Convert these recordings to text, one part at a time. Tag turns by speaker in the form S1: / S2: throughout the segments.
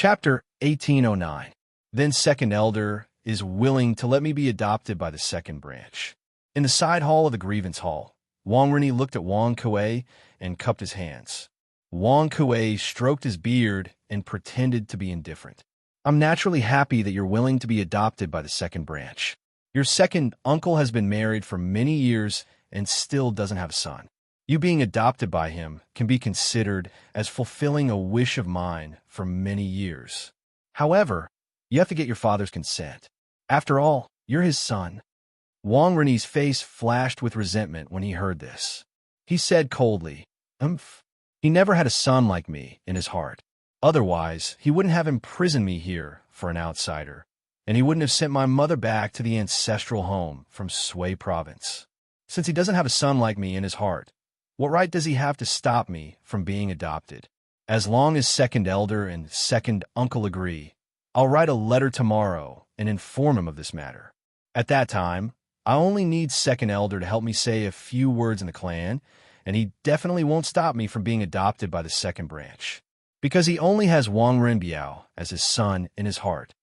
S1: Chapter 1809. Then second elder is willing to let me be adopted by the second branch. In the side hall of the grievance hall, Wang Rini looked at Wang Kuei and cupped his hands. Wang Kuei stroked his beard and pretended to be indifferent. I'm naturally happy that you're willing to be adopted by the second branch. Your second uncle has been married for many years and still doesn't have a son. You being adopted by him can be considered as fulfilling a wish of mine for many years. However, you have to get your father's consent. After all, you're his son. Wang Rini's face flashed with resentment when he heard this. He said coldly, He never had a son like me in his heart. Otherwise, he wouldn't have imprisoned me here for an outsider, and he wouldn't have sent my mother back to the ancestral home from Sui province. Since he doesn't have a son like me in his heart, what right does he have to stop me from being adopted? As long as second elder and second uncle agree, I'll write a letter tomorrow and inform him of this matter. At that time, I only need second elder to help me say a few words in the clan, and he definitely won't stop me from being adopted by the second branch, because he only has Wang Renbiao as his son in his heart.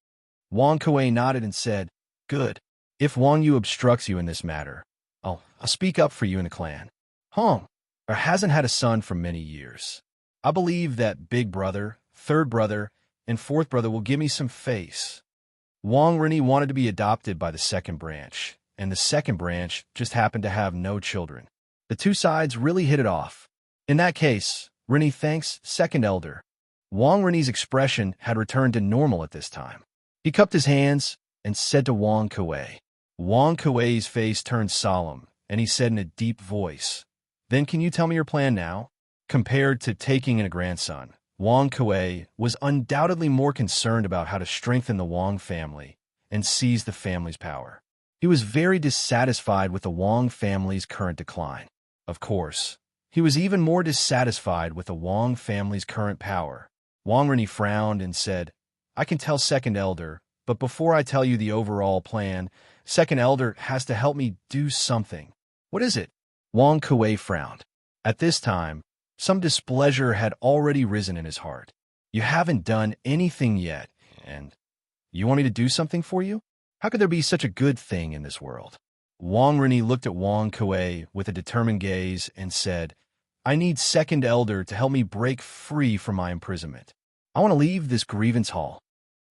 S1: Wang Kuei nodded and said, Good. If Wang Yu obstructs you in this matter, I'll speak up for you in the clan. Or hasn't had a son for many years. I believe that big brother, third brother, and fourth brother will give me some face. Wang Rini wanted to be adopted by the second branch, and the second branch just happened to have no children. The two sides really hit it off. In that case, Rini thanks second elder. Wang Rini's expression had returned to normal at this time. He cupped his hands and said to Wang Kuei. Wang Kuei's face turned solemn, and he said in a deep voice, Then can you tell me your plan now? Compared to taking in a grandson, Wang Kuei was undoubtedly more concerned about how to strengthen the Wang family and seize the family's power. He was very dissatisfied with the Wang family's current decline. Of course, he was even more dissatisfied with the Wang family's current power. Wang Rini frowned and said, I can tell second elder, but before I tell you the overall plan, second elder has to help me do something. What is it? Wang Kuei frowned. At this time, some displeasure had already risen in his heart. You haven't done anything yet, and you want me to do something for you? How could there be such a good thing in this world? Wang Rini looked at Wang Kuei with a determined gaze and said, I need second elder to help me break free from my imprisonment. I want to leave this grievance hall.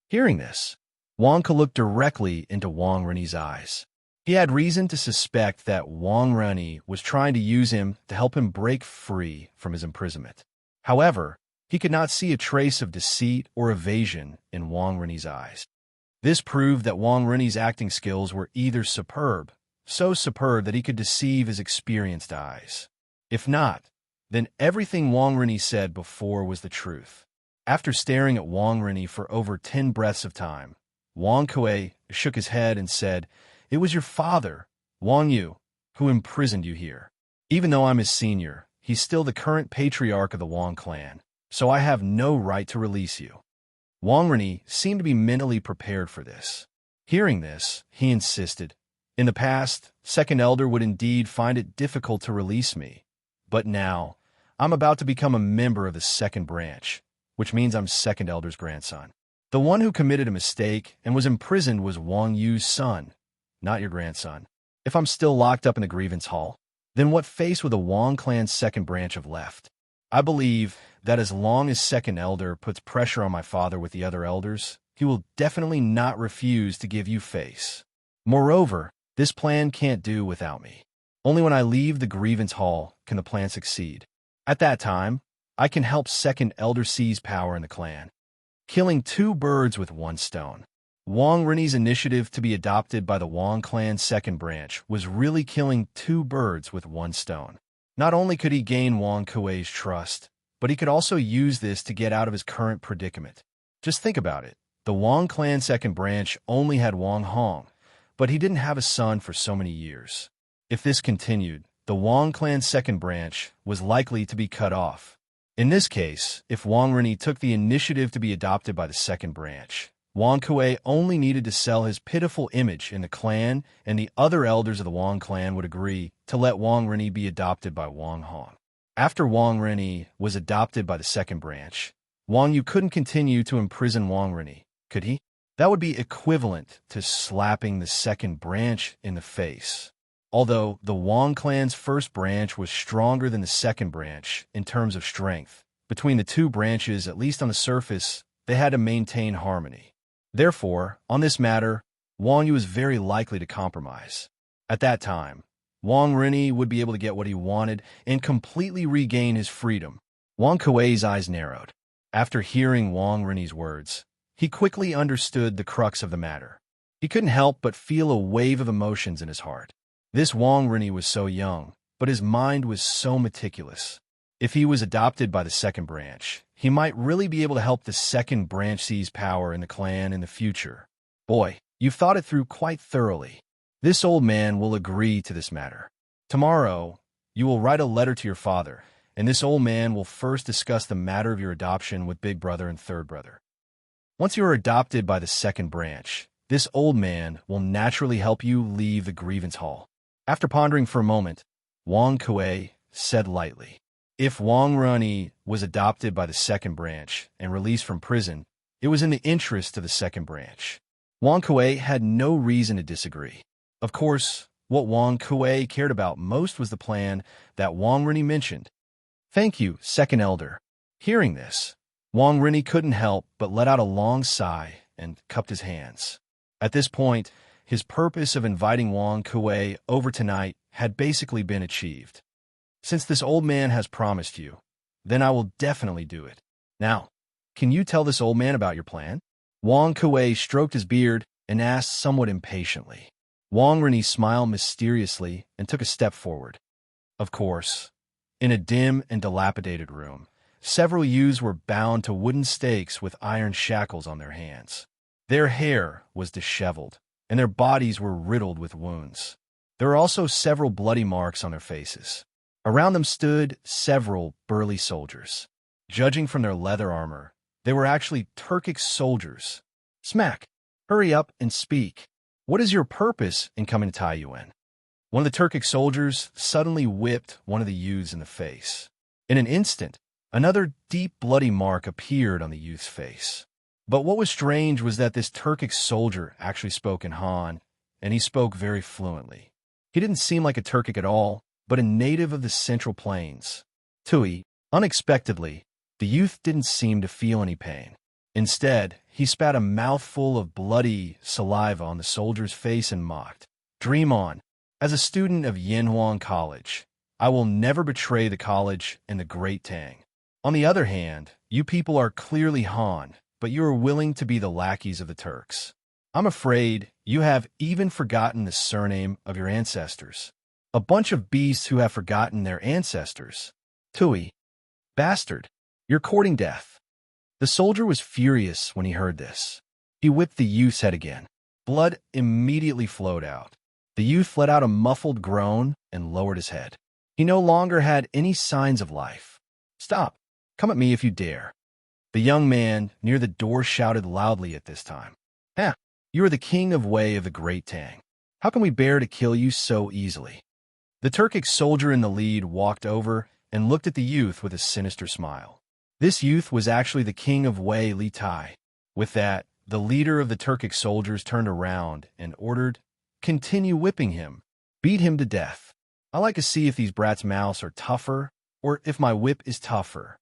S1: Hearing this, Wang Kuei looked directly into Wang Rini's eyes. He had reason to suspect that Wang Rini was trying to use him to help him break free from his imprisonment. However, he could not see a trace of deceit or evasion in Wang Rini's eyes. This proved that Wang Rini's acting skills were either superb, so superb that he could deceive his experienced eyes. If not, then everything Wang Rini said before was the truth. After staring at Wang Rini for over 10 breaths of time, Wang Kuei shook his head and said, It was your father, Wang Yu, who imprisoned you here. Even though I'm his senior, he's still the current patriarch of the Wang clan, so I have no right to release you. Wang Rini seemed to be mentally prepared for this. Hearing this, he insisted. In the past, second elder would indeed find it difficult to release me, but now, I'm about to become a member of the second branch, which means I'm second elder's grandson. The one who committed a mistake and was imprisoned was Wang Yu's son, not your grandson. If I'm still locked up in the grievance hall, then what face would the Wang clan's second branch have left? I believe that as long as second elder puts pressure on my father with the other elders, he will definitely not refuse to give you face. Moreover, this plan can't do without me. Only when I leave the grievance hall can the plan succeed. At that time, I can help second elder seize power in the clan, killing two birds with one stone. Wang Rini's initiative to be adopted by the Wang clan's second branch was really killing two birds with one stone. Not only could he gain Wang Kuei's trust, but he could also use this to get out of his current predicament. Just think about it. The Wang clan second branch only had Wang Hong, but he didn't have a son for so many years. If this continued, the Wang clan second branch was likely to be cut off. In this case, if Wang Rini took the initiative to be adopted by the second branch, Wang Kuei only needed to sell his pitiful image in the clan, and the other elders of the Wang clan would agree to let Wang Rini be adopted by Wang Hong. After Wang Rini was adopted by the second branch, Wang Yu couldn't continue to imprison Wang Rini, could he? That would be equivalent to slapping the second branch in the face. Although the Wang clan's first branch was stronger than the second branch in terms of strength, between the two branches, at least on the surface, they had to maintain harmony. Therefore, on this matter, Wang Yu was very likely to compromise. At that time, Wang Rini would be able to get what he wanted and completely regain his freedom. Wang Kuei's eyes narrowed. After hearing Wang Rini's words, he quickly understood the crux of the matter. He couldn't help but feel a wave of emotions in his heart. This Wang Rini was so young, but his mind was so meticulous. If he was adopted by the second branch, he might really be able to help the second branch seize power in the clan in the future. Boy, you've thought it through quite thoroughly. This old man will agree to this matter. Tomorrow, you will write a letter to your father, and this old man will first discuss the matter of your adoption with big brother and third brother. Once you are adopted by the second branch, this old man will naturally help you leave the grievance hall. After pondering for a moment, Wang Kuei said lightly, if Wang Rini was adopted by the second branch and released from prison, it was in the interest of the second branch. Wang Kuei had no reason to disagree. Of course, what Wang Kuei cared about most was the plan that Wang Rini mentioned. Thank you, second elder. Hearing this, Wang Rini couldn't help but let out a long sigh and cupped his hands. At this point, his purpose of inviting Wang Kuei over tonight had basically been achieved. Since this old man has promised you, then I will definitely do it. Now, can you tell this old man about your plan? Wang Kuei stroked his beard and asked somewhat impatiently. Wang Rini smiled mysteriously and took a step forward. Of course, in a dim and dilapidated room, several youths were bound to wooden stakes with iron shackles on their hands. Their hair was disheveled, and their bodies were riddled with wounds. There were also several bloody marks on their faces. Around them stood several burly soldiers. Judging from their leather armor, they were actually Turkic soldiers. Smack! Hurry up and speak. What is your purpose in coming to Taiyuan? One of the Turkic soldiers suddenly whipped one of the youths in the face. In an instant, another deep bloody mark appeared on the youth's face. But what was strange was that this Turkic soldier actually spoke in Han, and he spoke very fluently. He didn't seem like a Turkic at all, but a native of the Central Plains. Tui, unexpectedly, the youth didn't seem to feel any pain. Instead, he spat a mouthful of bloody saliva on the soldier's face and mocked. Dream on. As a student of Yanhuang College, I will never betray the college and the great Tang. On the other hand, you people are clearly Han, but you are willing to be the lackeys of the Turks. I'm afraid you have even forgotten the surname of your ancestors. A bunch of beasts who have forgotten their ancestors. Tui. Bastard. You're courting death. The soldier was furious when he heard this. He whipped the youth's head again. Blood immediately flowed out. The youth let out a muffled groan and lowered his head. He no longer had any signs of life. Stop. Come at me if you dare. The young man near the door shouted loudly at this time. Ha! You are the king of Wei of the Great Tang. How can we bear to kill you so easily? The Turkic soldier in the lead walked over and looked at the youth with a sinister smile. This youth was actually the king of Wei, Li Tai. With that, the leader of the Turkic soldiers turned around and ordered, continue whipping him. Beat him to death. I like to see if these brats' mouths are tougher or if my whip is tougher.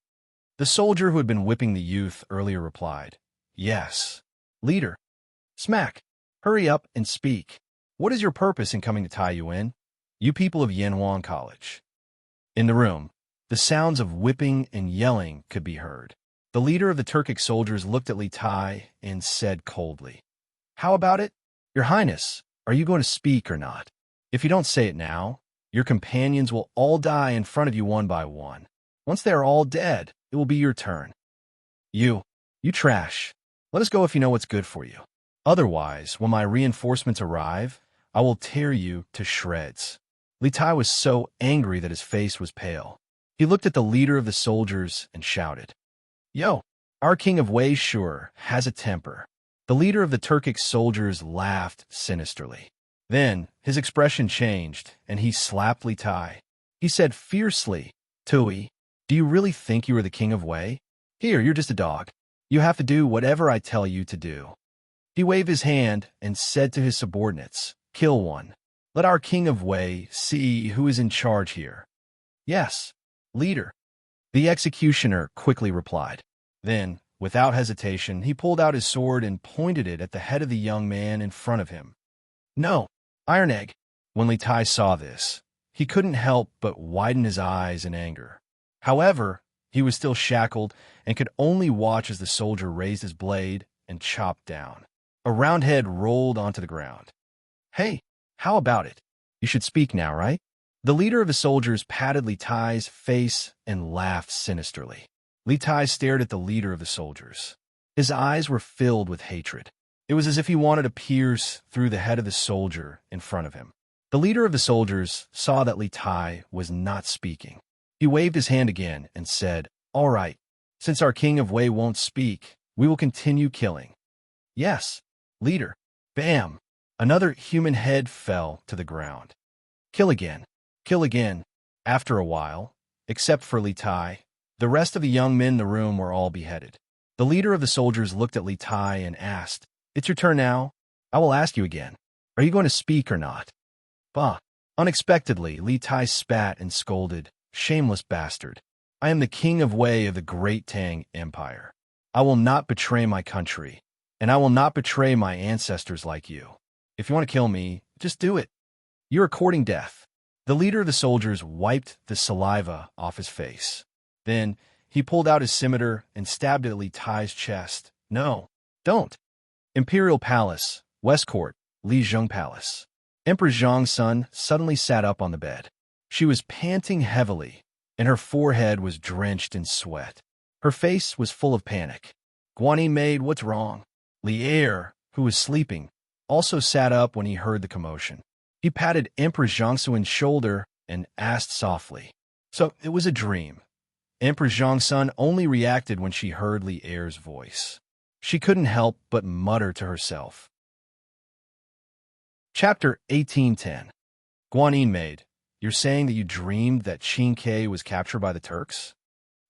S1: The soldier who had been whipping the youth earlier replied, yes. Leader. Smack. Hurry up and speak. What is your purpose in coming to Taiyuan? You people of Yanhuang College. In the room, the sounds of whipping and yelling could be heard. The leader of the Turkic soldiers looked at Li Tai and said coldly, how about it? Your Highness, are you going to speak or not? If you don't say it now, your companions will all die in front of you one by one. Once they are all dead, it will be your turn. You trash. Let us go if you know what's good for you. Otherwise, when my reinforcements arrive, I will tear you to shreds. Li Tai was so angry that his face was pale. He looked at the leader of the soldiers and shouted, yo, our king of Wei sure has a temper. The leader of the Turkic soldiers laughed sinisterly. Then his expression changed, and he slapped Li Tai. He said fiercely, Tui, do you really think you are the king of Wei? Here, you're just a dog. You have to do whatever I tell you to do. He waved his hand and said to his subordinates, Kill one. Let our king of Wei see who is in charge here. Yes, leader. The executioner quickly replied. Then, without hesitation, he pulled out his sword and pointed it at the head of the young man in front of him. No, Iron Egg. When Li Tai saw this, he couldn't help but widen his eyes in anger. However, he was still shackled and could only watch as the soldier raised his blade and chopped down. A round head rolled onto the ground. Hey, how about it? You should speak now, right? The leader of the soldiers patted Li Tai's face and laughed sinisterly. Li Tai stared at the leader of the soldiers. His eyes were filled with hatred. It was as if he wanted to pierce through the head of the soldier in front of him. The leader of the soldiers saw that Li Tai was not speaking. He waved his hand again and said, All right, since our king of Wei won't speak, we will continue killing. Yes, leader. Bam! Another human head fell to the ground. Kill again. Kill again. After a while, except for Li Tai, the rest of the young men in the room were all beheaded. The leader of the soldiers looked at Li Tai and asked, It's your turn now. I will ask you again. Are you going to speak or not? Bah! Unexpectedly, Li Tai spat and scolded, Shameless bastard. I am the king of Wei of the great Tang Empire. I will not betray my country, and I will not betray my ancestors like you. If you want to kill me, just do it. You are courting death. The leader of the soldiers wiped the saliva off his face. Then he pulled out his scimitar and stabbed at Li Tai's chest. No, don't. Imperial Palace, West Court, Li Zheng Palace. Empress Zhang's son suddenly sat up on the bed. She was panting heavily, and her forehead was drenched in sweat. Her face was full of panic. Guanyin maid, what's wrong? Li Er, who was sleeping, also sat up when he heard the commotion. He patted Empress Zhangsuin's shoulder and asked softly. So it was a dream. Empress Zhang's son only reacted when she heard Li Er's voice. She couldn't help but mutter to herself. Chapter 1810. Guanyin maid, you're saying that you dreamed that Qin Ke was captured by the Turks?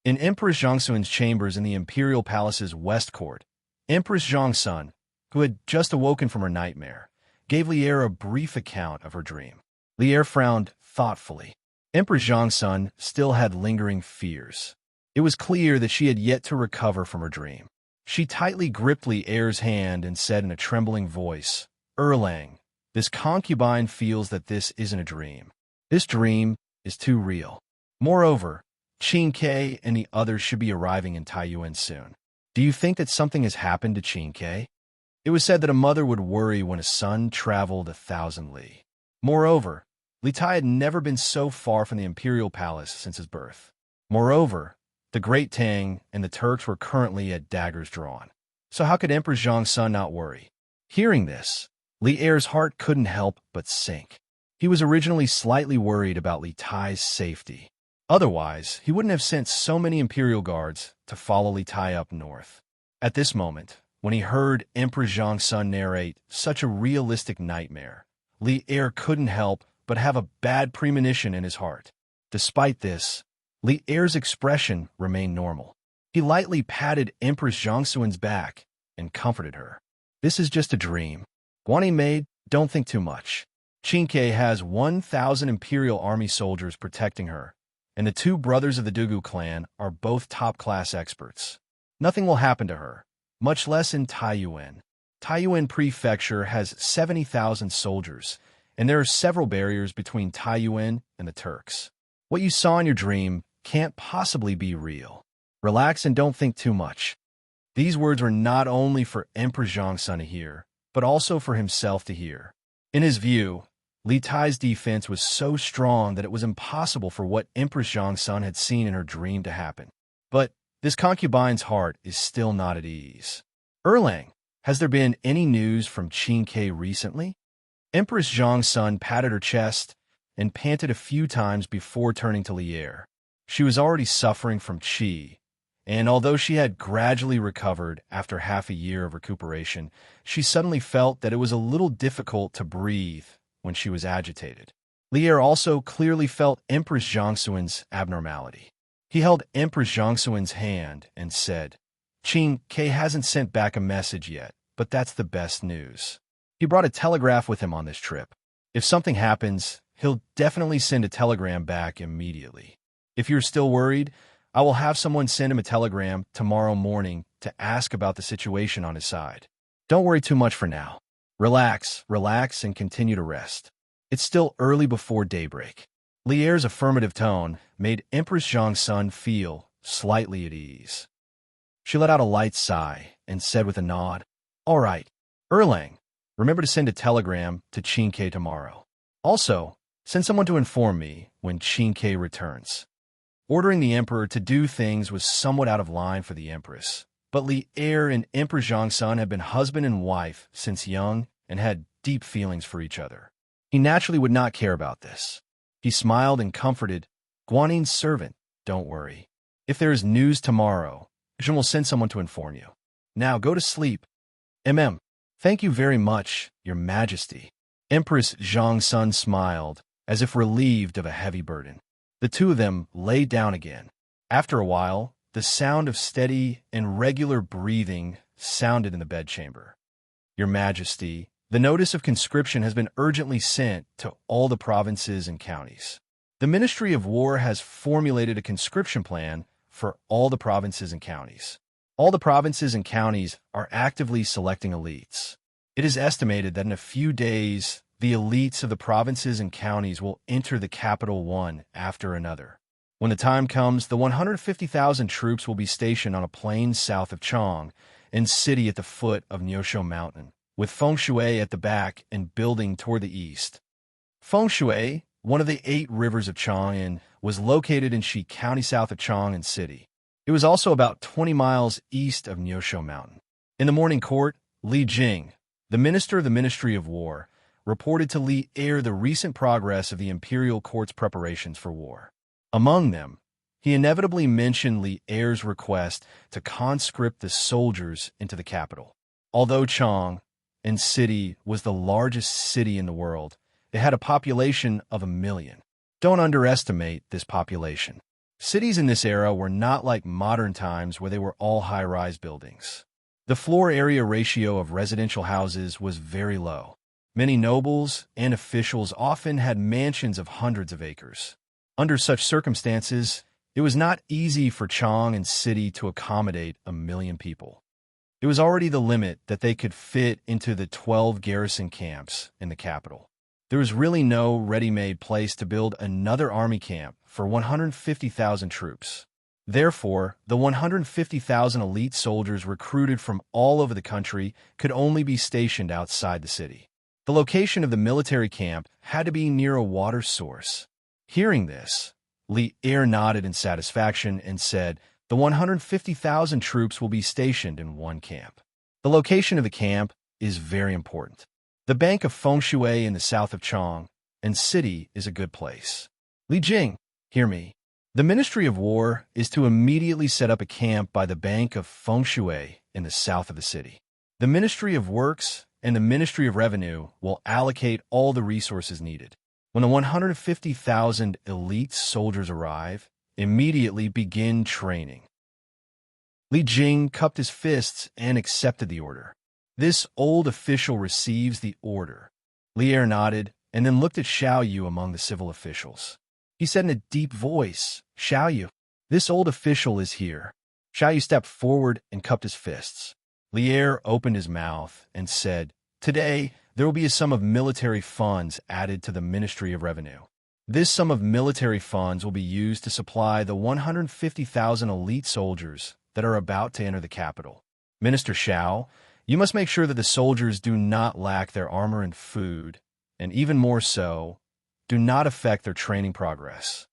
S1: In Empress Zhangsuin's chambers in the Imperial Palace's West Court, Empress Zhang's son, who had just awoken from her nightmare, gave Li Er a brief account of her dream. Li Er frowned thoughtfully. Empress Zhang's son still had lingering fears. It was clear that she had yet to recover from her dream. She tightly gripped Li Er's hand and said in a trembling voice, Erlang, this concubine feels that this isn't a dream. This dream is too real. Moreover, Qin Ke and the others should be arriving in Taiyuan soon. Do you think that something has happened to Qin Ke? It was said that a mother would worry when a son traveled 1,000 li. Moreover, Li Tai had never been so far from the imperial palace since his birth. Moreover, the great Tang and the Turks were currently at daggers drawn. So how could Emperor Zhang's son not worry? Hearing this, Li Er's heart couldn't help but sink. He was originally slightly worried about Li Tai's safety. Otherwise, he wouldn't have sent so many imperial guards to follow Li Tai up north. At this moment, when he heard Emperor Zhang's son narrate such a realistic nightmare, Li Er couldn't help but have a bad premonition in his heart. Despite this, Li Er's expression remained normal. He lightly patted Empress Zhangsuin's back and comforted her. This is just a dream. Guanyin maid, don't think too much. Qin Ke has 1,000 imperial army soldiers protecting her, and the two brothers of the Dugu clan are both top-class experts. Nothing will happen to her, much less in Taiyuan. Taiyuan Prefecture has 70,000 soldiers, and there are several barriers between Taiyuan and the Turks. What you saw in your dream can't possibly be real. Relax and don't think too much. These words were not only for Emperor Zhang's son to hear, but also for himself to hear. In his view, Li Tai's defense was so strong that it was impossible for what Empress Zhang's son had seen in her dream to happen. But this concubine's heart is still not at ease. Erlang, has there been any news from Qin Ke recently? Empress Zhang's son patted her chest and panted a few times before turning to Li Er. She was already suffering from qi, and although she had gradually recovered after half a year of recuperation, she suddenly felt that it was a little difficult to breathe when she was agitated. Li Er also clearly felt Empress Zhangsuin's abnormality. He held Empress Zhongxuan's hand and said, Qin Ke hasn't sent back a message yet, but that's the best news. He brought a telegraph with him on this trip. If something happens, he'll definitely send a telegram back immediately. If you're still worried, I will have someone send him a telegram tomorrow morning to ask about the situation on his side. Don't worry too much for now. Relax, and continue to rest. It's still early before daybreak. Li Er's affirmative tone made Empress Zhongxun feel slightly at ease. She let out a light sigh and said with a nod, All right, Erlang, remember to send a telegram to Qin Ke tomorrow. Also, send someone to inform me when Qin Ke returns. Ordering the emperor to do things was somewhat out of line for the empress, but Li Er and Emperor Zhongxun had been husband and wife since young and had deep feelings for each other. He naturally would not care about this. He smiled and comforted, Guanin's servant, don't worry. If there is news tomorrow, Zhen will send someone to inform you. Now go to sleep. Thank you very much, Your Majesty. Empress Zhongxun smiled, as if relieved of a heavy burden. The two of them lay down again. After a while, the sound of steady and regular breathing sounded in the bedchamber. Your Majesty, the notice of conscription has been urgently sent to all the provinces and counties. The Ministry of War has formulated a conscription plan for all the provinces and counties. All the provinces and counties are actively selecting elites. It is estimated that in a few days, the elites of the provinces and counties will enter the capital one after another. When the time comes, the 150,000 troops will be stationed on a plain south of Chang and city at the foot of Neosho Mountain, with Fengshui at the back and building toward the east. Fengshui, one of the 8 rivers of Chang'an, was located in Shi County south of Chang'an City. It was also about 20 miles east of Neosho Mountain. In the morning court, Li Jing, the minister of the Ministry of War, reported to Li Er the recent progress of the imperial court's preparations for war. Among them, he inevitably mentioned Li Er's request to conscript the soldiers into the capital. Although Chang'an City was the largest city in the world, it had a population of 1 million. Don't underestimate this population. Cities in this era were not like modern times where they were all high-rise buildings. The floor area ratio of residential houses was very low. Many nobles and officials often had mansions of hundreds of acres. Under such circumstances, it was not easy for Chang'an City to accommodate 1 million people. It was already the limit that they could fit into the 12 garrison camps in the capital. There was really no ready-made place to build another army camp for 150,000 troops. Therefore, the 150,000 elite soldiers recruited from all over the country could only be stationed outside the city. The location of the military camp had to be near a water source. Hearing this, Li Er nodded in satisfaction and said, the 150,000 troops will be stationed in one camp. The location of the camp is very important. The bank of Fengshui in the south of Chang'an City is a good place. Li Jing, hear me. The Ministry of War is to immediately set up a camp by the bank of Fengshui in the south of the city. The Ministry of Works and the Ministry of Revenue will allocate all the resources needed. When the 150,000 elite soldiers arrive, immediately begin training. Li Jing cupped his fists and accepted the order. This old official receives the order. Li Er nodded and then looked at Xiao Yu among the civil officials. He said in a deep voice, Xiao Yu, this old official is here. Xiao Yu stepped forward and cupped his fists. Li Er opened his mouth and said, Today, there will be a sum of military funds added to the Ministry of Revenue. This sum of military funds will be used to supply the 150,000 elite soldiers that are about to enter the capital. Minister Xiao, you must make sure that the soldiers do not lack their armor and food, and even more so, do not affect their training progress.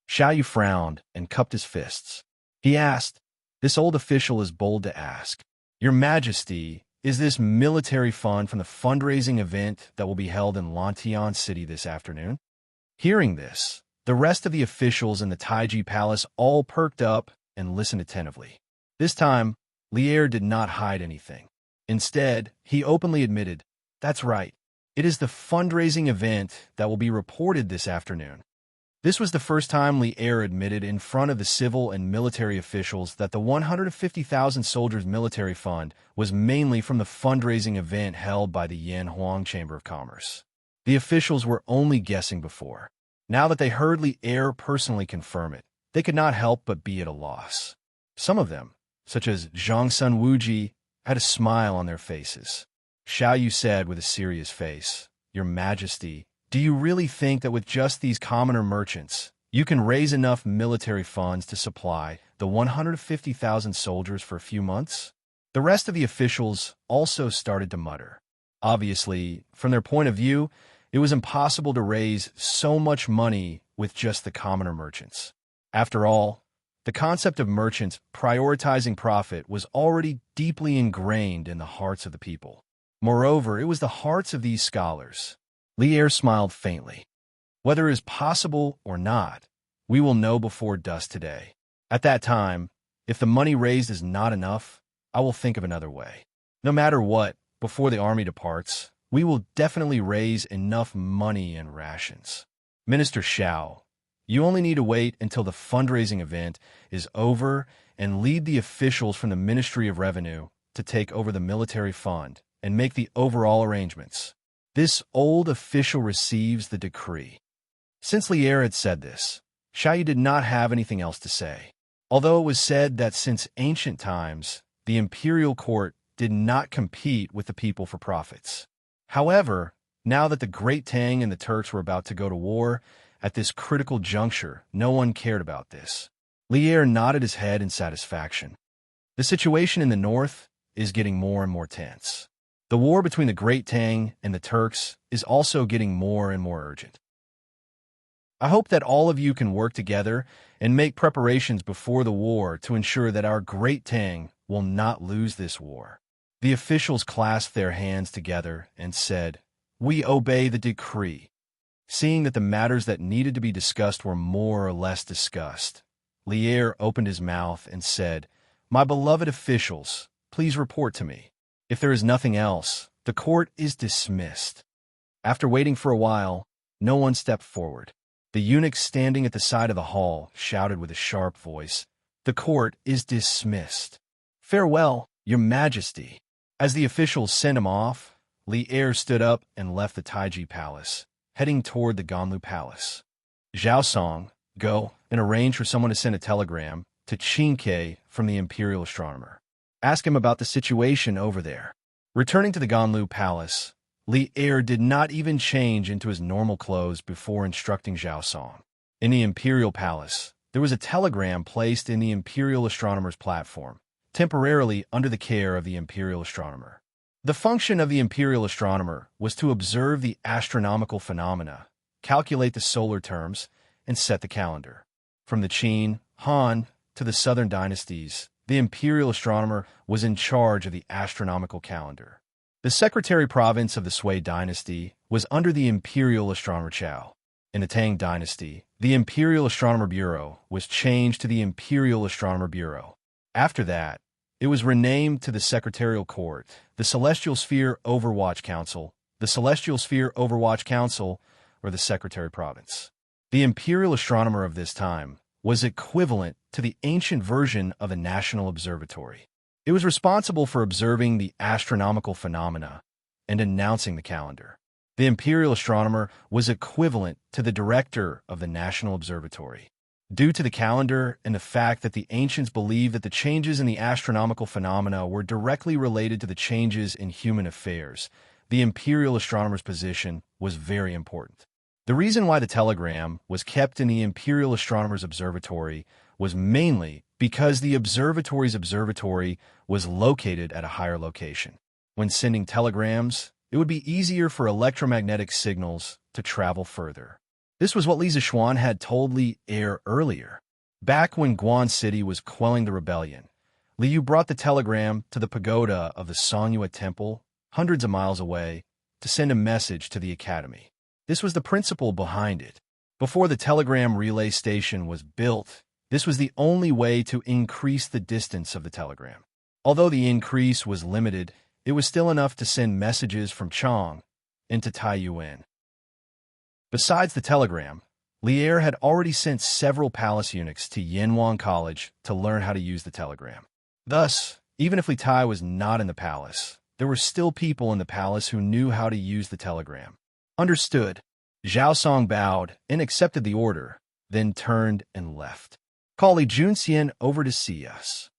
S1: Xiao Yu frowned and cupped his fists. He asked, this old official is bold to ask, Your Majesty, is this military fund from the fundraising event that will be held in Lantian City this afternoon? Hearing this, the rest of the officials in the Taiji Palace all perked up and listened attentively. This time, Li Er did not hide anything. Instead, he openly admitted, That's right. It is the fundraising event that will be reported this afternoon. This was the first time Li Er admitted in front of the civil and military officials that the 150,000 soldiers military fund was mainly from the fundraising event held by the Yanhuang Chamber of Commerce. The officials were only guessing before. Now that they heard Li Er personally confirm it, they could not help but be at a loss. Some of them, such as Zhang Sun Wuji, had a smile on their faces. Xiao Yu said with a serious face, "Your Majesty, do you really think that with just these commoner merchants, you can raise enough military funds to supply the 150,000 soldiers for a few months?" The rest of the officials also started to mutter. Obviously, from their point of view, it was impossible to raise so much money with just the commoner merchants. After all, the concept of merchants prioritizing profit was already deeply ingrained in the hearts of the people. Moreover, it was the hearts of these scholars. Li Er smiled faintly. "Whether it is possible or not, we will know before dusk today. At that time, if the money raised is not enough, I will think of another way. No matter what, before the army departs, we will definitely raise enough money and rations." Minister Xiao, you only need to wait until the fundraising event is over and lead the officials from the Ministry of Revenue to take over the military fund and make the overall arrangements. This old official receives the decree. Since Li Er had said this, Xiao Yu did not have anything else to say. Although it was said that since ancient times, the imperial court did not compete with the people for profits. However, now that the Great Tang and the Turks were about to go to war, at this critical juncture, no one cared about this. Li Er nodded his head in satisfaction. The situation in the north is getting more and more tense. The war between the Great Tang and the Turks is also getting more and more urgent. I hope that all of you can work together and make preparations before the war to ensure that our Great Tang will not lose this war. The officials clasped their hands together and said, "We obey the decree." Seeing that the matters that needed to be discussed were more or less discussed, Li Er opened his mouth and said, "My beloved officials, please report to me. If there is nothing else, the court is dismissed." After waiting for a while, no one stepped forward. The eunuch standing at the side of the hall shouted with a sharp voice, "The court is dismissed. Farewell, Your Majesty." As the officials sent him off, Li Er stood up and left the Taiji Palace, heading toward the Ganlu Palace. Zhao Song, go and arrange for someone to send a telegram to Qingke from the Imperial Astronomer. Ask him about the situation over there. Returning to the Ganlu Palace, Li Er did not even change into his normal clothes before instructing Zhao Song. In the Imperial Palace, there was a telegram placed in the Imperial Astronomer's platform, temporarily under the care of the Imperial Astronomer. The function of the Imperial Astronomer was to observe the astronomical phenomena, calculate the solar terms, and set the calendar. From the Qin, Han, to the southern dynasties, the Imperial Astronomer was in charge of the astronomical calendar. The Secretary Province of the Sui Dynasty was under the Imperial Astronomer Chao. In the Tang Dynasty, the Imperial Astronomer Bureau was changed to the Imperial Astronomer Bureau. After that, it was renamed to the Secretarial Court, the Celestial Sphere Overwatch Council, the Celestial Sphere Overwatch Council, or the Secretary Province. The Imperial Astronomer of this time was equivalent to the ancient version of a national observatory. It was responsible for observing the astronomical phenomena and announcing the calendar. The Imperial Astronomer was equivalent to the director of the National Observatory. Due to the calendar and the fact that the ancients believed that the changes in the astronomical phenomena were directly related to the changes in human affairs, the Imperial Astronomer's position was very important. The reason why the telegram was kept in the Imperial Astronomer's Observatory was mainly because the observatory's observatory was located at a higher location. When sending telegrams, it would be easier for electromagnetic signals to travel further. This was what Li Zixuan had told Li Er earlier. Back when Guan City was quelling the rebellion, Li Yu brought the telegram to the pagoda of the Songyue Temple, hundreds of miles away, to send a message to the academy. This was the principle behind it. Before the telegram relay station was built, this was the only way to increase the distance of the telegram. Although the increase was limited, it was still enough to send messages from Chang into Taiyuan. Besides the telegram, Lier had already sent several palace eunuchs to Yanhuang College to learn how to use the telegram. Thus, even if Li Tai was not in the palace, there were still people in the palace who knew how to use the telegram. Understood. Zhao Song bowed and accepted the order, then turned and left. Call Li Junxian over to see us.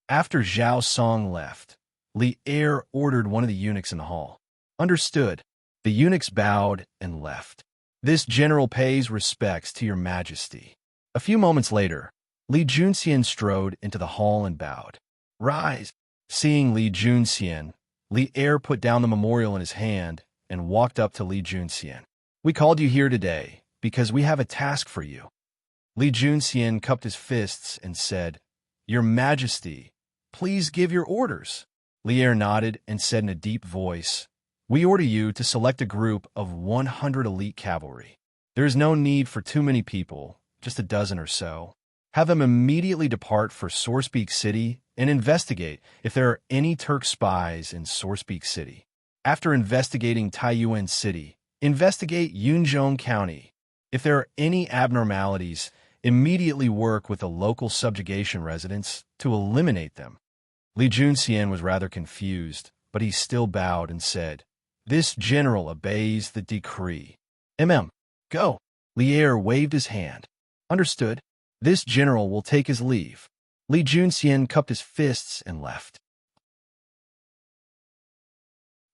S1: After Zhao Song left, Li Er ordered one of the eunuchs in the hall. Understood. The eunuchs bowed and left. This general pays respects to your majesty. A few moments later, Li Junxian strode into the hall and bowed. Rise. Seeing Li Junxian, Li Er put down the memorial in his hand and walked up to Li Junxian. We called you here today because we have a task for you. Li Junxian cupped his fists and said, Your Majesty, please give your orders. Li Er nodded and said in a deep voice, We order you to select a group of 100 elite cavalry. There is no need for too many people, just a dozen or so. Have them immediately depart for Sourcepeak City and investigate if there are any Turk spies in Sourcepeak City. After investigating Taiyuan City, investigate Yunzhong County. If there are any abnormalities, immediately work with the local subjugation residents to eliminate them. Li Junxian was rather confused, but he still bowed and said, This general obeys the decree. Go. Li Er waved his hand. Understood. This general will take his leave. Li Junxian cupped his fists and left.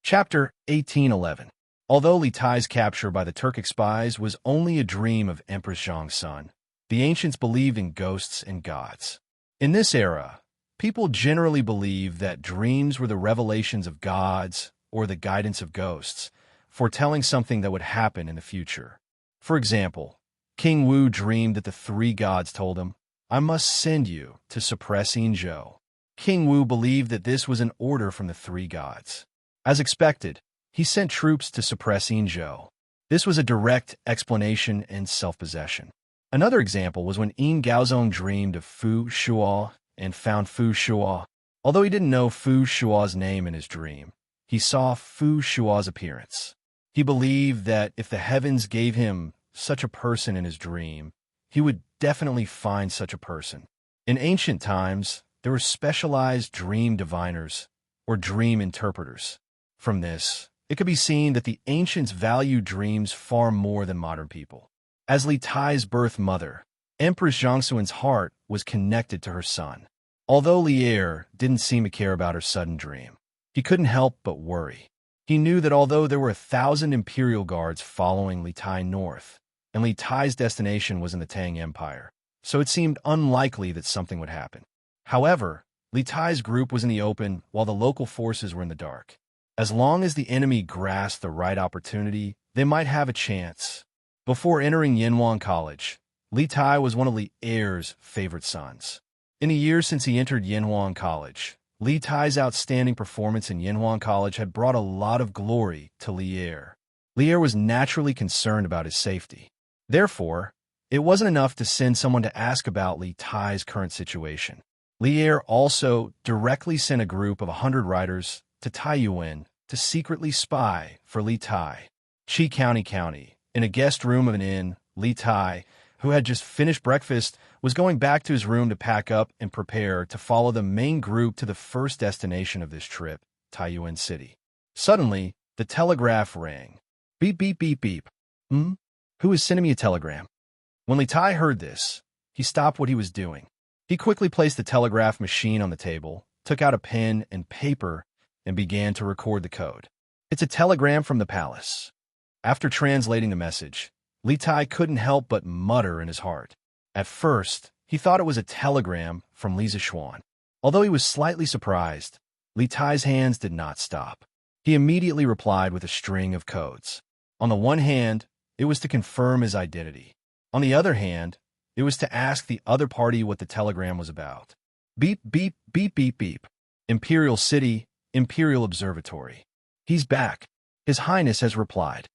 S1: Chapter 1811. Although Li Tai's capture by the Turkic spies was only a dream of Empress Zhang's son, the ancients believed in ghosts and gods. In this era, people generally believed that dreams were the revelations of gods or the guidance of ghosts, foretelling something that would happen in the future. For example, King Wu dreamed that the three gods told him, I must send you to suppress Yinzhou. King Wu believed that this was an order from the three gods. As expected, he sent troops to suppress Yinzhou. This was a direct explanation and self-possession. Another example was when Yin Gaozong dreamed of Fu Shuo and found Fu Shuo. Although he didn't know Fu Shuo's name in his dream, he saw Fu Shuo's appearance. He believed that if the heavens gave him such a person in his dream, he would definitely find such a person. In ancient times, there were specialized dream diviners or dream interpreters. From this, it could be seen that the ancients valued dreams far more than modern people. As Li Tai's birth mother, Empress Zhangsuan's heart was connected to her son. Although Li Er didn't seem to care about her sudden dream, he couldn't help but worry. He knew that although there were 1,000 imperial guards following Li Tai north, and Li Tai's destination was in the Tang Empire, so it seemed unlikely that something would happen. However, Li Tai's group was in the open while the local forces were in the dark. As long as the enemy grasped the right opportunity, they might have a chance. Before entering Yanhuang College, Li Tai was one of Li Er's favorite sons. In the years since he entered Yanhuang College, Li Tai's outstanding performance in Yanhuang College had brought a lot of glory to Li Er. Li Er was naturally concerned about his safety. Therefore, it wasn't enough to send someone to ask about Li Tai's current situation. Li Er also directly sent a group of 100 riders to Taiyuan to secretly spy for Li Tai. Qi County, in a guest room of an inn, Li Tai, who had just finished breakfast, was going back to his room to pack up and prepare to follow the main group to the first destination of this trip, Taiyuan City. Suddenly, the telegraph rang. Beep, beep, beep, beep. Who is sending me a telegram? When Li Tai heard this, he stopped what he was doing. He quickly placed the telegraph machine on the table, took out a pen and paper, and began to record the code. It's a telegram from the palace. After translating the message, Li Tai couldn't help but mutter in his heart. At first, he thought it was a telegram from Li Zishuan. Although he was slightly surprised, Li Tai's hands did not stop. He immediately replied with a string of codes. On the one hand, it was to confirm his identity. On the other hand, it was to ask the other party what the telegram was about. Beep, beep, beep, beep, beep. Imperial City, Imperial Observatory. He's back. His Highness has replied.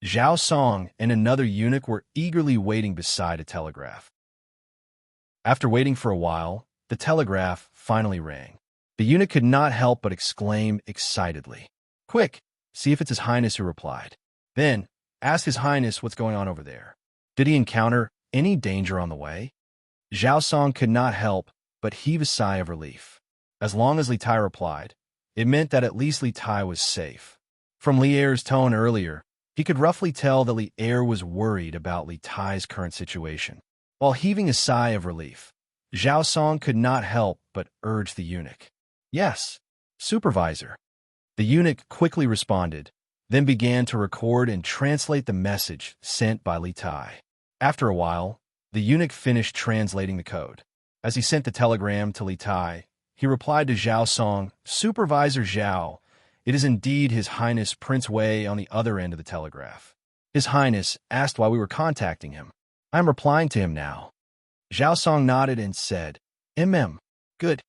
S1: Zhao Song and another eunuch were eagerly waiting beside a telegraph. After waiting for a while, the telegraph finally rang. The eunuch could not help but exclaim excitedly. Quick, see if it's His Highness who replied. Then, ask His Highness what's going on over there. Did he encounter any danger on the way? Zhao Song could not help but heave a sigh of relief. As long as Li Tai replied, it meant that at least Li Tai was safe. From Li Er's tone earlier, he could roughly tell that Li Er was worried about Li Tai's current situation. While heaving a sigh of relief, Zhao Song could not help but urge the eunuch. Yes, supervisor. The eunuch quickly responded, then began to record and translate the message sent by Li Tai. After a while, the eunuch finished translating the code. As he sent the telegram to Li Tai, he replied to Zhao Song, Supervisor Zhao, it is indeed His Highness Prince Wei on the other end of the telegraph. His Highness asked why we were contacting him. I am replying to him now. Zhao Song nodded and said, Good.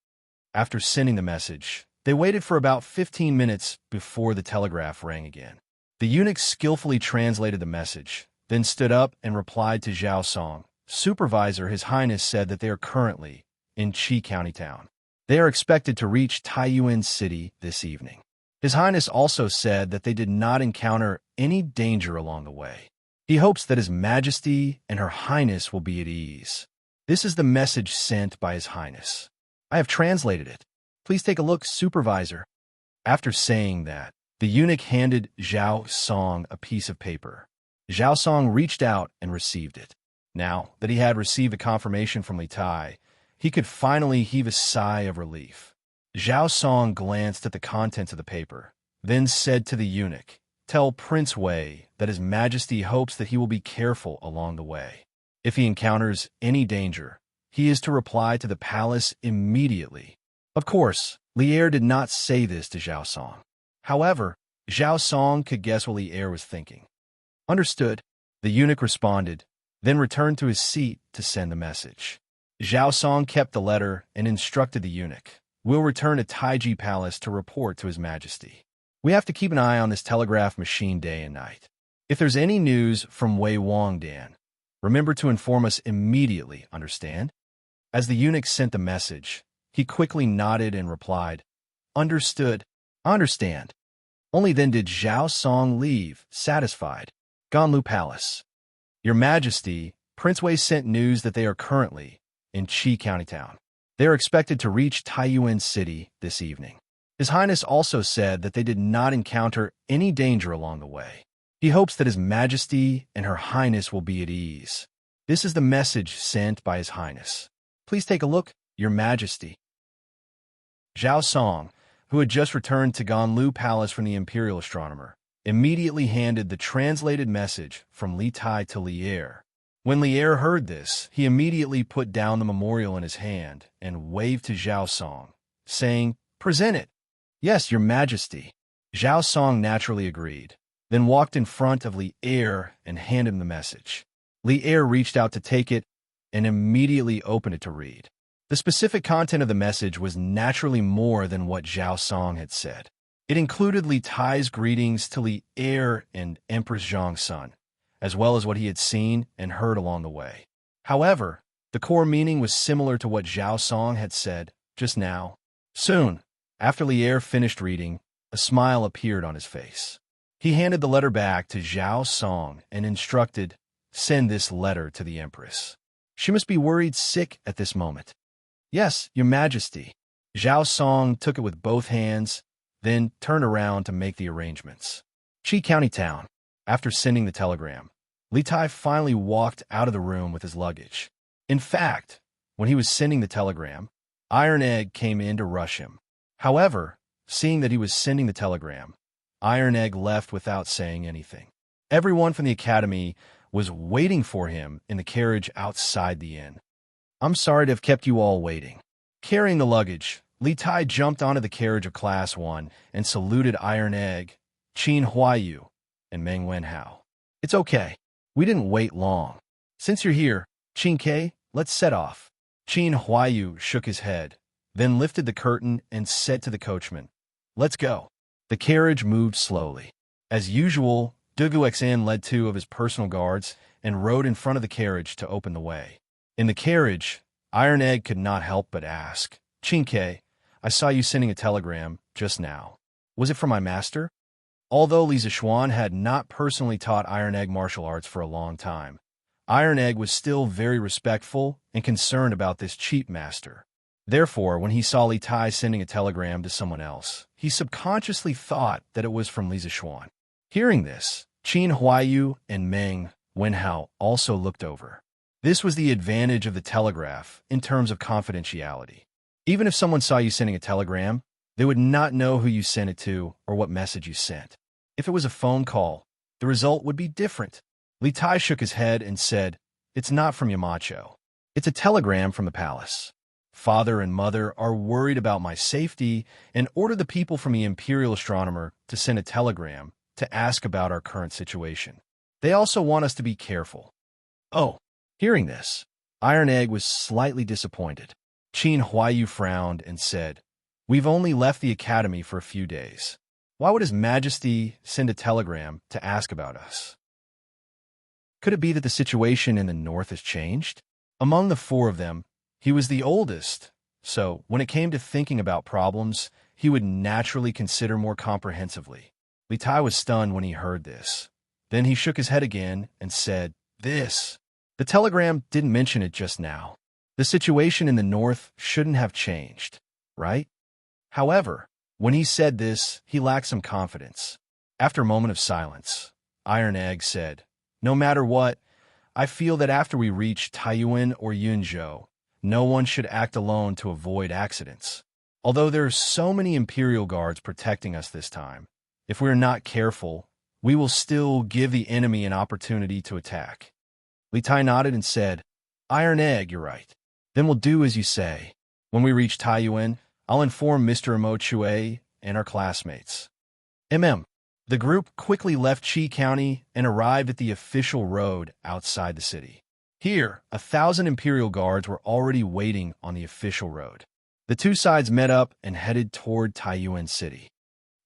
S1: After sending the message, they waited for about 15 minutes before the telegraph rang again. The eunuch skillfully translated the message, then stood up and replied to Zhao Song, Supervisor, His Highness said that they are currently in Qi County Town. They are expected to reach Taiyuan City this evening. His Highness also said that they did not encounter any danger along the way. He hopes that His Majesty and Her Highness will be at ease. This is the message sent by His Highness. I have translated it. Please take a look, Supervisor. After saying that, the eunuch handed Zhao Song a piece of paper. Zhao Song reached out and received it. Now that he had received a confirmation from Li Tai, he could finally heave a sigh of relief. Zhao Song glanced at the contents of the paper, then said to the eunuch, Tell Prince Wei that His Majesty hopes that he will be careful along the way. If he encounters any danger, he is to reply to the palace immediately. Of course, Li Er did not say this to Zhao Song. However, Zhao Song could guess what Li Er was thinking. Understood, the eunuch responded, then returned to his seat to send the message. Zhao Song kept the letter and instructed the eunuch, We'll return to Taiji Palace to report to His Majesty. We have to keep an eye on this telegraph machine day and night. If there's any news from Wei Wangdan, remember to inform us immediately, understand? As the eunuch sent the message, he quickly nodded and replied, Understood. Understand. Only then did Zhao Song leave, satisfied. Ganlu Palace. Your Majesty, Prince Wei sent news that they are currently in Qi County Town. They are expected to reach Taiyuan City this evening. His Highness also said that they did not encounter any danger along the way. He hopes that His Majesty and Her Highness will be at ease. This is the message sent by His Highness. Please take a look, Your Majesty. Zhao Song, who had just returned to Ganlu Palace from the Imperial Astronomer, immediately handed the translated message from Li Tai to Li Er. When Li Er heard this, he immediately put down the memorial in his hand and waved to Zhao Song, saying, Present it. Yes, Your Majesty. Zhao Song naturally agreed, then walked in front of Li Er and handed him the message. Li Er reached out to take it and immediately opened it to read. The specific content of the message was naturally more than what Zhao Song had said. It included Li Tai's greetings to Li Er and Empress Zhang's son, as well as what he had seen and heard along the way. However, the core meaning was similar to what Zhao Song had said just now. Soon, after Li Er finished reading, a smile appeared on his face. He handed the letter back to Zhao Song and instructed, Send this letter to the Empress. She must be worried sick at this moment. Yes, Your Majesty. Zhao Song took it with both hands, then turned around to make the arrangements. Qi County Town. After sending the telegram, Li Tai finally walked out of the room with his luggage. In fact, when he was sending the telegram, Iron Egg came in to rush him. However, seeing that he was sending the telegram, Iron Egg left without saying anything. Everyone from the academy was waiting for him in the carriage outside the inn. I'm sorry to have kept you all waiting. Carrying the luggage, Li Tai jumped onto the carriage of Class 1 and saluted Iron Egg, Qin Huayu, and Meng Wenhao. It's okay. We didn't wait long. Since you're here, Qin Ke, let's set off. Qin Huayu shook his head, then lifted the curtain and said to the coachman, Let's go. The carriage moved slowly. As usual, Dugu Xan led two of his personal guards and rode in front of the carriage to open the way. In the carriage, Iron Egg could not help but ask, Qin Ke, I saw you sending a telegram just now. Was it from my master? Although Li Zixuan had not personally taught Iron Egg martial arts for a long time, Iron Egg was still very respectful and concerned about this cheap master. Therefore, when he saw Li Tai sending a telegram to someone else, he subconsciously thought that it was from Li Zixuan. Hearing this, Qin Huayu and Meng Wenhao also looked over. This was the advantage of the telegraph in terms of confidentiality. Even if someone saw you sending a telegram, they would not know who you sent it to or what message you sent. If it was a phone call, the result would be different. Li Tai shook his head and said, "It's not from Yamacho. It's a telegram from the palace. Father and mother are worried about my safety and ordered the people from the Imperial Astronomer to send a telegram to ask about our current situation. They also want us to be careful." Oh, hearing this, Iron Egg was slightly disappointed. Qin Huayu frowned and said, "We've only left the academy for a few days. Why would His Majesty send a telegram to ask about us? Could it be that the situation in the north has changed?" Among the four of them, he was the oldest, so when it came to thinking about problems, he would naturally consider more comprehensively. Li Tai was stunned when he heard this. Then he shook his head again and said, "This. The telegram didn't mention it just now. The situation in the north shouldn't have changed, right?" However, when he said this, he lacked some confidence. After a moment of silence, Iron Egg said, "No matter what, I feel that after we reach Taiyuan or Yunzhou, no one should act alone to avoid accidents. Although there are so many Imperial Guards protecting us this time, if we are not careful, we will still give the enemy an opportunity to attack." Li Tai nodded and said, "Iron Egg, you're right. Then we'll do as you say. When we reach Taiyuan, I'll inform Mr. Imochue and our classmates." The group quickly left Qi County and arrived at the official road outside the city. Here, 1,000 Imperial Guards were already waiting on the official road. The two sides met up and headed toward Taiyuan City.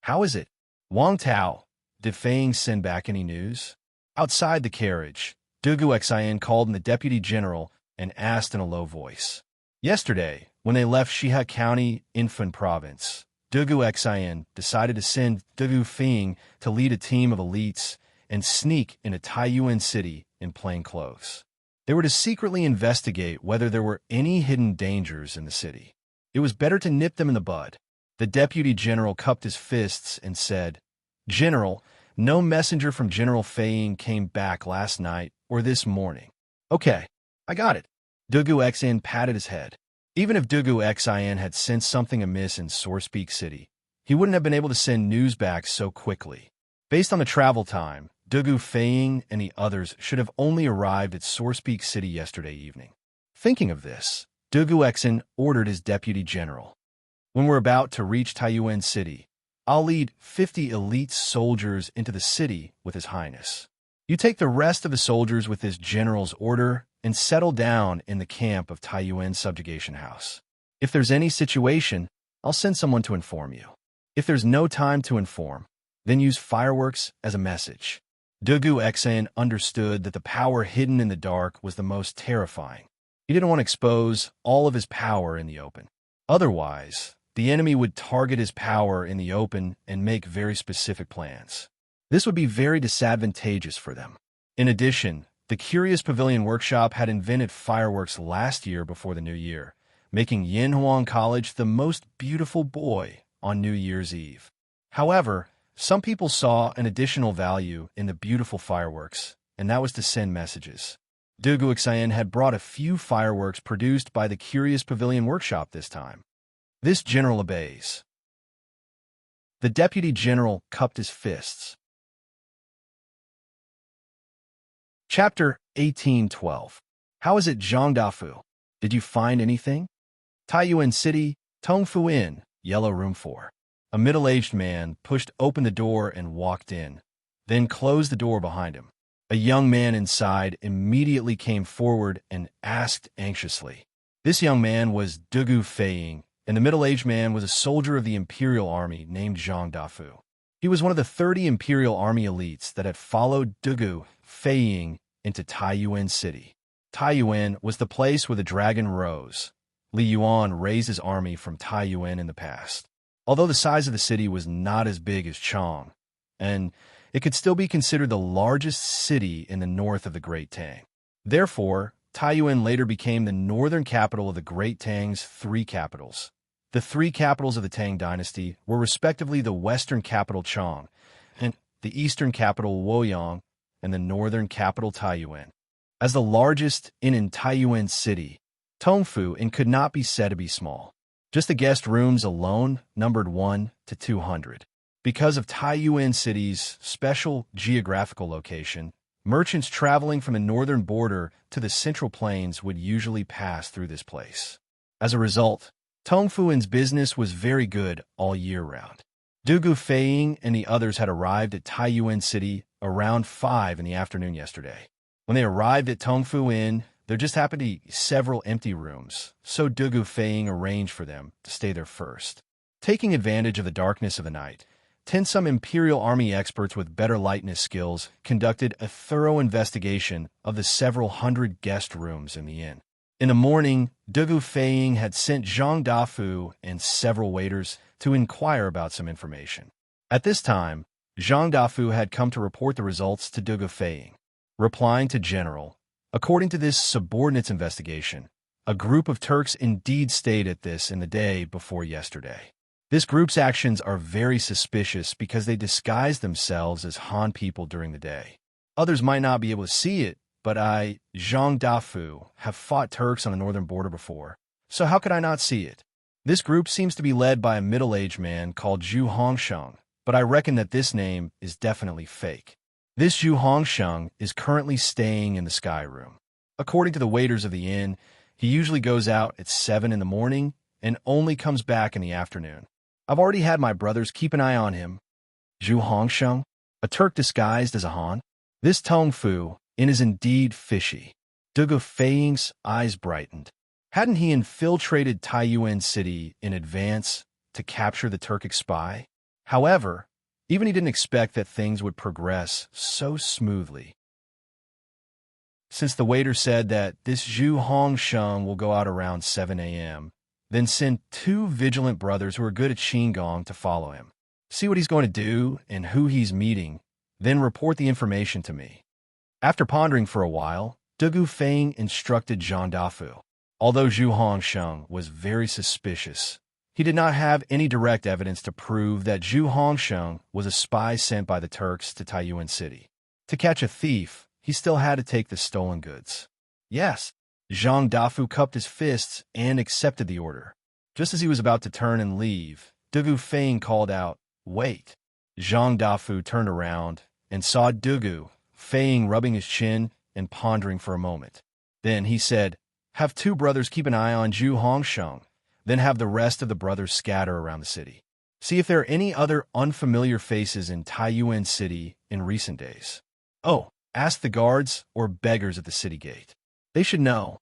S1: "How is it? Wang Tao, did Fei Ying send back any news?" Outside the carriage, Dugu Xian called in the Deputy General and asked in a low voice. Yesterday, when they left Shihe County, Infan Province, Dugu Xian decided to send Dugu Feng to lead a team of elites and sneak into Taiyuan City in plain clothes. They were to secretly investigate whether there were any hidden dangers in the city. It was better to nip them in the bud. The Deputy General cupped his fists and said, "General, no messenger from General Fei Ying came back last night or this morning." "Okay, I got it." Dugu Xian patted his head. Even if Dugu Xian had sensed something amiss in Sourcepeak City, he wouldn't have been able to send news back so quickly. Based on the travel time, Dugu Fei Ying and the others should have only arrived at Sourcepeak City yesterday evening. Thinking of this, Dugu Xian ordered his Deputy General, "When we're about to reach Taiyuan City, I'll lead 50 elite soldiers into the city with His Highness. You take the rest of the soldiers with this general's order and settle down in the camp of Taiyuan Subjugation House. If there's any situation, I'll send someone to inform you. If there's no time to inform, then use fireworks as a message." Dugu Xian understood that the power hidden in the dark was the most terrifying. He didn't want to expose all of his power in the open. Otherwise, the enemy would target his power in the open and make very specific plans. This would be very disadvantageous for them. In addition, the Curious Pavilion Workshop had invented fireworks last year before the new year, making Yinhuang College the most beautiful boy on New Year's Eve. However, some people saw an additional value in the beautiful fireworks, and that was to send messages. Dugu Xian had brought a few fireworks produced by the Curious Pavilion Workshop this time. This general obeys. The Deputy General cupped his fists. Chapter 1812. How is it, Zhangdafu? Did you find anything? Taiyuan City, Tongfu Inn, Yellow Room 4. A middle-aged man pushed open the door and walked in, then closed the door behind him. A young man inside immediately came forward and asked anxiously. This young man was Dugu Fei Ying, and the middle-aged man was a soldier of the Imperial Army named Zhang Dafu. He was one of the 30 Imperial Army elites that had followed Dugu Fei Ying into Taiyuan City. Taiyuan was the place where the dragon rose. Li Yuan raised his army from Taiyuan in the past. Although the size of the city was not as big as Chang, and it could still be considered the largest city in the north of the Great Tang. Therefore, Taiyuan later became the northern capital of the Great Tang's three capitals. The three capitals of the Tang Dynasty were respectively the western capital Chang, and the eastern capital Luoyang, and the northern capital Taiyuan. As the largest inn in Taiyuan City, Tongfu Inn could not be said to be small. Just the guest rooms alone numbered 1 to 200. Because of Taiyuan City's special geographical location, merchants traveling from the northern border to the central plains would usually pass through this place. As a result, Tongfu Inn's business was very good all year round. Dugu Feiying and the others had arrived at Taiyuan City around 5 in the afternoon yesterday. When they arrived at Tongfu Inn, there just happened to be several empty rooms, so Dugu Feiying arranged for them to stay there first. Taking advantage of the darkness of the night, some Imperial Army experts with better lightness skills conducted a thorough investigation of the several hundred guest rooms in the inn. In the morning, Dugu Feiying had sent Zhang Dafu and several waiters to inquire about some information. At this time, Zhang Dafu had come to report the results to Dugu Feiying. Replying to General, according to this subordinate's investigation, a group of Turks indeed stayed at this in the day before yesterday. This group's actions are very suspicious because they disguise themselves as Han people during the day. Others might not be able to see it, but I, Zhang Dafu, have fought Turks on the northern border before, so how could I not see it? This group seems to be led by a middle-aged man called Zhu Hongsheng, but I reckon that this name is definitely fake. This Zhu Hongsheng is currently staying in the Sky Room. According to the waiters of the inn, he usually goes out at 7 in the morning and only comes back in the afternoon. I've already had my brothers keep an eye on him. Zhu Hongsheng, a Turk disguised as a Han? This Tongfu Inn is indeed fishy. Dugu Feiying's eyes brightened. Hadn't he infiltrated Taiyuan City in advance to capture the Turkic spy? However, even he didn't expect that things would progress so smoothly. Since the waiter said that this Zhu Hongsheng will go out around 7 a.m., then send 2 vigilant brothers who are good at Qinggong to follow him. See what he's going to do and who he's meeting, then report the information to me. After pondering for a while, Dugu Feiying instructed Zhang Dafu. Although Zhu Hongsheng was very suspicious, he did not have any direct evidence to prove that Zhu Hongsheng was a spy sent by the Turks to Taiyuan City. To catch a thief, he still had to take the stolen goods. Yes, Zhang Dafu cupped his fists and accepted the order. Just as he was about to turn and leave, Dugu Feiying called out, "Wait." Zhang Dafu turned around and saw Dugu Feiying rubbing his chin and pondering for a moment. Then he said, "Have 2 brothers keep an eye on Zhu Hongsheng, then have the rest of the brothers scatter around the city. See if there are any other unfamiliar faces in Taiyuan City in recent days. Oh, ask the guards or beggars at the city gate. They should know."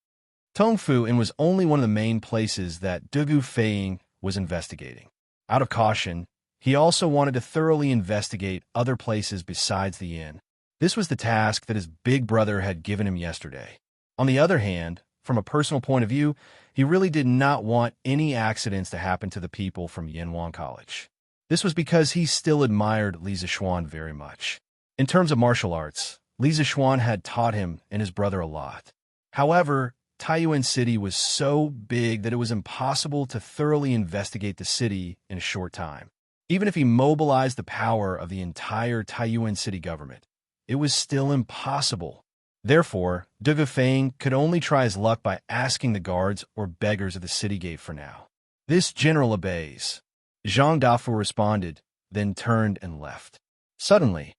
S1: Tongfu Inn was only one of the main places that Dugu Feiying was investigating. Out of caution, he also wanted to thoroughly investigate other places besides the inn. This was the task that his big brother had given him yesterday. On the other hand, from a personal point of view, he really did not want any accidents to happen to the people from Yanhuan College. This was because he still admired Li Zixuan very much. In terms of martial arts, Li Zixuan had taught him and his brother a lot. However, Taiyuan City was so big that it was impossible to thoroughly investigate the city in a short time. Even if he mobilized the power of the entire Taiyuan City government, it was still impossible. Therefore, Dugu Feiying could only try his luck by asking the guards or beggars at the city gate for now. This general obeys. Zhang Dafu responded, then turned and left. Suddenly,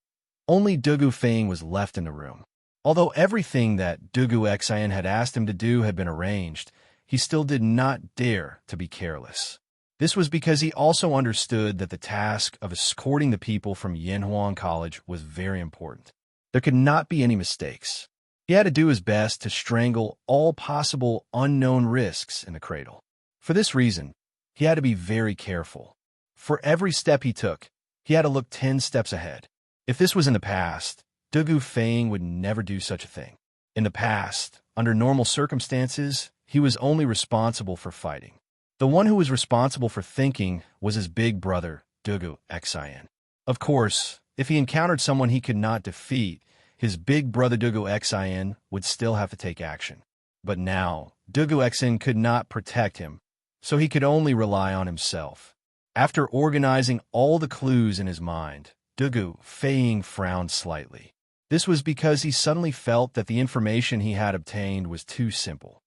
S1: only Dugu Feiying was left in the room. Although everything that Dugu Xian had asked him to do had been arranged, he still did not dare to be careless. This was because he also understood that the task of escorting the people from Yanhuan College was very important. There could not be any mistakes. He had to do his best to strangle all possible unknown risks in the cradle. For this reason, he had to be very careful. For every step he took, he had to look 10 steps ahead. If this was in the past, Dugu Feiying would never do such a thing. In the past, under normal circumstances, he was only responsible for fighting. The one who was responsible for thinking was his big brother, Dugu Xian. Of course, if he encountered someone he could not defeat, his big brother Dugu Xin would still have to take action. But now, Dugu Xin could not protect him, so he could only rely on himself. After organizing all the clues in his mind, Dugu Feiying frowned slightly. This was because he suddenly felt that the information he had obtained was too simple.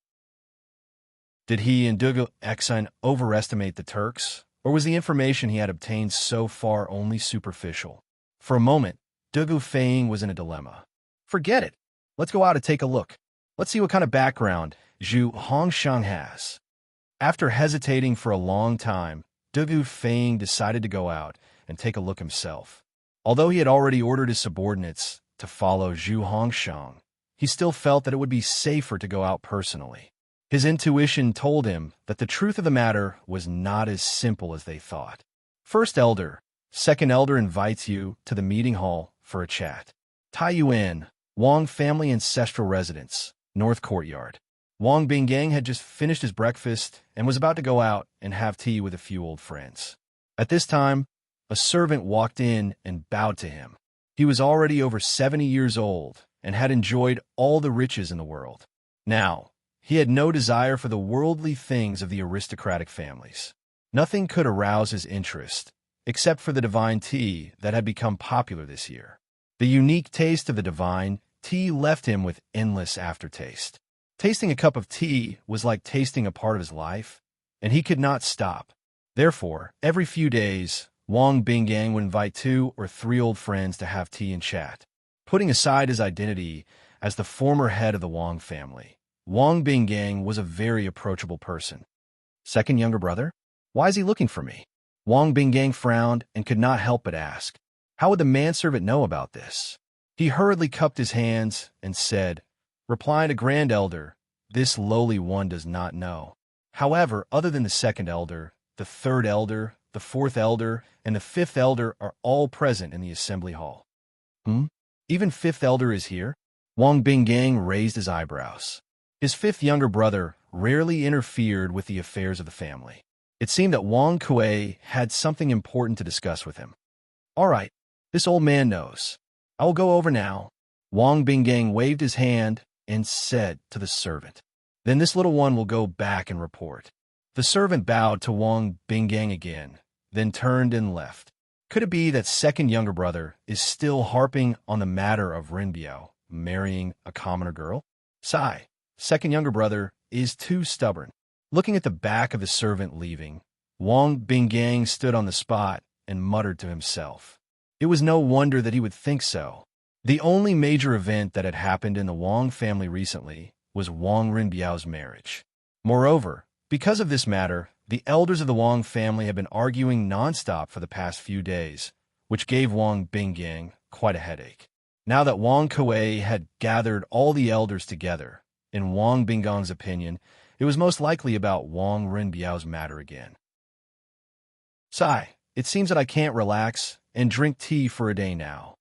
S1: Did he and Dugu Xin overestimate the Turks, or was the information he had obtained so far only superficial? For a moment, Dugu Feiying was in a dilemma. Forget it. Let's go out and take a look. Let's see what kind of background Zhu Hongshang has. After hesitating for a long time, Dugu Feiying decided to go out and take a look himself. Although he had already ordered his subordinates to follow Zhu Hongshang, he still felt that it would be safer to go out personally. His intuition told him that the truth of the matter was not as simple as they thought. First elder, second elder invites you to the meeting hall for a chat. Taiyuan, Wang family ancestral residence, North Courtyard. Wang Binggang had just finished his breakfast and was about to go out and have tea with a few old friends. At this time, a servant walked in and bowed to him. He was already over 70 years old and had enjoyed all the riches in the world. Now, he had no desire for the worldly things of the aristocratic families. Nothing could arouse his interest, except for the divine tea that had become popular this year. The unique taste of the divine tea left him with endless aftertaste. Tasting a cup of tea was like tasting a part of his life, and he could not stop. Therefore, every few days, Wang Binggang would invite 2 or 3 old friends to have tea and chat. Putting aside his identity as the former head of the Wang family, Wang Binggang was a very approachable person. Second younger brother? Why is he looking for me? Wang Binggang frowned and could not help but ask. How would the manservant know about this? He hurriedly cupped his hands and said, replying to Grand Elder, this lowly one does not know. However, other than the second elder, the third elder, the fourth elder, and the fifth elder are all present in the assembly hall. Even fifth elder is here? Wang Binggang raised his eyebrows. His fifth younger brother rarely interfered with the affairs of the family. It seemed that Wang Kuei had something important to discuss with him. All right, this old man knows. I will go over now. Wang Binggang waved his hand and said to the servant, then this little one will go back and report. The servant bowed to Wang Binggang again, then turned and left. Could it be that second younger brother is still harping on the matter of Renbiao marrying a commoner girl? Sigh, second younger brother is too stubborn. Looking at the back of the servant leaving, Wang Binggang stood on the spot and muttered to himself. It was no wonder that he would think so. The only major event that had happened in the Wang family recently was Wang Renbiao's marriage. Moreover, because of this matter, the elders of the Wang family had been arguing nonstop for the past few days, which gave Wang Binggang quite a headache. Now that Wang Kuei had gathered all the elders together, in Wang Binggang's opinion, it was most likely about Wang Renbiao's matter again. Sigh, it seems that I can't relax and drink tea for a day now.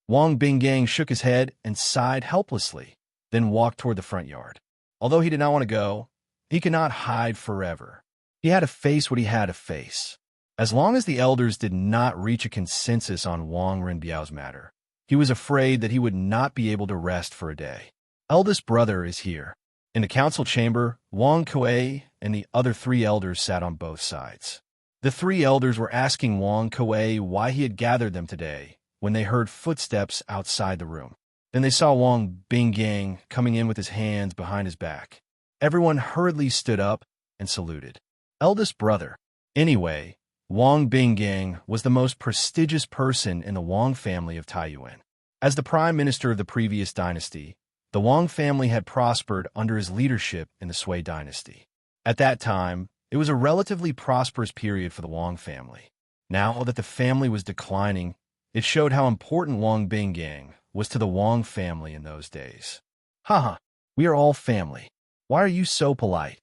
S1: Wang Binggang shook his head and sighed helplessly, then walked toward the front yard. Although he did not want to go, he could not hide forever. He had to face what he had to face. As long as the elders did not reach a consensus on Wang Renbiao's matter, he was afraid that he would not be able to rest for a day. Eldest brother is here. In the council chamber, Wang Kuei and the other 3 elders sat on both sides. The 3 elders were asking Wang Kuei why he had gathered them today when they heard footsteps outside the room. Then they saw Wang Binggang coming in with his hands behind his back. Everyone hurriedly stood up and saluted. Eldest brother. Anyway, Wang Binggang was the most prestigious person in the Wang family of Taiyuan. As the prime minister of the previous dynasty, the Wang family had prospered under his leadership in the Sui dynasty. At that time, it was a relatively prosperous period for the Wang family. Now that the family was declining, it showed how important Wang Binggang was to the Wang family in those days. Haha, we are all family. Why are you so polite?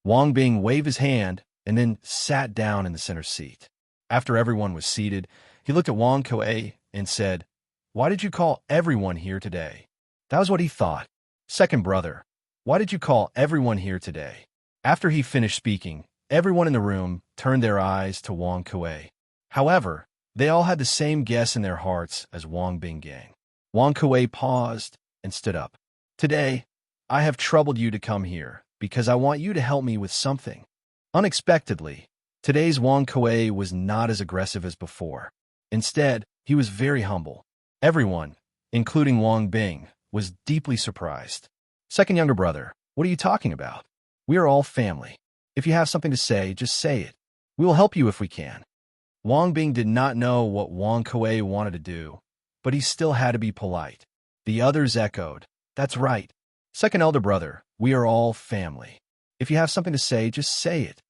S1: Wang Bing waved his hand and then sat down in the center seat. After everyone was seated, he looked at Wang Kuei and said, why did you call everyone here today? That was what he thought. Second brother, why did you call everyone here today? After he finished speaking, everyone in the room turned their eyes to Wang Kuei. However, they all had the same guess in their hearts as Wang Binggang. Wang Kuei paused and stood up. Today, I have troubled you to come here because I want you to help me with something. Unexpectedly, today's Wang Kuei was not as aggressive as before. Instead, he was very humble. Everyone, including Wang Bing, was deeply surprised. Second younger brother, what are you talking about? We are all family. If you have something to say, just say it. We will help you if we can. Wang Bing did not know what Wang Kuei wanted to do, but he still had to be polite. The others echoed, "That's right. Second elder brother, we are all family. If you have something to say, just say it."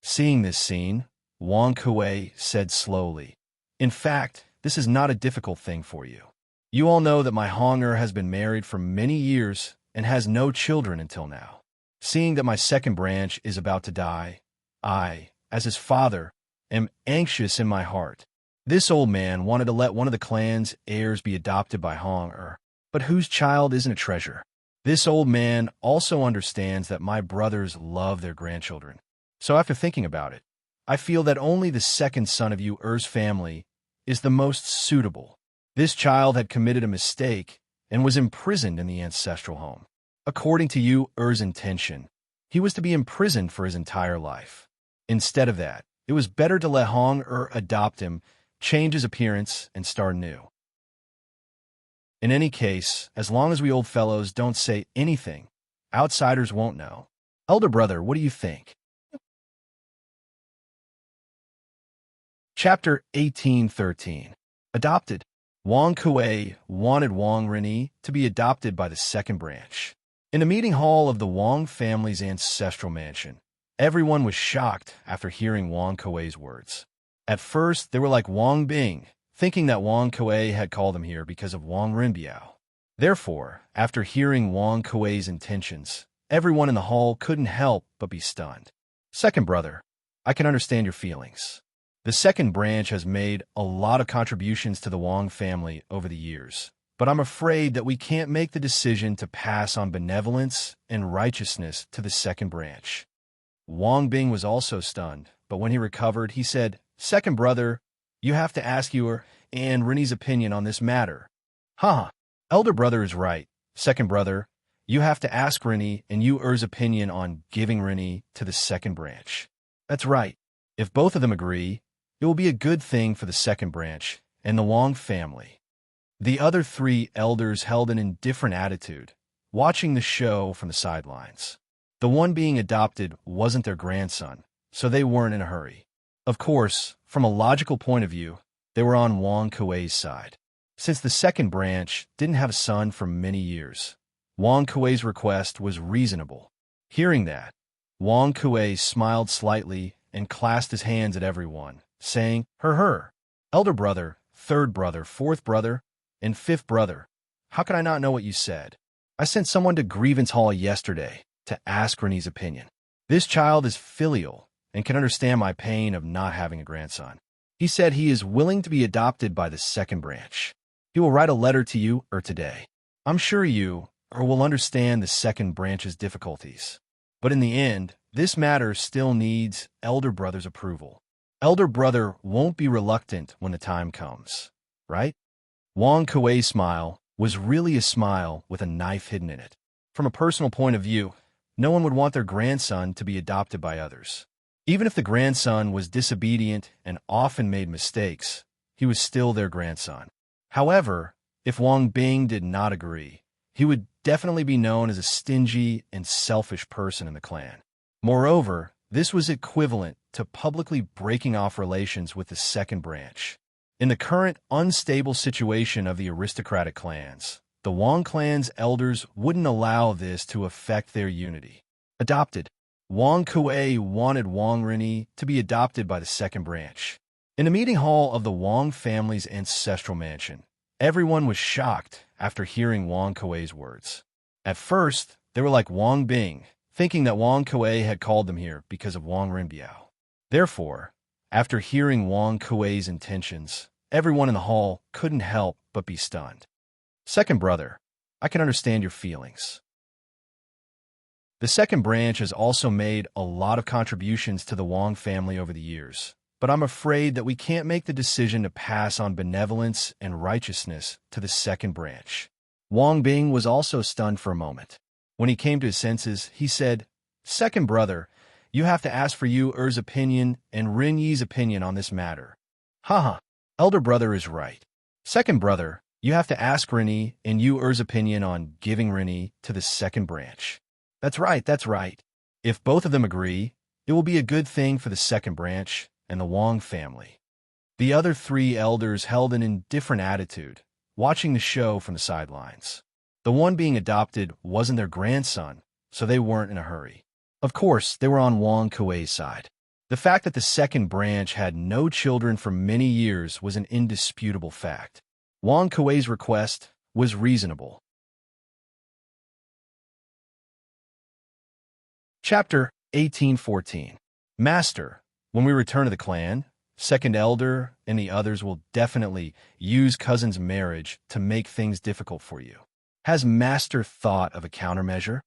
S1: Seeing this scene, Wang Kuei said slowly, "In fact, this is not a difficult thing for you. You all know that my Honger has been married for many years and has no children until now. Seeing that my second branch is about to die, I, as his father, am anxious in my heart. This old man wanted to let one of the clan's heirs be adopted by Honger, but whose child isn't a treasure? This old man also understands that my brothers love their grandchildren. So after thinking about it, I feel that only the second son of you Er's family is the most suitable. This child had committed a mistake and was imprisoned in the ancestral home. According to you Er's intention, he was to be imprisoned for his entire life. Instead of that, it was better to let Hong adopt him, change his appearance, and start new. In any case, as long as we old fellows don't say anything, outsiders won't know. Elder brother, what do you think?" Chapter 1813. Adopted. Wang Kuei wanted Wang Rini to be adopted by the second branch. In the meeting hall of the Wang family's ancestral mansion, everyone was shocked after hearing Wang Kuei's words. At first, they were like Wang Bing, thinking that Wang Kuei had called them here because of Wang Rinbiao. Therefore, after hearing Wang Kuei's intentions, everyone in the hall couldn't help but be stunned. Second brother, I can understand your feelings. The second branch has made a lot of contributions to the Wang family over the years, but I'm afraid that we can't make the decision to pass on benevolence and righteousness to the second branch. Wang Bing was also stunned, but when he recovered, he said, "Second brother, you have to ask your and Rini's opinion on this matter." "Huh, elder brother is right. Second brother, you have to ask Rini and you Er's opinion on giving Rini to the second branch." "That's right. If both of them agree, it will be a good thing for the second branch and the Wang family." The other three elders held an indifferent attitude, watching the show from the sidelines. The one being adopted wasn't their grandson, so they weren't in a hurry. Of course, from a logical point of view, they were on Wang Kuei's side. Since the second branch didn't have a son for many years, Wang Kuei's request was reasonable. Hearing that, Wang Kuei smiled slightly and clasped his hands at everyone, saying, her, elder brother, third brother, fourth brother, and fifth brother, how can I not know what you said? I sent someone to Grievance Hall yesterday to ask Rini's opinion. This child is filial and can understand my pain of not having a grandson. He said he is willing to be adopted by the second branch. He will write a letter to you today. I'm sure you will understand the second branch's difficulties. But in the end, this matter still needs elder brother's approval. Elder brother won't be reluctant when the time comes, right? Wang Kuei's smile was really a smile with a knife hidden in it. From a personal point of view, no one would want their grandson to be adopted by others. Even if the grandson was disobedient and often made mistakes, he was still their grandson. However, if Wang Bing did not agree, he would definitely be known as a stingy and selfish person in the clan. Moreover, this was equivalent to publicly breaking off relations with the second branch. In the current unstable situation of the aristocratic clans, the Wang clan's elders wouldn't allow this to affect their unity. Adopted. Wang Kuei wanted Wang Rini to be adopted by the second branch. In the meeting hall of the Wang family's ancestral mansion, everyone was shocked after hearing Wang Kuei's words. At first, they were like Wang Bing, thinking that Wang Kuei had called them here because of Wang Rinbiao. Therefore, after hearing Wang Kuei's intentions, everyone in the hall couldn't help but be stunned. Second brother, I can understand your feelings. The second branch has also made a lot of contributions to the Wang family over the years, but I'm afraid that we can't make the decision to pass on benevolence and righteousness to the second branch." Wang Bing was also stunned for a moment. When he came to his senses, he said, "Second brother, you have to ask for Yu Er's opinion and Rin Yi's opinion on this matter." "Haha, elder brother is right. Second brother, you have to ask Rin Yi and Yu Er's opinion on giving Rin Yi to the second branch." That's right, that's right. If both of them agree, it will be a good thing for the second branch and the Wang family." The other three elders held an indifferent attitude, watching the show from the sidelines. The one being adopted wasn't their grandson, so they weren't in a hurry. Of course, they were on Wang Kuei's side. The fact that the second branch had no children for many years was an indisputable fact. Wang Kuei's request was reasonable. Chapter 1814. Master, when we return to the clan, second elder and the others will definitely use cousin's marriage to make things difficult for you. Has Master thought of a countermeasure?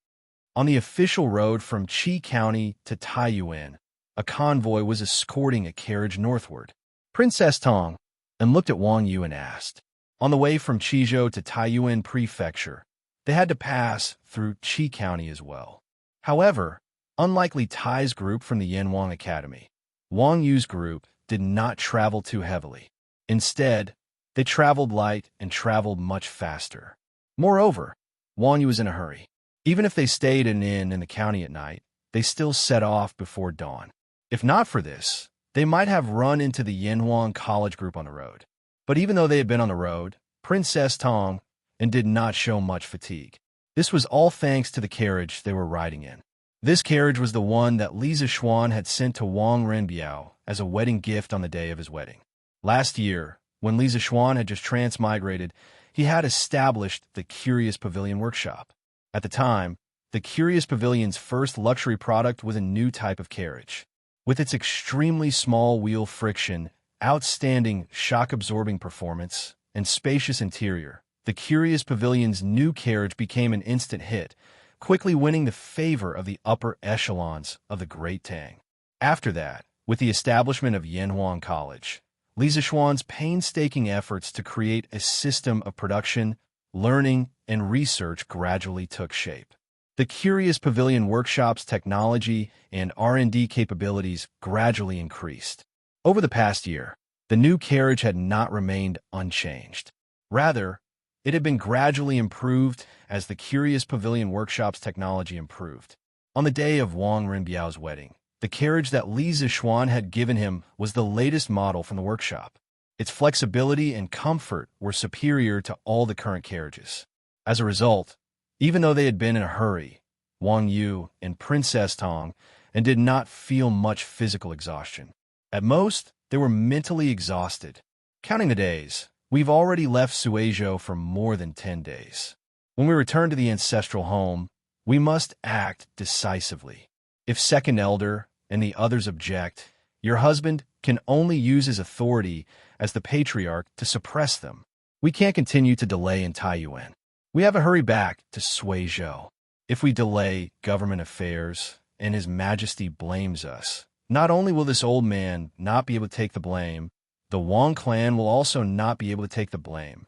S1: On the official road from Qi County to Taiyuan, a convoy was escorting a carriage northward. Princess Tang and looked at Wang Yu and asked. On the way from Qizhou to Taiyuan Prefecture, they had to pass through Qi County as well. However, unlike Li Tai's group from the Yanwang Academy, Wang Yu's group did not travel too heavily. Instead, they traveled light and traveled much faster. Moreover, Wang Yu was in a hurry. Even if they stayed in an inn in the county at night, they still set off before dawn. If not for this, they might have run into the Yanwang College group on the road. But even though they had been on the road, Princess Tang and did not show much fatigue. This was all thanks to the carriage they were riding in. This carriage was the one that Li Zishuan had sent to Wang Renbiao as a wedding gift on the day of his wedding. Last year, when Li Zishuan had just transmigrated, he had established the Curious Pavilion workshop. At the time, the Curious Pavilion's first luxury product was a new type of carriage. With its extremely small wheel friction, outstanding shock-absorbing performance, and spacious interior, the Curious Pavilion's new carriage became an instant hit, quickly winning the favor of the upper echelons of the Great Tang. After that, with the establishment of Yanhuang College, Li Zishuan's painstaking efforts to create a system of production, learning, and research gradually took shape. The Curious Pavilion workshop's technology and R&D capabilities gradually increased. Over the past year, the new carriage had not remained unchanged. Rather, it had been gradually improved as the Curious Pavilion workshop's technology improved. On the day of Wang Renbiao's wedding, the carriage that Li Zishuan had given him was the latest model from the workshop. Its flexibility and comfort were superior to all the current carriages. As a result, even though they had been in a hurry, Wang Yu and Princess Tang and did not feel much physical exhaustion. At most, they were mentally exhausted. Counting the days, we've already left Suizhou for more than 10 days. When we return to the ancestral home, we must act decisively. If second elder and the others object, your husband can only use his authority as the patriarch to suppress them. We can't continue to delay in Taiyuan. We have to hurry back to Suizhou. If we delay government affairs and His Majesty blames us, not only will this old man not be able to take the blame, the Wang clan will also not be able to take the blame.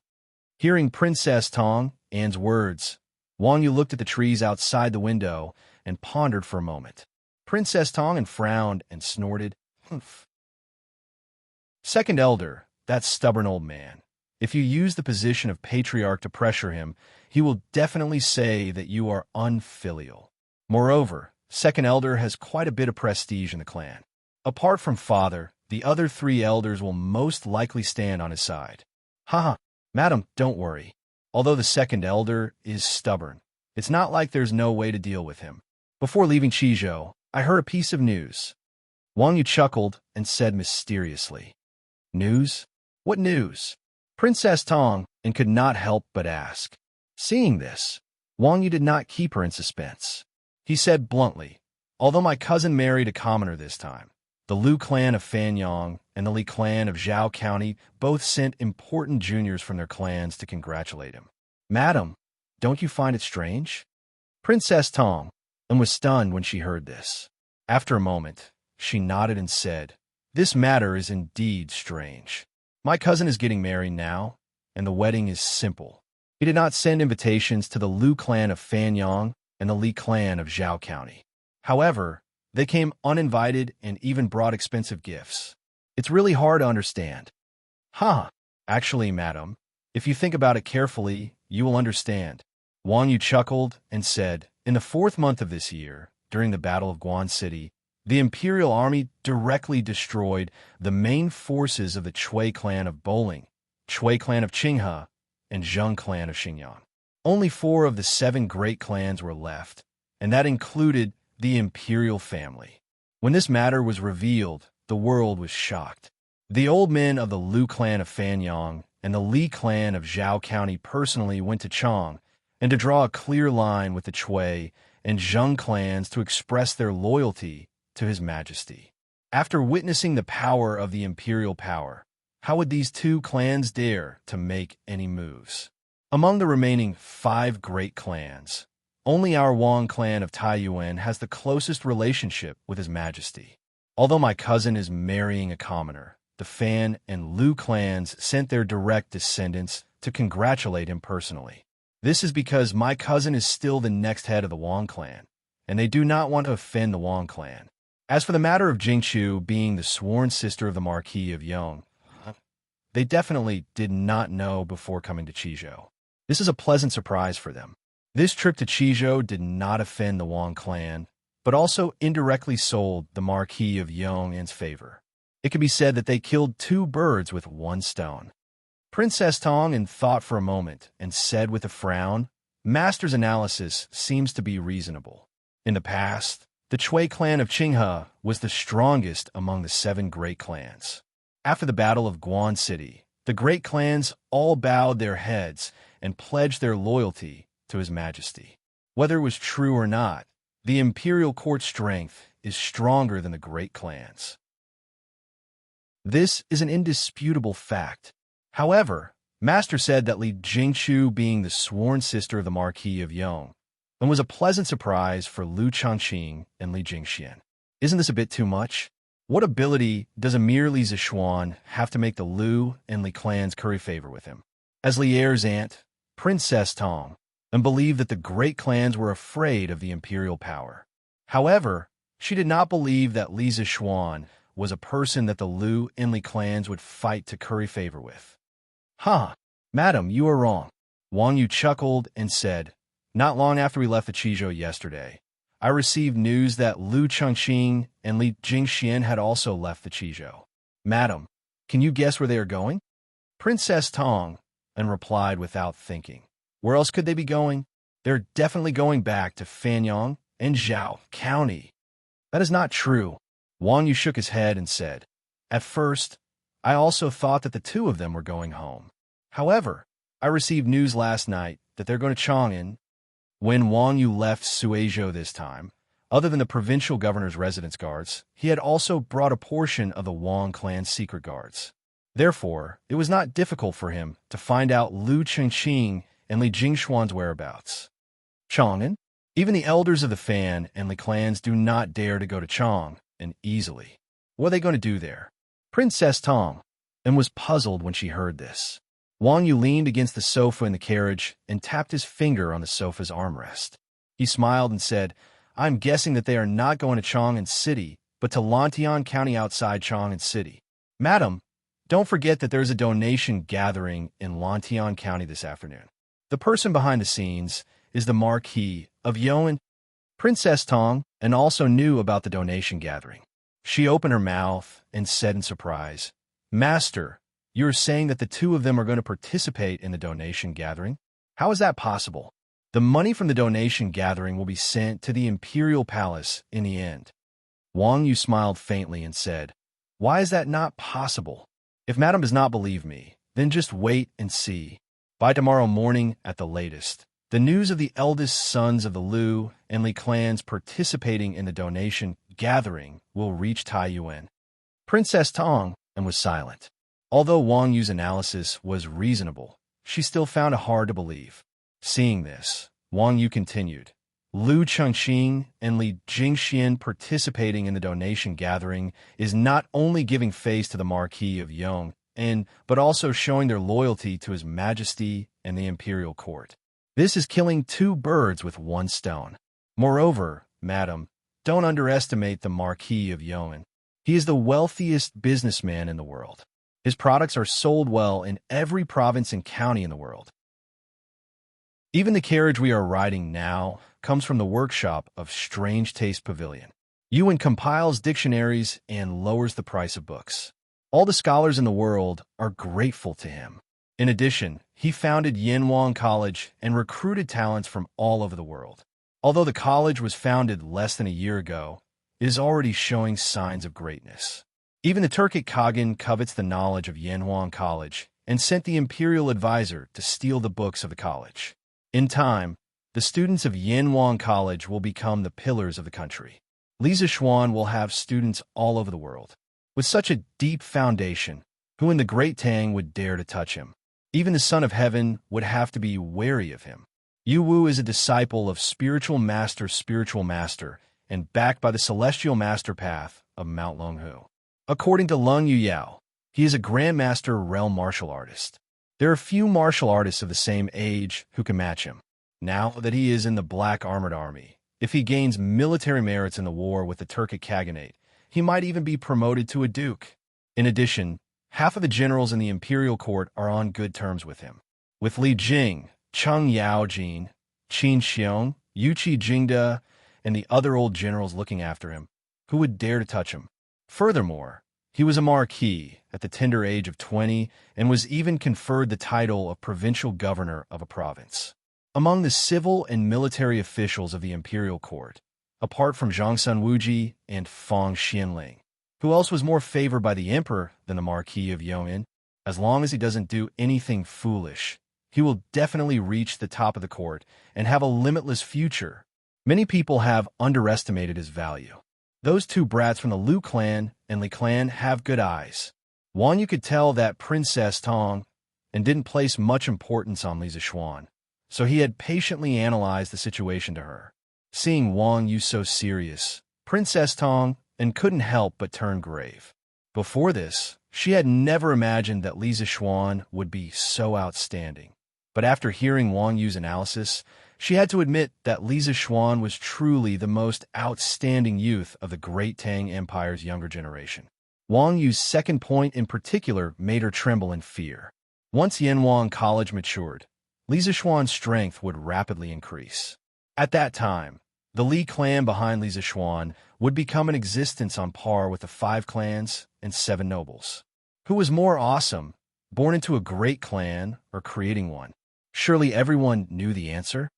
S1: Hearing Princess Tang Anne's words, Wang Yu looked at the trees outside the window and pondered for a moment. Princess Tang An frowned and snorted, "Humph." Second elder, that stubborn old man. If you use the position of patriarch to pressure him, he will definitely say that you are unfilial. Moreover, second elder has quite a bit of prestige in the clan. Apart from father, the other three elders will most likely stand on his side. Haha, madam, don't worry. Although the second elder is stubborn, it's not like there's no way to deal with him. Before leaving Qizhou, I heard a piece of news. Wang Yu chuckled and said mysteriously, "News? What news?" Princess Tang and could not help but ask. Seeing this, Wang Yu did not keep her in suspense. He said bluntly, "Although my cousin married a commoner this time, the Liu clan of Fanyang and the Li clan of Zhao County both sent important juniors from their clans to congratulate him." Madam, don't you find it strange? Princess Tang and was stunned when she heard this. After a moment, she nodded and said, This matter is indeed strange. My cousin is getting married now, and the wedding is simple. He did not send invitations to the Lu clan of Fanyang and the Li clan of Zhao County. However, they came uninvited and even brought expensive gifts. It's really hard to understand. Huh. Actually, madam, if you think about it carefully, you will understand. Wang Yu chuckled and said, in the 4th month of this year, during the Battle of Guan City, the Imperial Army directly destroyed the main forces of the Chui clan of Bowling, Chui clan of Qinghe, and Zheng clan of Xingyang. Only 4 of the 7 great clans were left, and that included the imperial family. When this matter was revealed, the world was shocked. The old men of the Lu clan of Fanyang and the Li clan of Zhao County personally went to Chang and to draw a clear line with the Chui and Zheng clans to express their loyalty to His Majesty. After witnessing the power of the imperial power, how would these 2 clans dare to make any moves? Among the remaining 5 great clans, only our Wang clan of Taiyuan has the closest relationship with His Majesty. Although my cousin is marrying a commoner, the Fan and Lu clans sent their direct descendants to congratulate him personally. This is because my cousin is still the next head of the Wang clan, and they do not want to offend the Wang clan. As for the matter of Jingqiu being the sworn sister of the Marquis of Yong, they definitely did not know before coming to Qizhou. This is a pleasant surprise for them. This trip to Qizhou did not offend the Wang clan, but also indirectly sold the Marquis of Yong in favor. It can be said that they killed 2 birds with 1 stone. Princess Tang thought for a moment and said with a frown, Master's analysis seems to be reasonable. In the past, the Chui clan of Qinghe was the strongest among the 7 great clans. After the Battle of Guan City, the great clans all bowed their heads and pledged their loyalty to His Majesty. Whether it was true or not, the imperial court's strength is stronger than the great clans. This is an indisputable fact. However, Master said that Li Jingqiu being the sworn sister of the Marquis of Yong, and was a pleasant surprise for Lu Changqing and Li Jingxian. Isn't this a bit too much? What ability does Emir Li Zishuan have to make the Lu and Li clans curry favor with him? As Li Er's aunt, Princess Tang, and believed that the great clans were afraid of the imperial power. However, she did not believe that Li Zishuan was a person that the Lu and Li clans would fight to curry favor with. Madam, you are wrong. Wang Yu chuckled and said, not long after we left the Qizhou yesterday, I received news that Lu Changqing and Li Jingxian had also left the Qizhou. Madam, can you guess where they are going? Princess Tang replied without thinking. Where else could they be going? They're definitely going back to Fanyang and Zhao County. That is not true. Wang Yu shook his head and said, at first, I also thought that the 2 of them were going home. However, I received news last night that they're going to Chang'an. When Wang Yu left Suizhou this time, other than the provincial governor's residence guards, he had also brought a portion of the Wang clan's secret guards. Therefore, it was not difficult for him to find out Lu Chengqing and Li Jingshuan's whereabouts. Chang'an? Even the elders of the Fan and Li clans do not dare to go to Chang'an easily. What are they going to do there? Princess Tang was puzzled when she heard this. Wang Yu leaned against the sofa in the carriage and tapped his finger on the sofa's armrest. He smiled and said, I'm guessing that they are not going to Chang'an City, but to Lantian County outside Chang'an City. Madam, don't forget that there is a donation gathering in Lantian County this afternoon. The person behind the scenes is the Marquis of Yong. Princess Tang also knew about the donation gathering. She opened her mouth and said in surprise, Master, you're saying that the 2 of them are going to participate in the donation gathering? How is that possible? The money from the donation gathering will be sent to the Imperial Palace in the end. Wang Yu smiled faintly and said, why is that not possible? If Madam does not believe me, then just wait and see. By tomorrow morning at the latest, the news of the eldest sons of the Lu and Li clans participating in the donation gathering will reach Taiyuan. Princess Tang was silent. Although Wang Yu's analysis was reasonable, she still found it hard to believe. Seeing this, Wang Yu continued, Lu Chengqing and Li Jingxian participating in the donation gathering is not only giving face to the Marquis of Yong, but also showing their loyalty to His Majesty and the imperial court. This is killing two birds with one stone. Moreover, madam, don't underestimate the Marquis of Yong. He is the wealthiest businessman in the world. His products are sold well in every province and county in the world. Even the carriage we are riding now comes from the workshop of Strange Taste Pavilion. Yuan compiles dictionaries and lowers the price of books. All the scholars in the world are grateful to him. In addition, he founded Yanwang College and recruited talents from all over the world. Although the college was founded less than a year ago, it is already showing signs of greatness. Even the Turkic Khagan covets the knowledge of Yanwang College and sent the imperial advisor to steal the books of the college. In time, the students of Yanwang College will become the pillars of the country. Li Zishuan will have students all over the world. With such a deep foundation, who in the great Tang would dare to touch him? Even the Son of Heaven would have to be wary of him. Yu Wu is a disciple of spiritual master, and backed by the celestial master path of Mount Longhu. According to Lung Yuyao, he is a grandmaster realm martial artist. There are few martial artists of the same age who can match him. Now that he is in the Black Armored Army, if he gains military merits in the war with the Turkic Khaganate, he might even be promoted to a duke. In addition, half of the generals in the imperial court are on good terms with him. With Li Jing, Cheng Yaojin, Qin Xiong, Yuqi Jingda, and the other old generals looking after him, who would dare to touch him? Furthermore, he was a marquis at the tender age of 20 and was even conferred the title of provincial governor of a province. Among the civil and military officials of the imperial court, apart from Zhang Sun Wuji and Fang Xianling, who else was more favored by the emperor than the Marquis of Yong'an? As long as he doesn't do anything foolish, he will definitely reach the top of the court and have a limitless future. Many people have underestimated his value. Those two brats from the Liu clan and Li clan have good eyes. Wang Yu could tell that Princess Tang and didn't place much importance on Li Zishuan, so he had patiently analyzed the situation to her. Seeing Wang Yu so serious, Princess Tang and couldn't help but turn grave. Before this, she had never imagined that Li Zishuan would be so outstanding. But after hearing Wang Yu's analysis, she had to admit that Li Zishuan was truly the most outstanding youth of the great Tang Empire's younger generation. Wang Yu's second point in particular made her tremble in fear. Once Yanwang College matured, Li Zishuan's strength would rapidly increase. At that time, the Li clan behind Li Zishuan would become an existence on par with the 5 clans and 7 nobles. Who was more awesome, born into a great clan or creating one? Surely everyone knew the answer?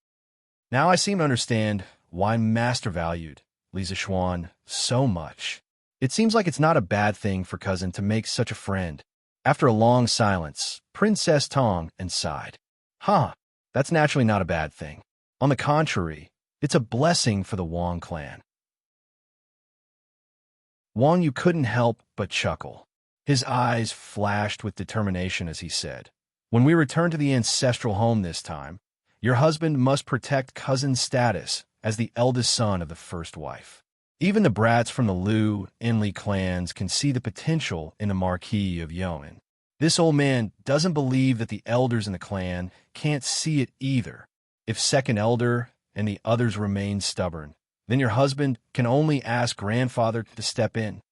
S1: Now I seem to understand why Master valued Li Zishuan so much. It seems like it's not a bad thing for cousin to make such a friend. After a long silence, Princess Tang sighed. That's naturally not a bad thing. On the contrary, it's a blessing for the Wang clan. Wang Yu couldn't help but chuckle. His eyes flashed with determination as he said, "When we return to the ancestral home this time, your husband must protect cousin's status as the eldest son of the first wife." Even the brats from the Liu and Li clans can see the potential in the Marquis of Yong'an. This old man doesn't believe that the elders in the clan can't see it either. If second elder and the others remain stubborn, then your husband can only ask grandfather to step in.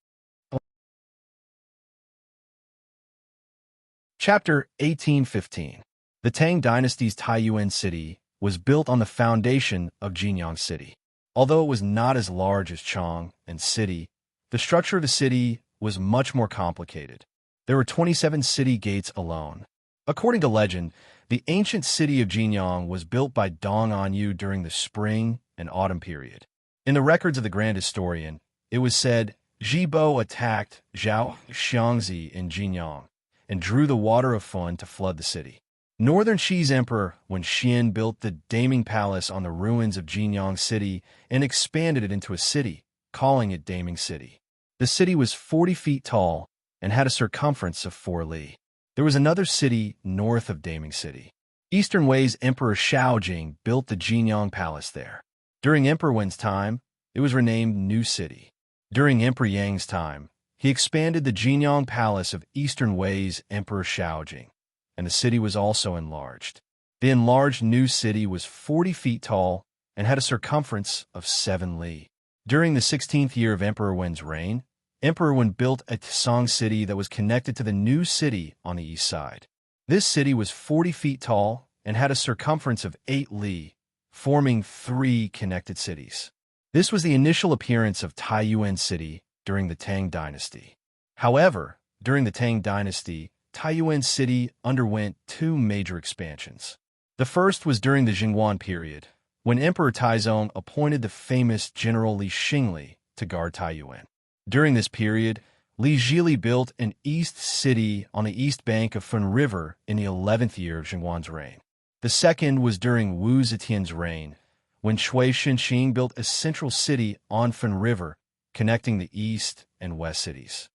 S1: Chapter 1815. The Tang Dynasty's Taiyuan city was built on the foundation of Jinyang City. Although it was not as large as Chang and City, the structure of the city was much more complicated. There were 27 city gates alone. According to legend, the ancient city of Jinyang was built by Dong Anyu during the spring and autumn period. In the records of the Grand Historian, it was said, Jibo attacked Zhao Xiangzi in Jinyang and drew the water of Fun to flood the city. Northern Xi's emperor Wen Xian built the Daming Palace on the ruins of Jinyang City and expanded it into a city, calling it Daming City. The city was 40 feet tall and had a circumference of 4 li. There was another city north of Daming City. Eastern Wei's Emperor Shaojing built the Jinyang Palace there. During Emperor Wen's time, it was renamed New City. During Emperor Yang's time, he expanded the Jinyang Palace of Eastern Wei's Emperor Shaojing, and the city was also enlarged. The enlarged New City was 40 feet tall and had a circumference of 7 li. During the 16th year of Emperor Wen's reign, Emperor Wen built a Song city that was connected to the New City on the east side. This city was 40 feet tall and had a circumference of 8 li, forming 3 connected cities. This was the initial appearance of Taiyuan City during the Tang Dynasty. However, during the Tang Dynasty, Taiyuan City underwent 2 major expansions. The first was during the Jingguan period, when Emperor Taizong appointed the famous General Li Xingli to guard Taiyuan. During this period, Li Zhili built an east city on the east bank of Fun River in the 11th year of Jingguan's reign. The second was during Wu Zetian's reign, when Shui Shenxing built a central city on Fun River, connecting the east and west cities.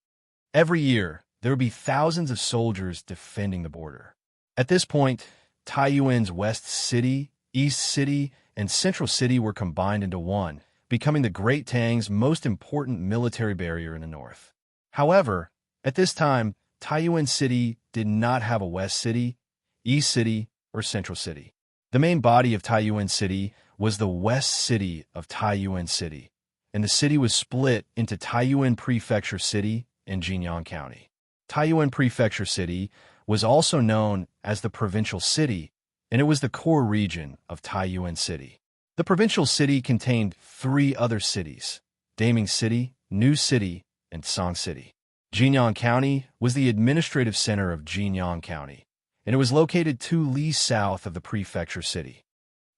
S1: Every year, there would be thousands of soldiers defending the border. At this point, Taiyuan's west city, east city, and central city were combined into one, becoming the Great Tang's most important military barrier in the north. However, at this time, Taiyuan City did not have a west city, east city, or central city. The main body of Taiyuan City was the west city of Taiyuan City, and the city was split into Taiyuan Prefecture City and Jinyang County. Taiyuan Prefecture City was also known as the Provincial City, and it was the core region of Taiyuan City. The provincial city contained 3 other cities: Daming City, New City, and Song City. Jinyang County was the administrative center of Jinyang County, and it was located 2 li south of the prefecture city.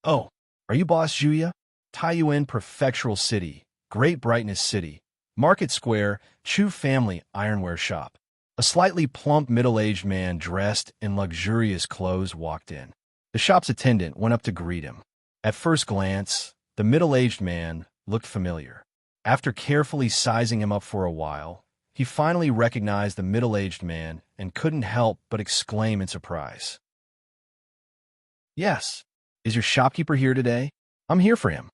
S1: Oh, are you Boss Juya? Taiyuan Prefectural City, Great Brightness City, Market Square, Chu Family Ironware Shop. A slightly plump middle-aged man dressed in luxurious clothes walked in. The shop's attendant went up to greet him. At first glance, the middle-aged man looked familiar. After carefully sizing him up for a while, he finally recognized the middle-aged man and couldn't help but exclaim in surprise. "Yes, is your shopkeeper here today? I'm here for him."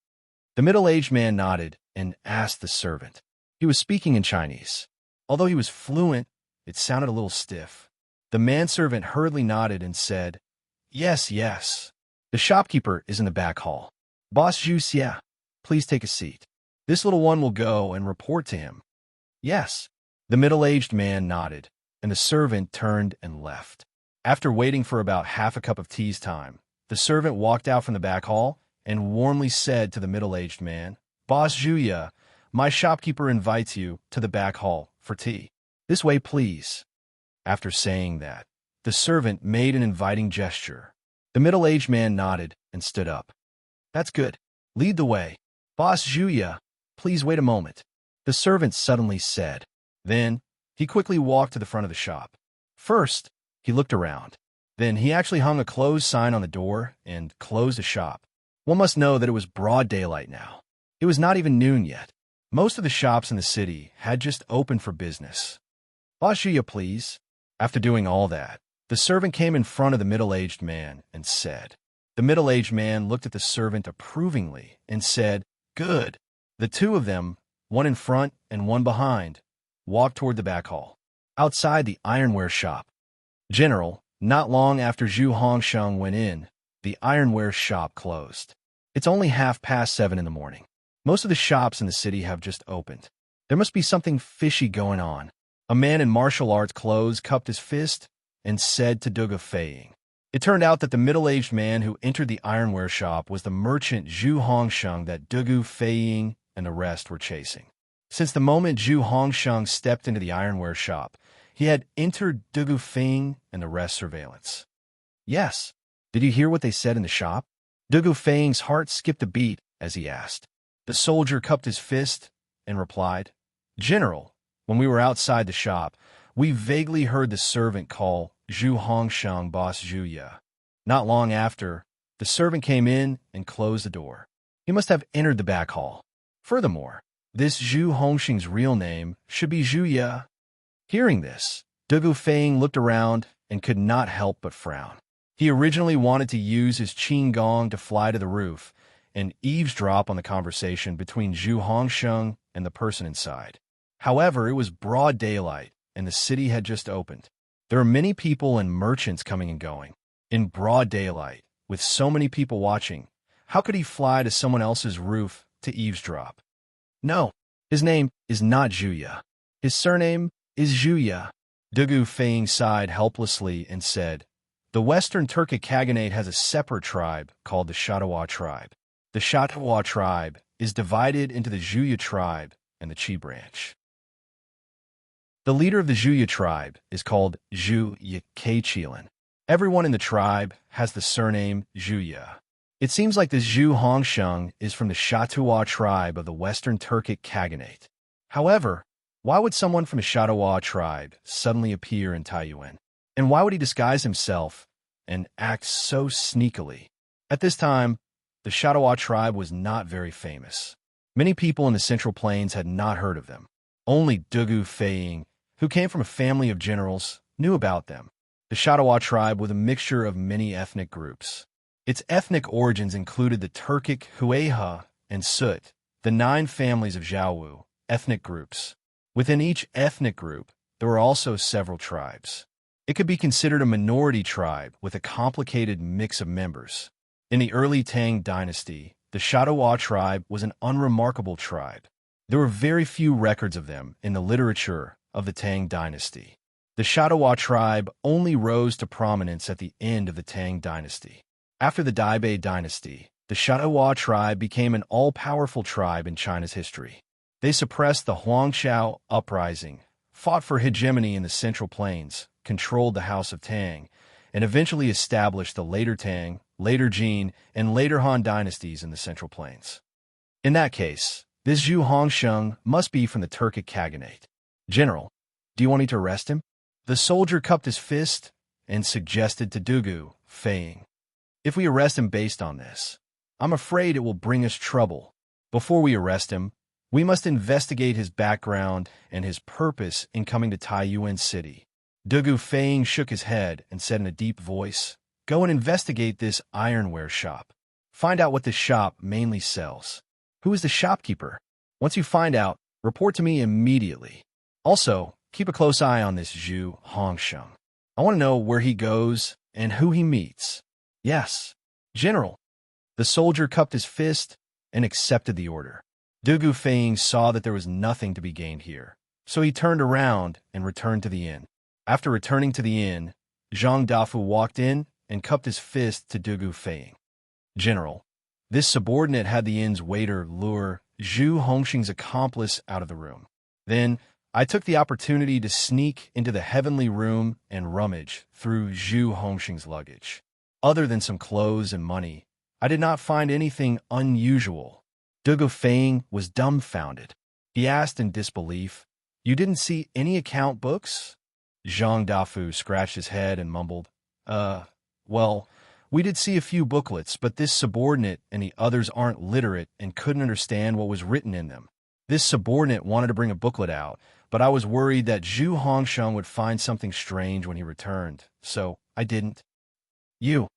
S1: The middle-aged man nodded and asked the servant. He was speaking in Chinese. Although he was fluent, it sounded a little stiff. The manservant hurriedly nodded and said, "Yes, yes. The shopkeeper is in the back hall. Boss Zhu Xia, please take a seat. This little one will go and report to him." "Yes." The middle-aged man nodded, and the servant turned and left. After waiting for about half a cup of tea's time, the servant walked out from the back hall and warmly said to the middle-aged man, "Boss Zhuya, my shopkeeper invites you to the back hall for tea. This way, please." After saying that, the servant made an inviting gesture. The middle-aged man nodded and stood up. "That's good. Lead the way. Boss Zhuya, please wait a moment," the servant suddenly said. Then, he quickly walked to the front of the shop. First, he looked around. Then he actually hung a closed sign on the door and closed the shop. One must know that it was broad daylight now. It was not even noon yet. Most of the shops in the city had just opened for business. "Boss Zhuya, please." After doing all that, the servant came in front of the middle-aged man and said. The middle-aged man looked at the servant approvingly and said, "Good." The 2 of them, one in front and one behind, walked toward the back hall. Outside the ironware shop. "General, not long after Zhu Hongsheng went in, the ironware shop closed. It's only 7:30 in the morning. Most of the shops in the city have just opened. There must be something fishy going on." A man in martial arts clothes cupped his fist and said to Dugu Feiying. It turned out that the middle-aged man who entered the ironware shop was the merchant Zhu Hongsheng that Dugu Feiying and the rest were chasing. Since the moment Zhu Hongsheng stepped into the ironware shop, he had entered Dugu Feiying and the rest surveillance. "Yes. Did you hear what they said in the shop?" Dugu Feiying's heart skipped a beat as he asked. The soldier cupped his fist and replied, "General, when we were outside the shop, we vaguely heard the servant call Zhu Hongsheng Boss Zhuya. Not long after, the servant came in and closed the door. He must have entered the back hall. Furthermore, this Zhu Hongsheng's real name should be Zhuya." Hearing this, Dugu Feiying looked around and could not help but frown. He originally wanted to use his qin gong to fly to the roof and eavesdrop on the conversation between Zhu Hongsheng and the person inside. However, it was broad daylight, and the city had just opened. There were many people and merchants coming and going. In broad daylight, with so many people watching, how could he fly to someone else's roof to eavesdrop? No, his name is not Zhuya. His surname is Zhuya. Dugu Feiying sighed helplessly and said, "The Western Turkic Khaganate has a separate tribe called the Shatawa tribe. The Shatawa tribe is divided into the Zhuya tribe and the Qi branch. The leader of the Zhuya tribe is called Zhu Yiqilan. Everyone in the tribe has the surname Zhuya. It seems like this Zhu Hongsheng is from the Shatawa tribe of the Western Turkic Khaganate. However, why would someone from the Shatawa tribe suddenly appear in Taiyuan? And why would he disguise himself and act so sneakily? At this time, the Shatawa tribe was not very famous. Many people in the Central Plains had not heard of them. Only Dugu Feiying, who came from a family of generals, knew about them. The Shatawa tribe was a mixture of many ethnic groups. Its ethnic origins included the Turkic Huayha and Sut, the 9 families of Zhaowu, ethnic groups. Within each ethnic group, there were also several tribes. It could be considered a minority tribe with a complicated mix of members. In the early Tang Dynasty, the Shatawa tribe was an unremarkable tribe. There were very few records of them in the literature of the Tang Dynasty. The Shatawa tribe only rose to prominence at the end of the Tang Dynasty. After the Daibai Dynasty, the Shatawa tribe became an all-powerful tribe in China's history. They suppressed the Huangshao uprising, fought for hegemony in the Central Plains, controlled the House of Tang, and eventually established the later Tang, later Jin, and later Han dynasties in the Central Plains. In that case, this Zhu Hongsheng must be from the Turkic Khaganate. General, do you want me to arrest him? The soldier cupped his fist and suggested to Dugu Feiying. If we arrest him based on this, I'm afraid it will bring us trouble. Before we arrest him, we must investigate his background and his purpose in coming to Taiyuan City. Dugu Feiying shook his head and said in a deep voice, "Go and investigate this ironware shop. Find out what this shop mainly sells. Who is the shopkeeper? Once you find out, report to me immediately. Also, keep a close eye on this Zhu Hongsheng. I want to know where he goes and who he meets." "Yes, General." The soldier cupped his fist and accepted the order. Dugu Feiying saw that there was nothing to be gained here, so he turned around and returned to the inn. After returning to the inn, Zhang Dafu walked in and cupped his fist to Dugu Feiying. "General, this subordinate had the inn's waiter lure Zhu Hongsheng's accomplice out of the room. Then I took the opportunity to sneak into the heavenly room and rummage through Zhu Hongsheng's luggage. Other than some clothes and money, I did not find anything unusual." Dugu Feiying was dumbfounded. He asked in disbelief, "You didn't see any account books?" Zhang Dafu scratched his head and mumbled, Well, we did see a few booklets, but this subordinate and the others aren't literate and couldn't understand what was written in them. This subordinate wanted to bring a booklet out, but I was worried that Zhu Hongsheng would find something strange when he returned, so I didn't." "You."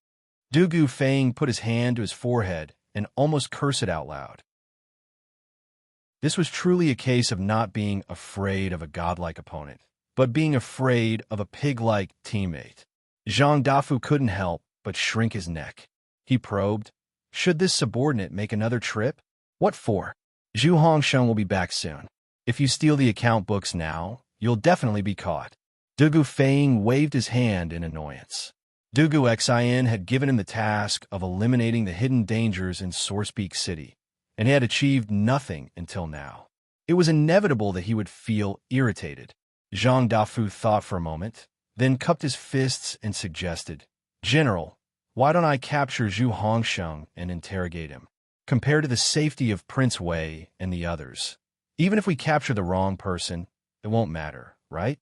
S1: Dugu Feiying put his hand to his forehead and almost cursed out loud. This was truly a case of not being afraid of a godlike opponent, but being afraid of a pig-like teammate. Zhang Dafu couldn't help but shrink his neck. He probed, "Should this subordinate make another trip? What for? Zhu Hongsheng will be back soon. If you steal the account books now, you'll definitely be caught." Dugu Feiying waved his hand in annoyance. Dugu Xin had given him the task of eliminating the hidden dangers in Sourcepeak City, and he had achieved nothing until now. It was inevitable that he would feel irritated. Zhang Dafu thought for a moment, then cupped his fists and suggested, "General, why don't I capture Zhu Hongsheng and interrogate him? Compared to the safety of Prince Wei and the others, even if we capture the wrong person, it won't matter, right?"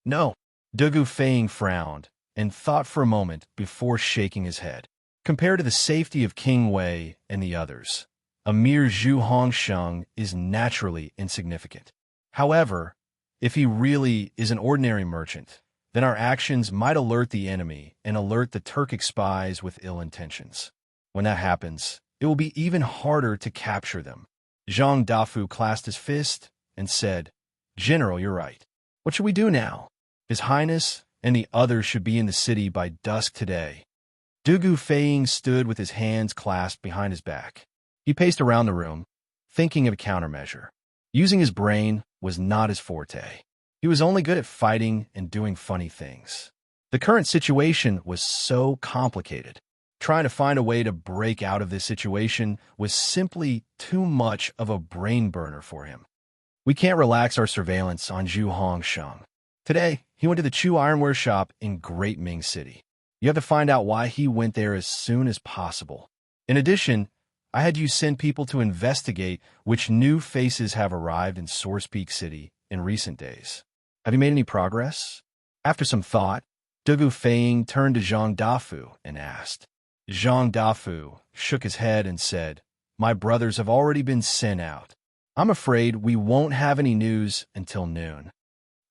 S1: "No." Dugu Feiying frowned and thought for a moment before shaking his head. Compared to the safety of King Wei and the others, a mere Zhu Hongsheng is naturally insignificant. However, if he really is an ordinary merchant, then our actions might alert the enemy and alert the Turkic spies with ill intentions. When that happens, it will be even harder to capture them. Zhang Dafu clasped his fist and said, "General, you're right. What should we do now? His Highness and the others should be in the city by dusk today." Dugu Feiying stood with his hands clasped behind his back. He paced around the room, thinking of a countermeasure. Using his brain was not his forte. He was only good at fighting and doing funny things. The current situation was so complicated. Trying to find a way to break out of this situation was simply too much of a brain burner for him. We can't relax our surveillance on Zhu Hongsheng. Today, he went to the Chu Ironware shop in Great Ming City. You have to find out why he went there as soon as possible. In addition, I had you send people to investigate which new faces have arrived in Source Peak City in recent days. Have you made any progress? After some thought, Dugu Feiying turned to Zhang Dafu and asked. Zhang Dafu shook his head and said, "My brothers have already been sent out. I'm afraid we won't have any news until noon."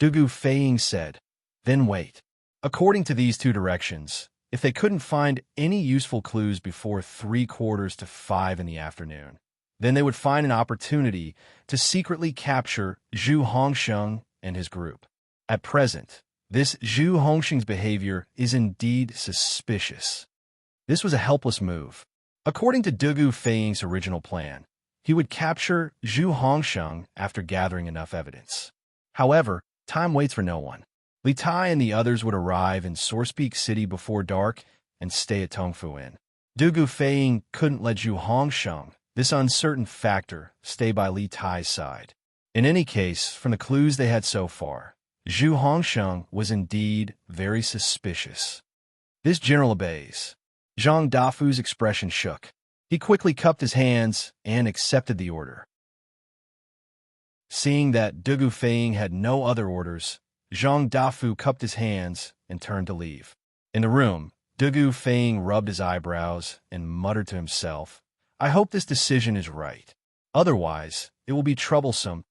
S1: Dugu Feiying said, "Then wait." According to these two directions, if they couldn't find any useful clues before 3:45 in the afternoon, then they would find an opportunity to secretly capture Zhu Hongsheng and his group. At present, this Zhu Hongsheng's behavior is indeed suspicious. This was a helpless move. According to Dugu Feiying's original plan, he would capture Zhu Hongsheng after gathering enough evidence. However, time waits for no one. Li Tai and the others would arrive in Source Peak City before dark and stay at Tongfu Inn. Dugu Feiying couldn't let Zhu Hongsheng, this uncertain factor, stay by Li Tai's side. In any case, from the clues they had so far, Zhu Hongsheng was indeed very suspicious. This general obeys. Zhang Dafu's expression shook. He quickly cupped his hands and accepted the order. Seeing that Dugu Feiying had no other orders, Zhang Dafu cupped his hands and turned to leave. In the room, Dugu Feiying rubbed his eyebrows and muttered to himself, "I hope this decision is right. Otherwise, it will be troublesome."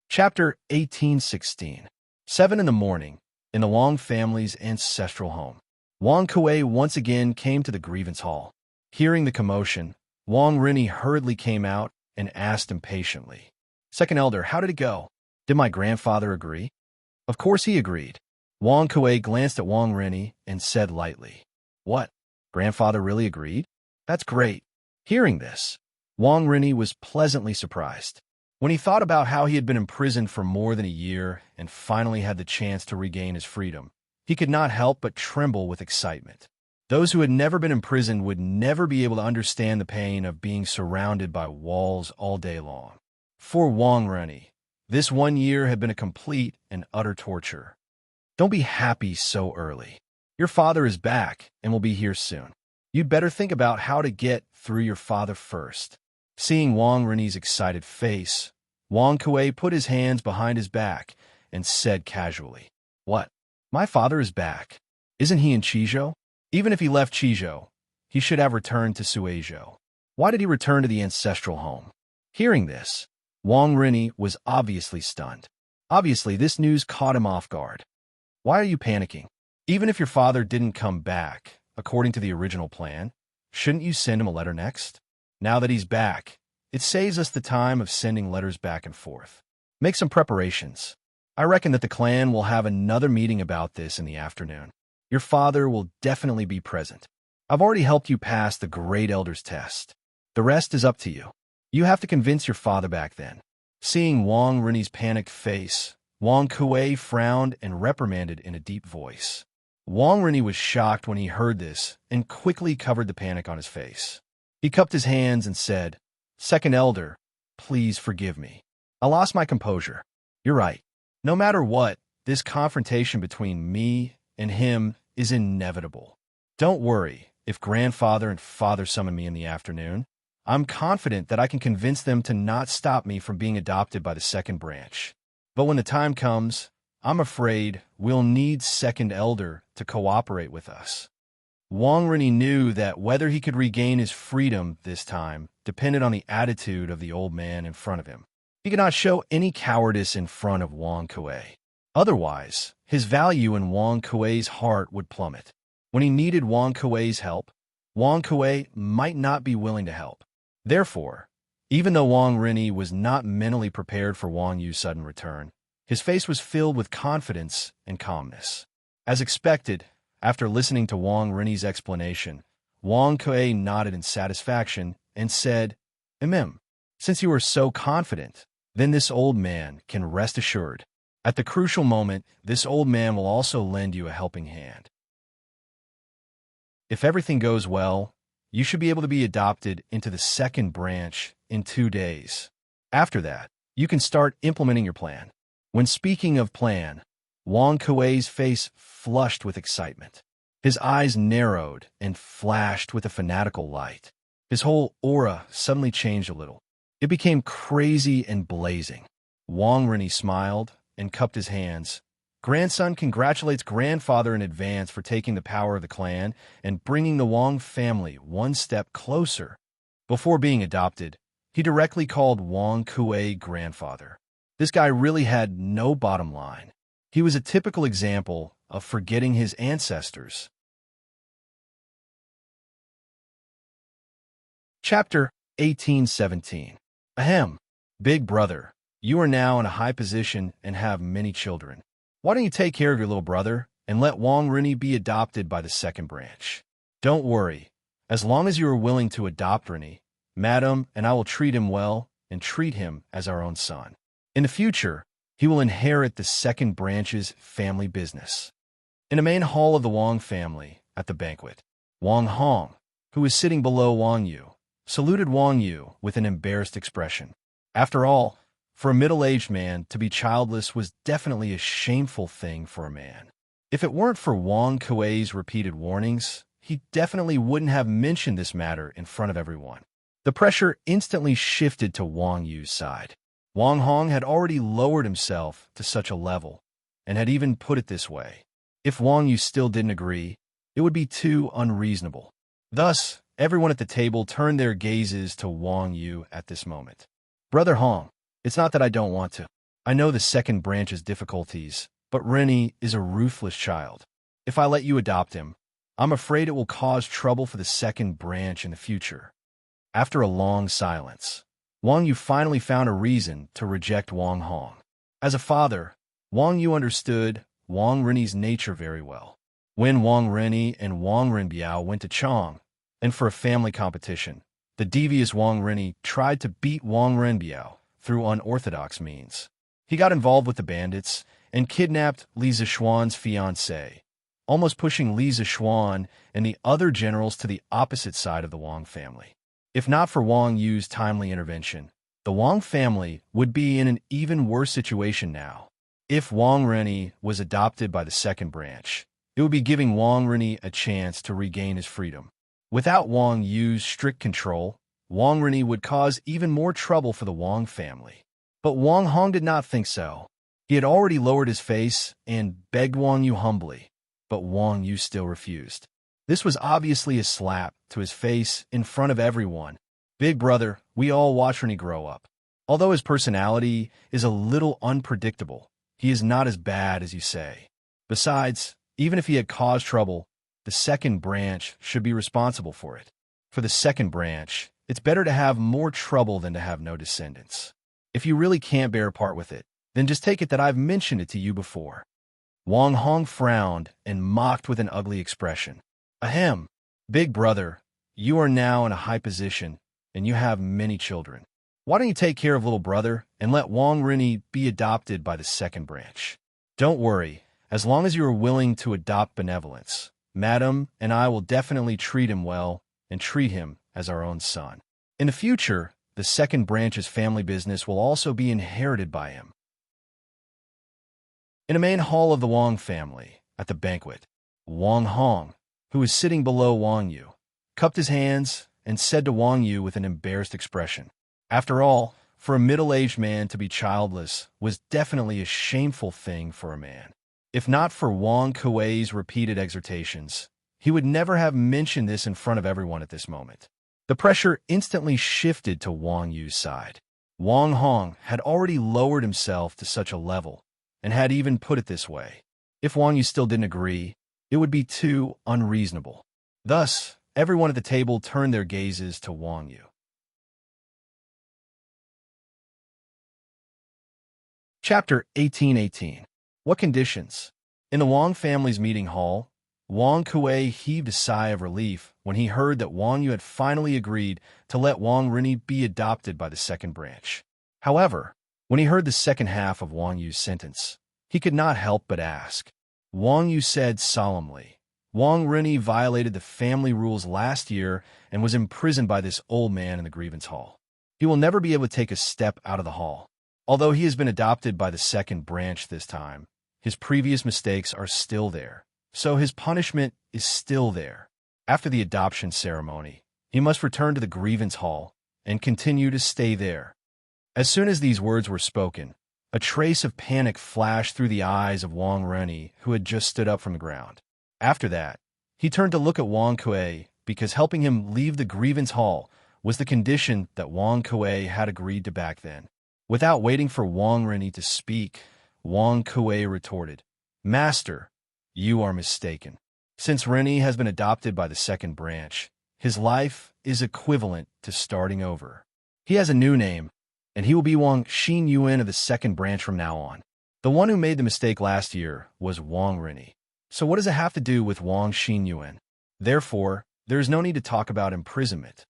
S1: Chapter 1816. 7 in the morning, in the Wang family's ancestral home. Wang Kuei once again came to the grievance hall. Hearing the commotion, Wang Rinni hurriedly came out and asked impatiently, "Second Elder, how did it go? Did my grandfather agree?" Of course he agreed. Wang Kuei glanced at Wang Rinni and said lightly, "What? Grandfather really agreed? That's great." Hearing this, Wang Rinni was pleasantly surprised. When he thought about how he had been imprisoned for more than a year and finally had the chance to regain his freedom, he could not help but tremble with excitement. Those who had never been imprisoned would never be able to understand the pain of being surrounded by walls all day long. For Wang Rinni, this 1 year had been a complete and utter torture. Don't be happy so early. Your father is back and will be here soon. You'd better think about how to get through your father first. Seeing Wang Rinni's excited face, Wang Kuei put his hands behind his back and said casually, "What? My father is back. Isn't he in Qizhou? Even if he left Qizhou, he should have returned to Suizhou. Why did he return to the ancestral home?" Hearing this, Wang Rinni was obviously stunned. Obviously, this news caught him off guard. "Why are you panicking? Even if your father didn't come back, according to the original plan, shouldn't you send him a letter next? Now that he's back, it saves us the time of sending letters back and forth. Make some preparations. I reckon that the clan will have another meeting about this in the afternoon. Your father will definitely be present. I've already helped you pass the Great Elder's test. The rest is up to you. You have to convince your father back then." Seeing Wang Rinni's panicked face, Wang Kuei frowned and reprimanded in a deep voice. Wang Rinni was shocked when he heard this and quickly covered the panic on his face. He cupped his hands and said, "Second Elder, please forgive me. I lost my composure. You're right. No matter what, this confrontation between me and him is inevitable. Don't worry if grandfather and father summon me in the afternoon. I'm confident that I can convince them to not stop me from being adopted by the second branch. But when the time comes, I'm afraid we'll need Second Elder to cooperate with us." Wang Rinni knew that whether he could regain his freedom this time depended on the attitude of the old man in front of him. He could not show any cowardice in front of Wang Kuei. Otherwise, his value in Wang Kuei's heart would plummet. When he needed Wang Kuei's help, Wang Kuei might not be willing to help. Therefore, even though Wang Rini was not mentally prepared for Wang Yu's sudden return, his face was filled with confidence and calmness. As expected, after listening to Wang Rini's explanation, Wang Kuei nodded in satisfaction and said, Since you are so confident, then this old man can rest assured. At the crucial moment, this old man will also lend you a helping hand. If everything goes well, you should be able to be adopted into the second branch in 2 days. After that, you can start implementing your plan. When speaking of plan, Wang Kuei's face flushed with excitement. His eyes narrowed and flashed with a fanatical light. His whole aura suddenly changed a little. It became crazy and blazing. Wang Rini smiled and cupped his hands. Grandson congratulates grandfather in advance for taking the power of the clan and bringing the Wang family one step closer. Before being adopted, he directly called Wang Kuei grandfather. This guy really had no bottom line. He was a typical example of forgetting his ancestors. Chapter 1817. Ahem. Big brother, you are now in a high position and have many children. Why don't you take care of your little brother and let Wang Rini be adopted by the second branch? Don't worry. As long as you are willing to adopt Rini, madam, and I will treat him well and treat him as our own son. In the future, he will inherit the second branch's family business. In the main hall of the Wang family, at the banquet, Wang Hong, who was sitting below Wang Yu, saluted Wang Yu with an embarrassed expression. After all, for a middle-aged man to be childless was definitely a shameful thing for a man. If it weren't for Wang Kuei's repeated warnings, he definitely wouldn't have mentioned this matter in front of everyone. The pressure instantly shifted to Wang Yu's side. Wang Hong had already lowered himself to such a level, and had even put it this way. If Wang Yu still didn't agree, it would be too unreasonable. Thus, everyone at the table turned their gazes to Wang Yu at this moment. Brother Hong, it's not that I don't want to. I know the second branch's difficulties, but Rini is a ruthless child. If I let you adopt him, I'm afraid it will cause trouble for the second branch in the future. After a long silence, Wang Yu finally found a reason to reject Wang Hong. As a father, Wang Yu understood Wang Rini's nature very well. When Wang Rini and Wang Rinbiao went to Chang, and for a family competition, the devious Wang Rini tried to beat Wang Rinbiao through unorthodox means. He got involved with the bandits and kidnapped Li Zishuan's fiancée, almost pushing Li Zishuan and the other generals to the opposite side of the Wang family. If not for Wang Yu's timely intervention, the Wang family would be in an even worse situation now. If Wang Rini was adopted by the second branch, it would be giving Wang Rini a chance to regain his freedom. Without Wang Yu's strict control, Wang Rini would cause even more trouble for the Wang family. But Wang Hong did not think so. He had already lowered his face and begged Wang Yu humbly, but Wang Yu still refused. This was obviously a slap to his face in front of everyone. Big brother, we all watch Rini grow up. Although his personality is a little unpredictable, he is not as bad as you say. Besides, even if he had caused trouble, the second branch should be responsible for it. For the second branch, it's better to have more trouble than to have no descendants. If you really can't bear a part with it, then just take it that I've mentioned it to you before. Wang Hong frowned and mocked with an ugly expression. Ahem, big brother, you are now in a high position, and you have many children. Why don't you take care of little brother and let Wang Rini be adopted by the second branch? Don't worry, as long as you are willing to adopt benevolence, madam and I will definitely treat him well and treat him as our own son. In the future, the second branch's family business will also be inherited by him. In the main hall of the Wang family, at the banquet, Wang Hong, who was sitting below Wang Yu, cupped his hands and said to Wang Yu with an embarrassed expression. After all, for a middle-aged man to be childless was definitely a shameful thing for a man. If not for Wang Kuei's repeated exhortations, he would never have mentioned this in front of everyone at this moment. The pressure instantly shifted to Wang Yu's side. Wang Hong had already lowered himself to such a level, and had even put it this way. If Wang Yu still didn't agree, It would be too unreasonable. Thus, everyone at the table turned their gazes to Wang Yu. Chapter 1818. What conditions? In the Wang family's meeting hall, Wang Kuei heaved a sigh of relief when he heard that Wang Yu had finally agreed to let Wang Rini be adopted by the second branch. However, when he heard the second half of Wang Yu's sentence, he could not help but ask. Wang Yu said solemnly, Wang Rini violated the family rules last year and was imprisoned by this old man in the grievance hall. He will never be able to take a step out of the hall. Although he has been adopted by the second branch this time, his previous mistakes are still there, so his punishment is still there. After the adoption ceremony, he must return to the grievance hall and continue to stay there. As soon as these words were spoken, a trace of panic flashed through the eyes of Wang Rini, who had just stood up from the ground. After that, he turned to look at Wang Kuei because helping him leave the grievance hall was the condition that Wang Kuei had agreed to back then. Without waiting for Wang Rini to speak, Wang Kuei retorted, Master, you are mistaken. Since Rini has been adopted by the second branch, his life is equivalent to starting over. He has a new name, and he will be Wang Xin Yuan of the second branch from now on. The one who made the mistake last year was Wang Rini. So what does it have to do with Wang Xin Yuan? Therefore, there is no need to talk about imprisonment.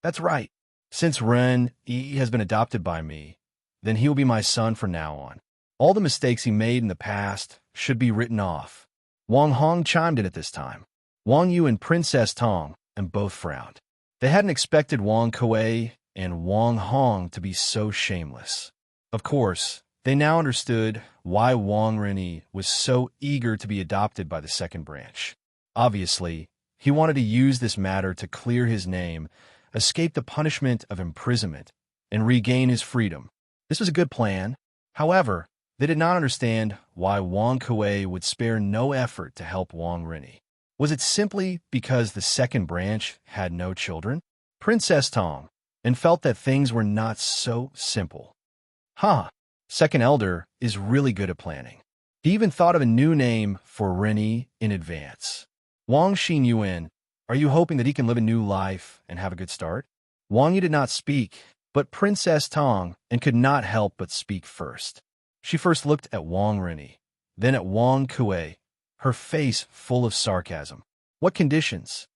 S1: That's right. Since Ren Yi has been adopted by me, then he will be my son from now on. All the mistakes he made in the past should be written off. Wang Hong chimed in at this time. Wang Yu and Princess Tang and both frowned. They hadn't expected Wang Kuei and Wang Hong to be so shameless. Of course, they now understood why Wang Rini was so eager to be adopted by the second branch. Obviously, he wanted to use this matter to clear his name, escape the punishment of imprisonment, and regain his freedom. This was a good plan. However, they did not understand why Wang Kuei would spare no effort to help Wang Rini. Was it simply because the second branch had no children? Princess Tang, and felt that things were not so simple. Second elder is really good at planning. He even thought of a new name for Rini in advance. Wang Xin Yuan, are you hoping that he can live a new life and have a good start? Wang Yu did not speak, but Princess Tang and could not help but speak first. She first looked at Wang Rini, then at Wang Kuei, her face full of sarcasm. What conditions?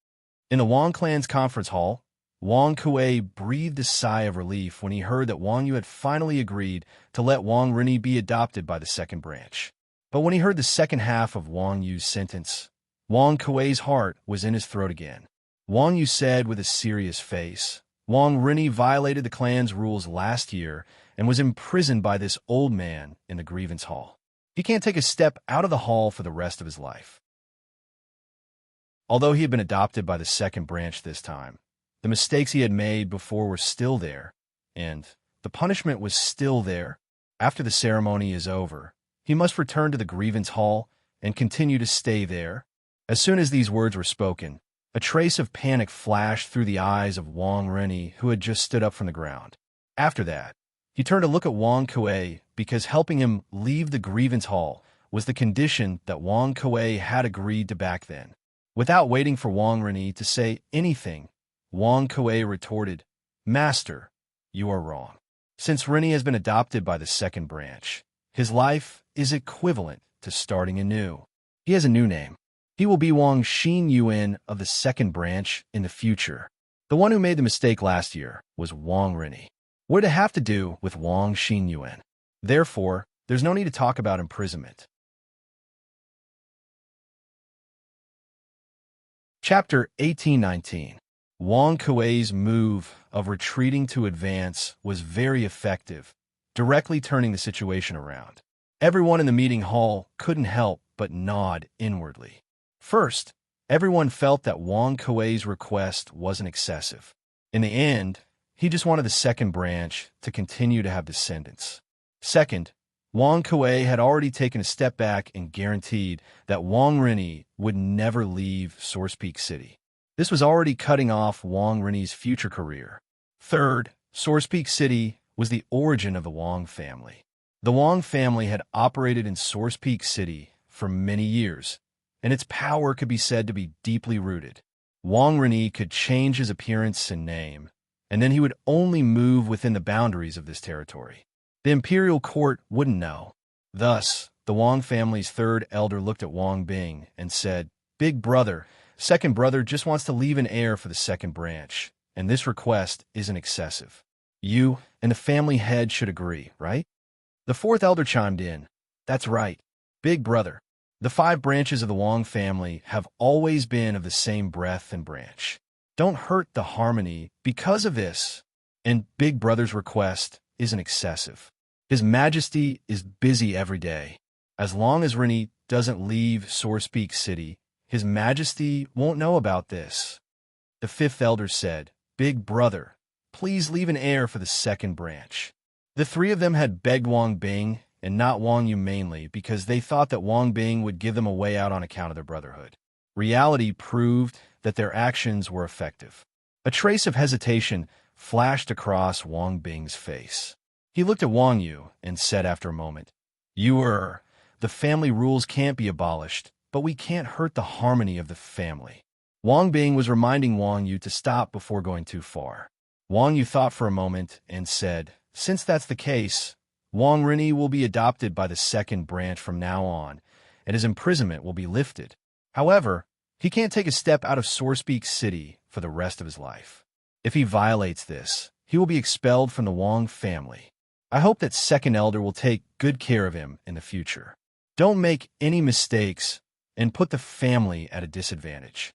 S1: In the Wang clan's conference hall, Wang Kuei breathed a sigh of relief when he heard that Wang Yu had finally agreed to let Wang Rini be adopted by the second branch. But when he heard the second half of Wang Yu's sentence, Wang Kuei's heart was in his throat again. Wang Yu said with a serious face, Wang Rini violated the clan's rules last year and was imprisoned by this old man in the grievance hall. He can't take a step out of the hall for the rest of his life. Although he had been adopted by the second branch this time, the mistakes he had made before were still there, and the punishment was still there. After the ceremony is over, he must return to the grievance hall and continue to stay there. As soon as these words were spoken, a trace of panic flashed through the eyes of Wang Rini, who had just stood up from the ground. After that, he turned to look at Wang Kuei because helping him leave the grievance hall was the condition that Wang Kuei had agreed to back then. Without waiting for Wang Rini to say anything, Wang Kuei retorted, Master, you are wrong. Since Rini has been adopted by the second branch, his life is equivalent to starting anew. He has a new name. He will be Wang Xin Yuan of the second branch in the future. The one who made the mistake last year was Wang Rini. What did it have to do with Wang Xin Yuan? Therefore, there's no need to talk about imprisonment. Chapter 1819. Wang Kuei's move of retreating to advance was very effective, directly turning the situation around. Everyone in the meeting hall couldn't help but nod inwardly. First, everyone felt that Wang Kuei's request wasn't excessive. In the end, he just wanted the second branch to continue to have descendants. Second, Wang Kuei had already taken a step back and guaranteed that Wang Rini would never leave Source Peak City. This was already cutting off Wang Rini's future career. Third, Source Peak City was the origin of the Wang family. The Wang family had operated in Source Peak City for many years, and its power could be said to be deeply rooted. Wang Ren could change his appearance and name, and then he would only move within the boundaries of this territory. The imperial court wouldn't know. Thus, the Wang family's third elder looked at Wang Bing and said, "Big brother, second brother just wants to leave an heir for the second branch, and this request isn't excessive. You and the family head should agree, right?" The fourth elder chimed in, "That's right, big brother. The 5 branches of the Wang family have always been of the same breadth and branch. Don't hurt the harmony because of this, and big brother's request isn't excessive. His Majesty is busy every day. As long as Ren doesn't leave Sorespeak City, His Majesty won't know about this." The fifth elder said, "Big brother, please leave an heir for the second branch." The 3 of them had begged Wang Bing and not Wang Yu mainly because they thought that Wang Bing would give them a way out on account of their brotherhood. Reality proved that their actions were effective. A trace of hesitation flashed across Wang Bing's face. He looked at Wang Yu and said after a moment, The family rules can't be abolished, but we can't hurt the harmony of the family." Wang Bing was reminding Wang Yu to stop before going too far. Wang Yu thought for a moment and said, "Since that's the case, Wang Ren will be adopted by the second branch from now on, and his imprisonment will be lifted. However, he can't take a step out of Sorespeak City for the rest of his life. If he violates this, he will be expelled from the Wang family. I hope that second elder will take good care of him in the future. Don't make any mistakes and put the family at a disadvantage."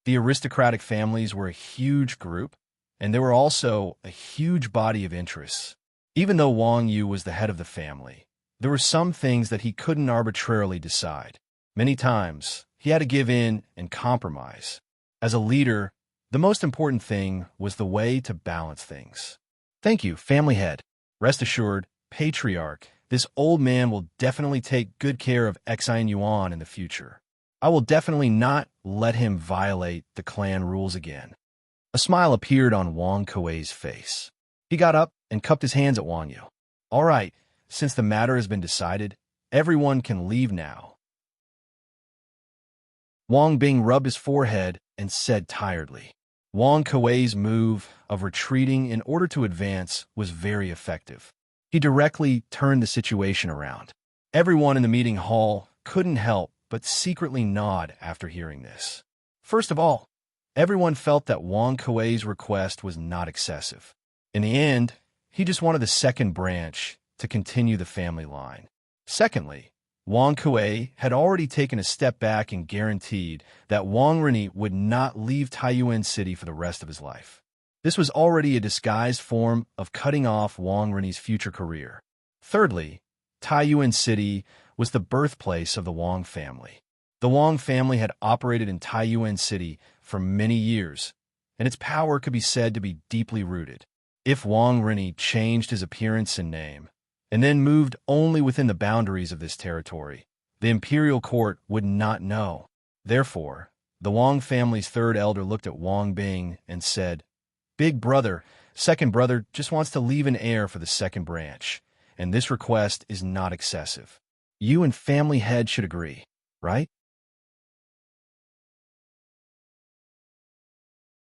S1: The aristocratic families were a huge group, and there were also a huge body of interests. Even though Wang Yu was the head of the family, there were some things that he couldn't arbitrarily decide. Many times, he had to give in and compromise. As a leader, the most important thing was the way to balance things. "Thank you, family head. Rest assured, patriarch, this old man will definitely take good care of Xian Yuan in the future. I will definitely not let him violate the clan rules again." A smile appeared on Wang Kuei's face. He got up and cupped his hands at Wang Yu. "All right, since the matter has been decided, everyone can leave now." Wang Bing rubbed his forehead and said tiredly. Wang Kuei's move of retreating in order to advance was very effective. He directly turned the situation around. Everyone in the meeting hall couldn't help but secretly nod after hearing this. First of all, everyone felt that Wang Kuei's request was not excessive. In the end, he just wanted the second branch to continue the family line. Secondly, Wang Kuei had already taken a step back and guaranteed that Wang Ren would not leave Taiyuan City for the rest of his life. This was already a disguised form of cutting off Wang Ren's future career. Thirdly, Taiyuan City was the birthplace of the Wang family. The Wang family had operated in Taiyuan City for many years, and its power could be said to be deeply rooted. If Wang Ren changed his appearance and name, and then moved only within the boundaries of this territory, the imperial court would not know. Therefore, the Wang family's third elder looked at Wang Bing and said, "Big brother, second brother just wants to leave an heir for the second branch, and this request is not excessive. You and family head should agree, right?"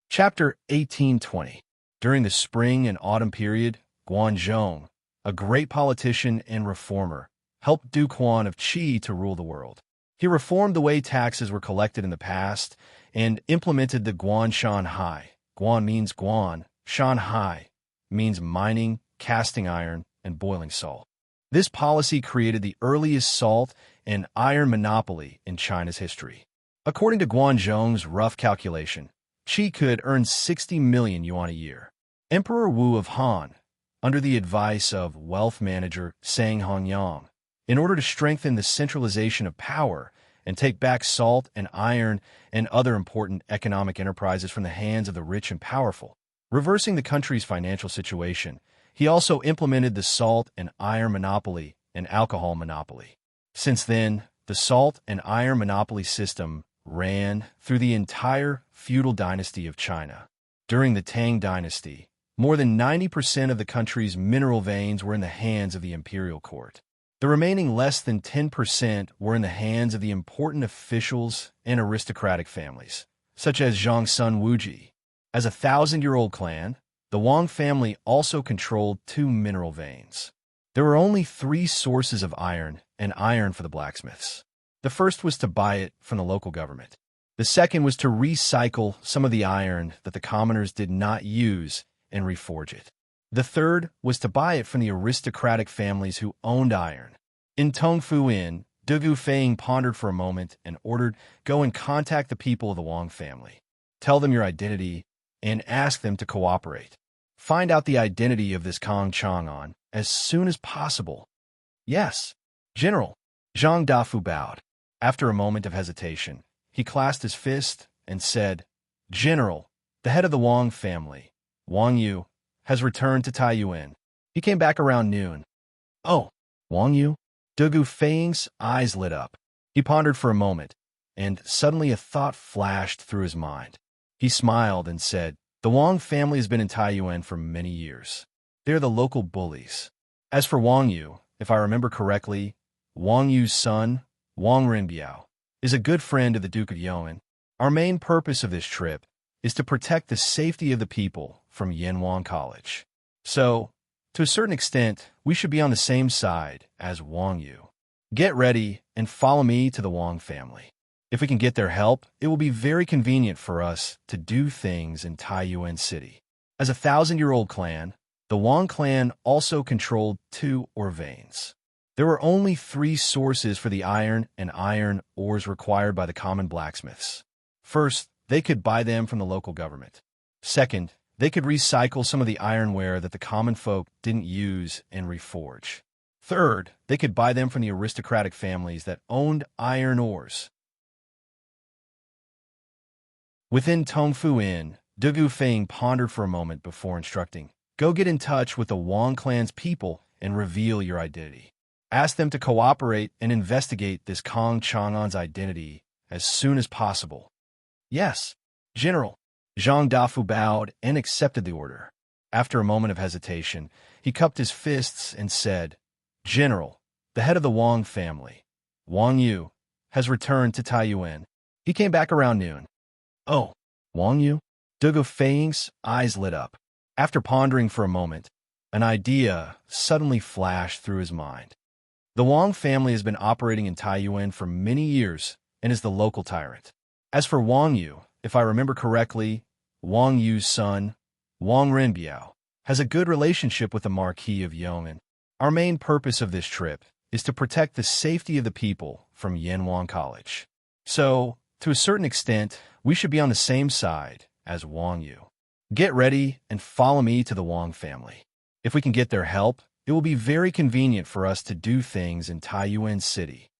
S1: Chapter 1820. During the spring and autumn period, Guanzhong, a great politician and reformer, helped Duke Huan of Qi to rule the world. He reformed the way taxes were collected in the past and implemented the Guan Shanhai. Guan means Guan, Shanhai means mining, casting iron, and boiling salt. This policy created the earliest salt and iron monopoly in China's history. According to Guanzhong's rough calculation, Qi could earn 60 million yuan a year. Emperor Wu of Han, under the advice of wealth manager Sang Hongyang, in order to strengthen the centralization of power and take back salt and iron and other important economic enterprises from the hands of the rich and powerful, reversing the country's financial situation, he also implemented the salt and iron monopoly and alcohol monopoly. Since then, the salt and iron monopoly system ran through the entire feudal dynasty of China. During the Tang Dynasty, more than 90% of the country's mineral veins were in the hands of the imperial court. The remaining less than 10% were in the hands of the important officials and aristocratic families, such as Zhongsun Wuji. As a 1,000-year-old clan, the Wang family also controlled 2 mineral veins. There were only 3 sources of iron and iron for the blacksmiths. The first was to buy it from the local government. The second was to recycle some of the iron that the commoners did not use and reforge it. The third was to buy it from the aristocratic families who owned iron. In Tongfu Inn, Dugu Feiying pondered for a moment and ordered, "Go and contact the people of the Wang family. Tell them your identity and ask them to cooperate. Find out the identity of this Kong Chang'an as soon as possible." "Yes, General." Zhang Dafu bowed. After a moment of hesitation, he clasped his fist and said, "General, the head of the Wang family, Wang Yu, has returned to Taiyuan. He came back around noon." "Oh, Wang Yu?" Dugu Feiying's eyes lit up. He pondered for a moment, and suddenly a thought flashed through his mind. He smiled and said, "The Wang family has been in Taiyuan for many years. They are the local bullies. As for Wang Yu, if I remember correctly, Wang Yu's son, Wang Renbiao, is a good friend of the Duke of Yuan. Our main purpose of this trip is to protect the safety of the people from Yanwang College. So, to a certain extent, we should be on the same side as Wang Yu. Get ready and follow me to the Wang family. If we can get their help, it will be very convenient for us to do things in Taiyuan City." As a 1,000-year-old clan, the Wang clan also controlled 2 ore veins. There were only 3 sources for the iron and iron ores required by the common blacksmiths. First, they could buy them from the local government. Second, they could recycle some of the ironware that the common folk didn't use and reforge. Third, they could buy them from the aristocratic families that owned iron ores. Within Tongfu Inn, Dugu Feiying pondered for a moment before instructing, "Go get in touch with the Wang clan's people and reveal your identity. Ask them to cooperate and investigate this Kong Chang'an's identity as soon as possible." "Yes, General." Zhang Dafu bowed and accepted the order. After a moment of hesitation, he cupped his fists and said, "General, the head of the Wang family, Wang Yu, has returned to Taiyuan. He came back around noon." "Oh, Wang Yu?" Dugu Feiying's eyes lit up. After pondering for a moment, an idea suddenly flashed through his mind. The Wang family has been operating in Taiyuan for many years and is the local tyrant. As for Wang Yu, if I remember correctly, Wang Yu's son, Wang Renbiao, has a good relationship with the Marquis of Yong'an. Our main purpose of this trip is to protect the safety of the people from Yanwang College. So, to a certain extent, we should be on the same side as Wang Yu. Get ready and follow me to the Wang family. If we can get their help, it will be very convenient for us to do things in Taiyuan City.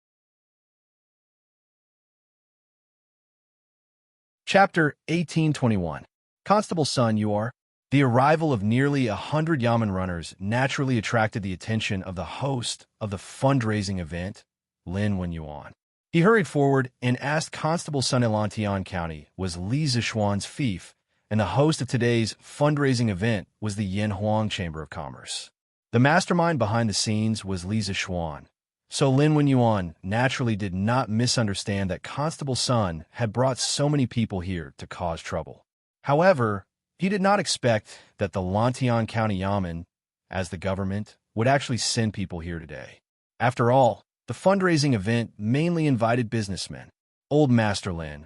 S1: Chapter 1821. Constable Sun, you are. The arrival of nearly 100 Yamen runners naturally attracted the attention of the host of the fundraising event, Lin Wenyuan. He hurried forward and asked Constable Sun Elantian County was Li Zishuan's fief, and the host of today's fundraising event was the Yanhuang Chamber of Commerce. The mastermind behind the scenes was Li Zishuan, so Lin Wenyuan naturally did not misunderstand that Constable Sun had brought so many people here to cause trouble. However, he did not expect that the Lantian County Yamen, as the government, would actually send people here today. After all, the fundraising event mainly invited businessmen. Old Master Lin,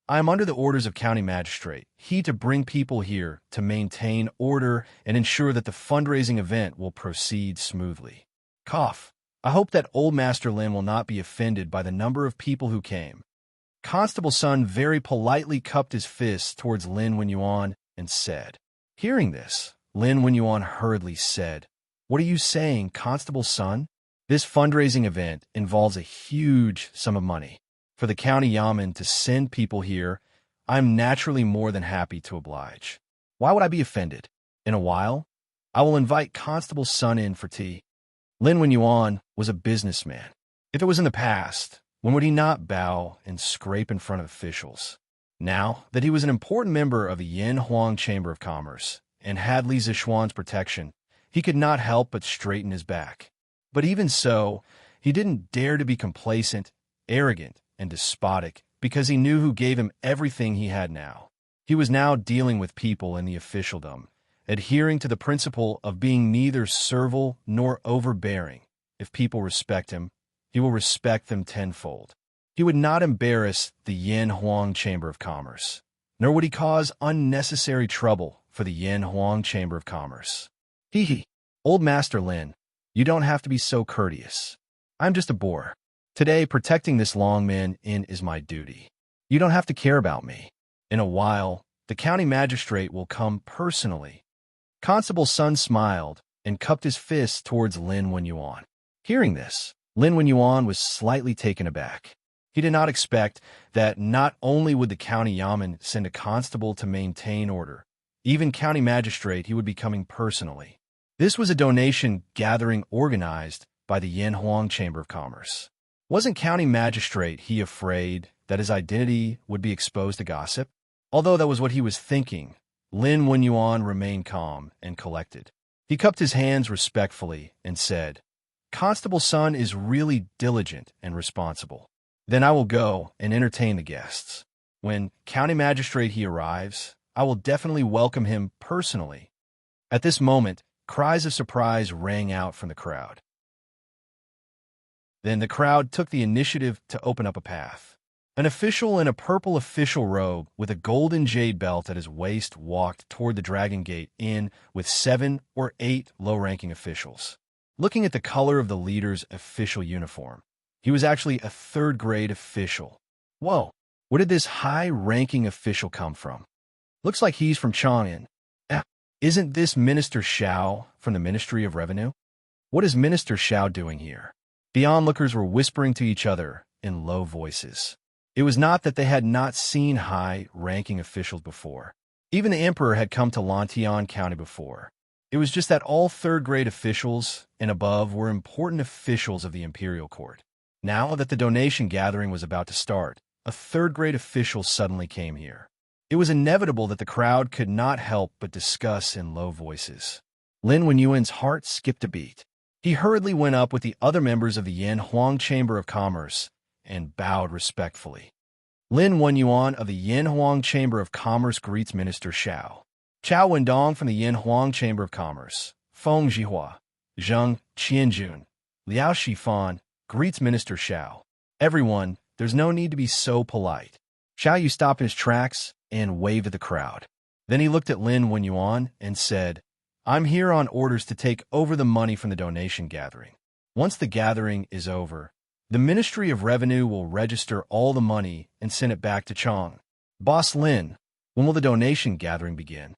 S1: I am under the orders of County Magistrate, he to bring people here to maintain order and ensure that the fundraising event will proceed smoothly. Cough. I hope that Old Master Lin will not be offended by the number of people who came. Constable Sun very politely cupped his fists towards Lin Wenyuan and said. Hearing this, Lin Wenyuan hurriedly said, What are you saying, Constable Sun? This fundraising event involves a huge sum of money. For the county yamen to send people here, I am naturally more than happy to oblige. Why would I be offended? In a while, I will invite Constable Sun in for tea. Lin Wenyuan was a businessman. If it was in the past, when would he not bow and scrape in front of officials? Now that he was an important member of the Yanhuang Chamber of Commerce and had Li Zishuan's protection, he could not help but straighten his back. But even so, he didn't dare to be complacent, arrogant, and despotic because he knew who gave him everything he had now. He was now dealing with people in the officialdom, adhering to the principle of being neither servile nor overbearing. If people respect him, he will respect them tenfold. He would not embarrass the Yin Huang Chamber of Commerce, nor would he cause unnecessary trouble for the Yin Huang Chamber of Commerce. Hee. Old Master Lin, you don't have to be so courteous. I'm just a boor. Today, protecting this Longman Inn is my duty. You don't have to care about me. In a while, the county magistrate will come personally. Constable Sun smiled and cupped his fist towards Lin Wenyuan. Hearing this, Lin Wenyuan was slightly taken aback. He did not expect that not only would the county yamen send a constable to maintain order, even county magistrate he would be coming personally. This was a donation gathering organized by the Yin Huang Chamber of Commerce. Wasn't county magistrate he afraid that his identity would be exposed to gossip? Although that was what he was thinking, Lin Wenyuan remained calm and collected. He cupped his hands respectfully and said, Constable Sun is really diligent and responsible. Then I will go and entertain the guests. When county magistrate he arrives, I will definitely welcome him personally. At this moment, cries of surprise rang out from the crowd. Then the crowd took the initiative to open up a path. An official in a purple official robe with a golden jade belt at his waist walked toward the Dragon Gate Inn with 7 or 8 low-ranking officials. Looking at the color of the leader's official uniform, he was actually a third-grade official. Whoa, where did this high-ranking official come from? Looks like he's from Chang'an. Isn't this Minister Xiao from the Ministry of Revenue? What is Minister Xiao doing here? The onlookers were whispering to each other in low voices. It was not that they had not seen high-ranking officials before. Even the emperor had come to Lantian County before. It was just that all third-grade officials and above were important officials of the imperial court. Now that the donation gathering was about to start, a third-grade official suddenly came here. It was inevitable that the crowd could not help but discuss in low voices. Lin Wenyuan's heart skipped a beat. He hurriedly went up with the other members of the Yin Huang Chamber of Commerce and bowed respectfully. Lin Wenyuan of the Yin Huang Chamber of Commerce greets Minister Xiao. Chao Wendong from the Yin Huang Chamber of Commerce. Feng Jihua, Zheng Qianjun, Liao Shifan greets Minister Xiao. Everyone, there's no need to be so polite. Xiao Yu stopped in his tracks and waved at the crowd. Then he looked at Lin Wenyuan and said, I'm here on orders to take over the money from the donation gathering. Once the gathering is over, the Ministry of Revenue will register all the money and send it back to Chang. Boss Lin, when will the donation gathering begin?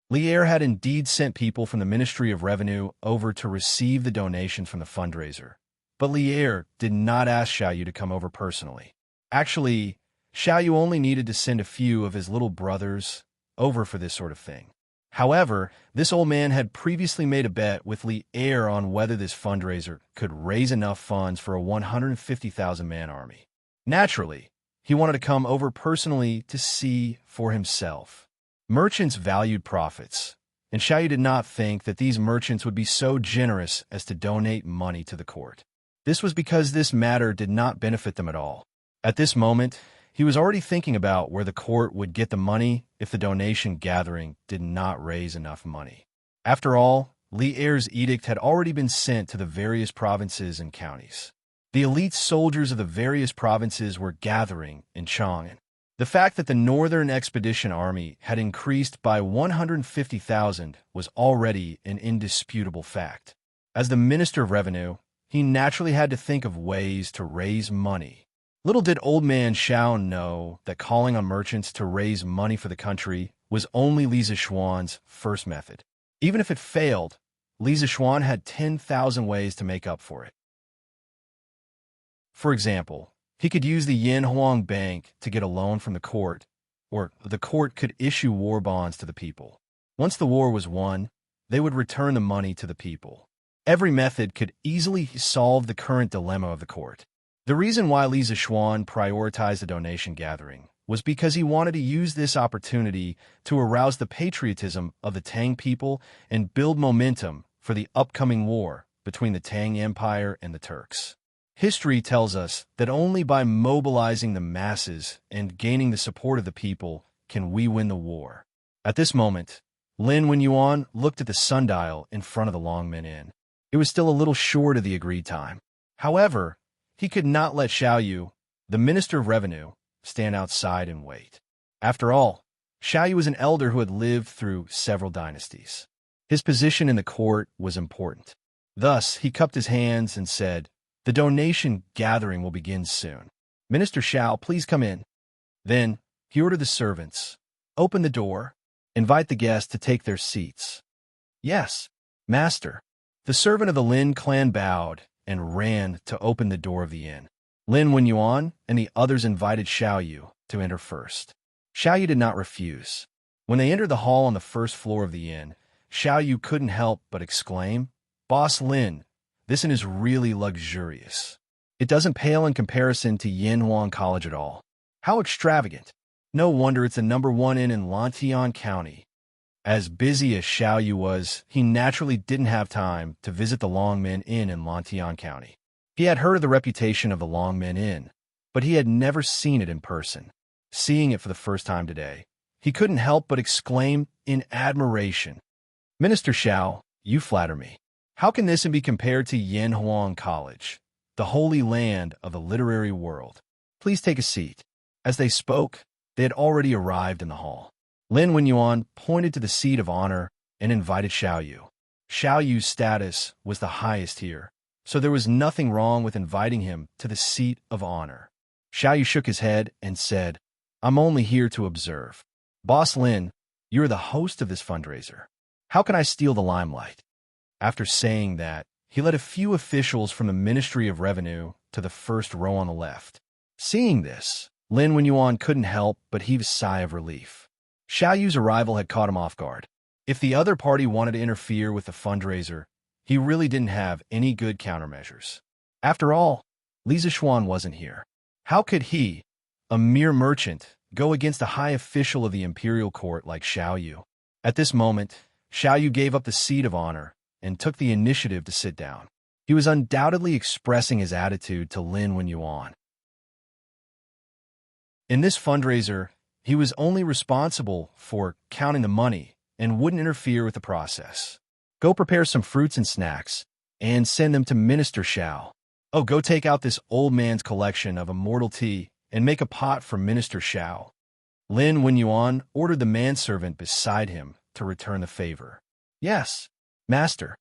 S1: Li Er had indeed sent people from the Ministry of Revenue over to receive the donation from the fundraiser. But Li Er did not ask Xiao Yu to come over personally. Actually, Xiao Yu only needed to send a few of his little brothers over for this sort of thing. However, this old man had previously made a bet with Li Er on whether this fundraiser could raise enough funds for a 150,000-man army. Naturally, he wanted to come over personally to see for himself. Merchants valued profits, and Xiao Yu did not think that these merchants would be so generous as to donate money to the court. This was because this matter did not benefit them at all. At this moment, he was already thinking about where the court would get the money if the donation gathering did not raise enough money. After all, Li Er's edict had already been sent to the various provinces and counties. The elite soldiers of the various provinces were gathering in Chang'an. The fact that the Northern Expedition Army had increased by 150,000 was already an indisputable fact. As the Minister of Revenue, he naturally had to think of ways to raise money. Little did old man Xiao know that calling on merchants to raise money for the country was only Li Zishuan's first method. Even if it failed, Li Zishuan had 10,000 ways to make up for it. For example, he could use the Yin Huang Bank to get a loan from the court, or the court could issue war bonds to the people. Once the war was won, they would return the money to the people. Every method could easily solve the current dilemma of the court. The reason why Li Zishuan prioritized the donation gathering was because he wanted to use this opportunity to arouse the patriotism of the Tang people and build momentum for the upcoming war between the Tang Empire and the Turks. History tells us that only by mobilizing the masses and gaining the support of the people can we win the war. At this moment, Lin Wenyuan looked at the sundial in front of the Longmen Inn. It was still a little short of the agreed time. However, he could not let Xiaoyu, the Minister of Revenue, stand outside and wait. After all, Xiaoyu was an elder who had lived through several dynasties. His position in the court was important. Thus, he cupped his hands and said, "The donation gathering will begin soon. Minister Xiao, please come in." Then, he ordered the servants, "Open the door. Invite the guests to take their seats." "Yes, master." The servant of the Lin clan bowed and ran to open the door of the inn. Lin Wenyuan and the others invited Xiaoyu to enter first. Xiaoyu did not refuse. When they entered the hall on the first floor of the inn, Xiaoyu couldn't help but exclaim, "Boss Lin, this inn is really luxurious. It doesn't pale in comparison to Yanhuang College at all. How extravagant. No wonder it's the #1 inn in Lantian County." As busy as Xiaoyu was, he naturally didn't have time to visit the Longmen Inn in Lantian County. He had heard of the reputation of the Longmen Inn, but he had never seen it in person. Seeing it for the first time today, he couldn't help but exclaim in admiration, "Minister Xiao, you flatter me. How can this inn be compared to Yanhuang College, the holy land of the literary world? Please take a seat." As they spoke, they had already arrived in the hall. Lin Wenyuan pointed to the seat of honor and invited Xiaoyu. Xiaoyu's status was the highest here, so there was nothing wrong with inviting him to the seat of honor. Xiaoyu shook his head and said, "I'm only here to observe. Boss Lin, you're the host of this fundraiser. How can I steal the limelight?" After saying that, he led a few officials from the Ministry of Revenue to the first row on the left. Seeing this, Lin Wenyuan couldn't help but heave a sigh of relief. Xiaoyu's arrival had caught him off guard. If the other party wanted to interfere with the fundraiser, he really didn't have any good countermeasures. After all, Li Zishuan wasn't here. How could he, a mere merchant, go against a high official of the imperial court like Xiaoyu? At this moment, Xiaoyu gave up the seat of honor and took the initiative to sit down. He was undoubtedly expressing his attitude to Lin Wenyuan. In this fundraiser, he was only responsible for counting the money and wouldn't interfere with the process. "Go prepare some fruits and snacks and send them to Minister Xiao. Oh, go take out this old man's collection of immortal tea and make a pot for Minister Xiao." Lin Wenyuan ordered the manservant beside him to return the favor. "Yes, master."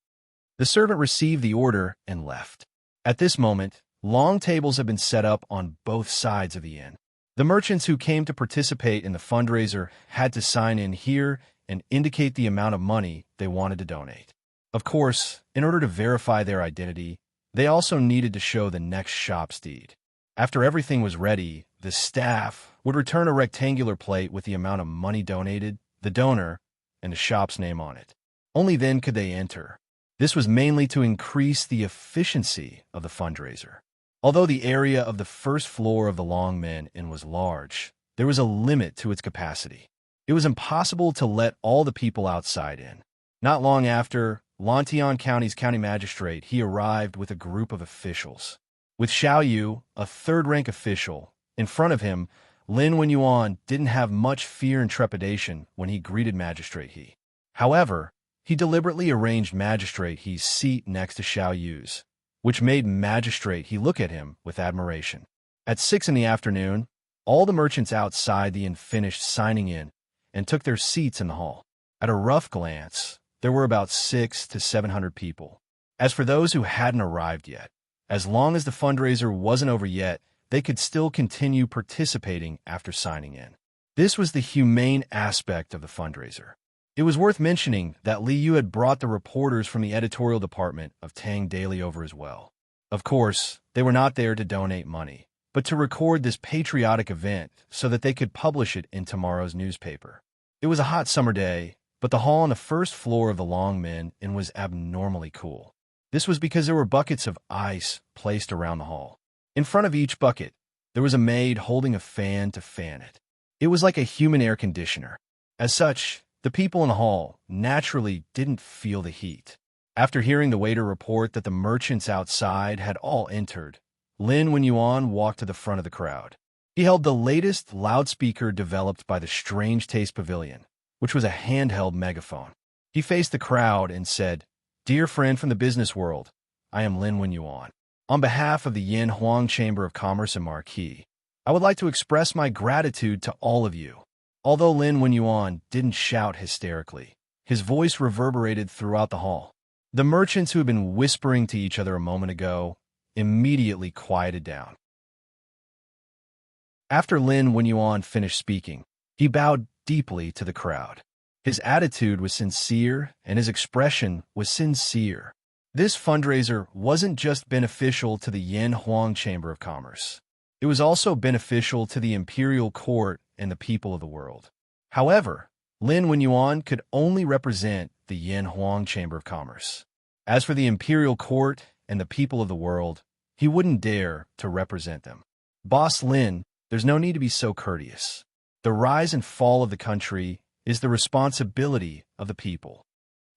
S1: The servant received the order and left. At this moment, long tables had been set up on both sides of the inn. The merchants who came to participate in the fundraiser had to sign in here and indicate the amount of money they wanted to donate. Of course, in order to verify their identity, they also needed to show the next shop's deed. After everything was ready, the staff would return a rectangular plate with the amount of money donated, the donor, and the shop's name on it. Only then could they enter. This was mainly to increase the efficiency of the fundraiser. Although the area of the first floor of the Longmen Inn was large, there was a limit to its capacity. It was impossible to let all the people outside in. Not long after, Lantian County's county magistrate, he arrived with a group of officials. With Xiaoyu, a third-rank official, in front of him, Lin Wenyuan didn't have much fear and trepidation when he greeted Magistrate He. However, he deliberately arranged Magistrate He's seat next to Xiaoyu's, which made Magistrate He look at him with admiration. At 6 in the afternoon, all the merchants outside the inn finished signing in and took their seats in the hall. At a rough glance, there were about 600 to 700 people. As for those who hadn't arrived yet, as long as the fundraiser wasn't over yet, they could still continue participating after signing in. This was the humane aspect of the fundraiser. It was worth mentioning that Li Yu had brought the reporters from the editorial department of Tang Daily over as well. Of course, they were not there to donate money, but to record this patriotic event so that they could publish it in tomorrow's newspaper. It was a hot summer day, but the hall on the first floor of the Longmen Inn was abnormally cool. This was because there were buckets of ice placed around the hall. In front of each bucket, there was a maid holding a fan to fan it. It was like a human air conditioner. As such, the people in the hall naturally didn't feel the heat. After hearing the waiter report that the merchants outside had all entered, Lin Wenyuan walked to the front of the crowd. He held the latest loudspeaker developed by the Strange Taste Pavilion, which was a handheld megaphone. He faced the crowd and said, "Dear friend from the business world, I am Lin Wenyuan. On behalf of the Yin Huang Chamber of Commerce and Marquis, I would like to express my gratitude to all of you." Although Lin Wenyuan didn't shout hysterically, his voice reverberated throughout the hall. The merchants who had been whispering to each other a moment ago immediately quieted down. After Lin Wenyuan finished speaking, he bowed deeply to the crowd. His attitude was sincere, and his expression was sincere. This fundraiser wasn't just beneficial to the Yin Huang Chamber of Commerce. It was also beneficial to the imperial court and the people of the world. However, Lin Wenyuan could only represent the Yin Huang Chamber of Commerce. As for the imperial court and the people of the world, he wouldn't dare to represent them. Boss Lin, there's no need to be so courteous. The rise and fall of the country is the responsibility of the people.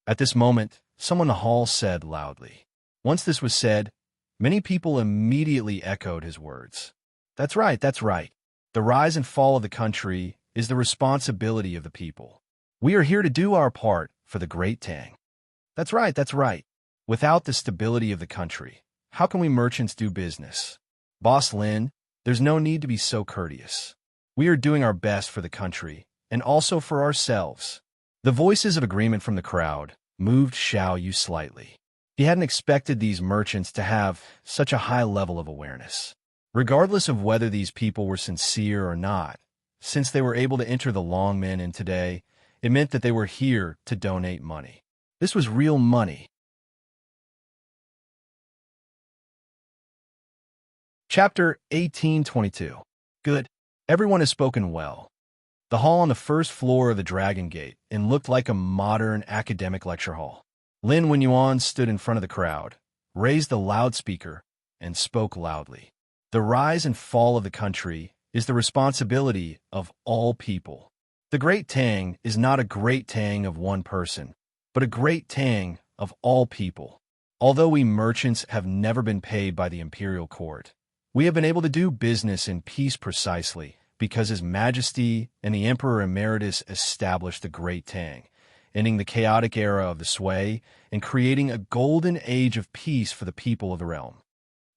S1: At this moment, someone in the hall said loudly. Once this was said, many people immediately echoed his words. That's right, that's right. The rise and fall of the country is the responsibility of the people. We are here to do our part for the great Tang. That's right, that's right. Without the stability of the country, how can we merchants do business? Boss Lin, there's no need to be so courteous. We are doing our best for the country, and also for ourselves. The voices of agreement from the crowd moved Xiao Yu slightly. He hadn't expected these merchants to have such a high level of awareness. Regardless of whether these people were sincere or not, since they were able to enter the Longmen in today, it meant that they were here to donate money. This was real money. Chapter 1822. Good. Everyone has spoken well. The hall on the first floor of the Dragon Gate and looked like a modern academic lecture hall. Lin Wenyuan stood in front of the crowd, raised the loudspeaker, and spoke loudly. The rise and fall of the country is the responsibility of all people. The Great Tang is not a Great Tang of one person, but a Great Tang of all people. Although we merchants have never been paid by the imperial court, we have been able to do business in peace precisely because His Majesty and the Emperor Emeritus established the Great Tang, ending the chaotic era of the Sui and creating a golden age of peace for the people of the realm.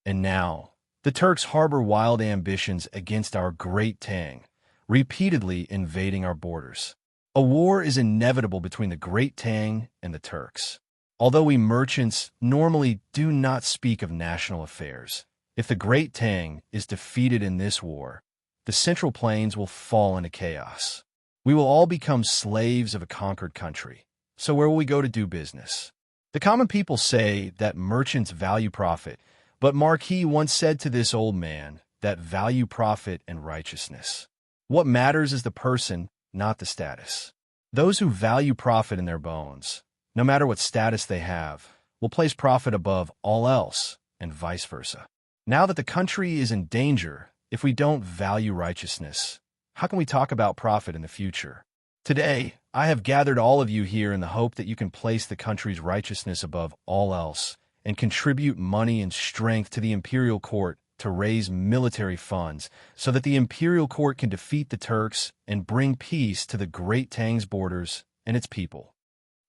S1: And now, the Turks harbor wild ambitions against our Great Tang, repeatedly invading our borders. A war is inevitable between the Great Tang and the Turks. Although we merchants normally do not speak of national affairs, if the Great Tang is defeated in this war, the Central Plains will fall into chaos. We will all become slaves of a conquered country. So where will we go to do business? The common people say that merchants value profit, but Marquis once said to this old man that value profit and righteousness. What matters is the person, not the status. Those who value profit in their bones, no matter what status they have, will place profit above all else, and vice versa. Now that the country is in danger, if we don't value righteousness, how can we talk about profit in the future? Today, I have gathered all of you here in the hope that you can place the country's righteousness above all else and contribute money and strength to the imperial court to raise military funds so that the imperial court can defeat the Turks and bring peace to the Great Tang's borders and its people.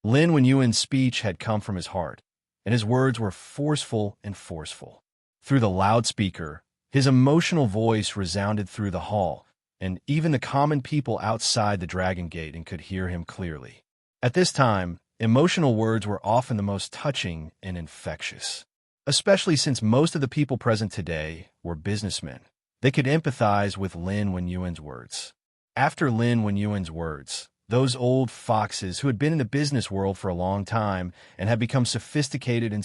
S1: Lin Wenyuan's speech had come from his heart, and his words were forceful and forceful. Through the loudspeaker, his emotional voice resounded through the hall, and even the common people outside the Dragon Gate could hear him clearly. At this time, emotional words were often the most touching and infectious, especially since most of the people present today were businessmen. They could empathize with Lin Wenyuan's words. After Lin Wenyuan's words, those old foxes who had been in the business world for a long time and had become sophisticated in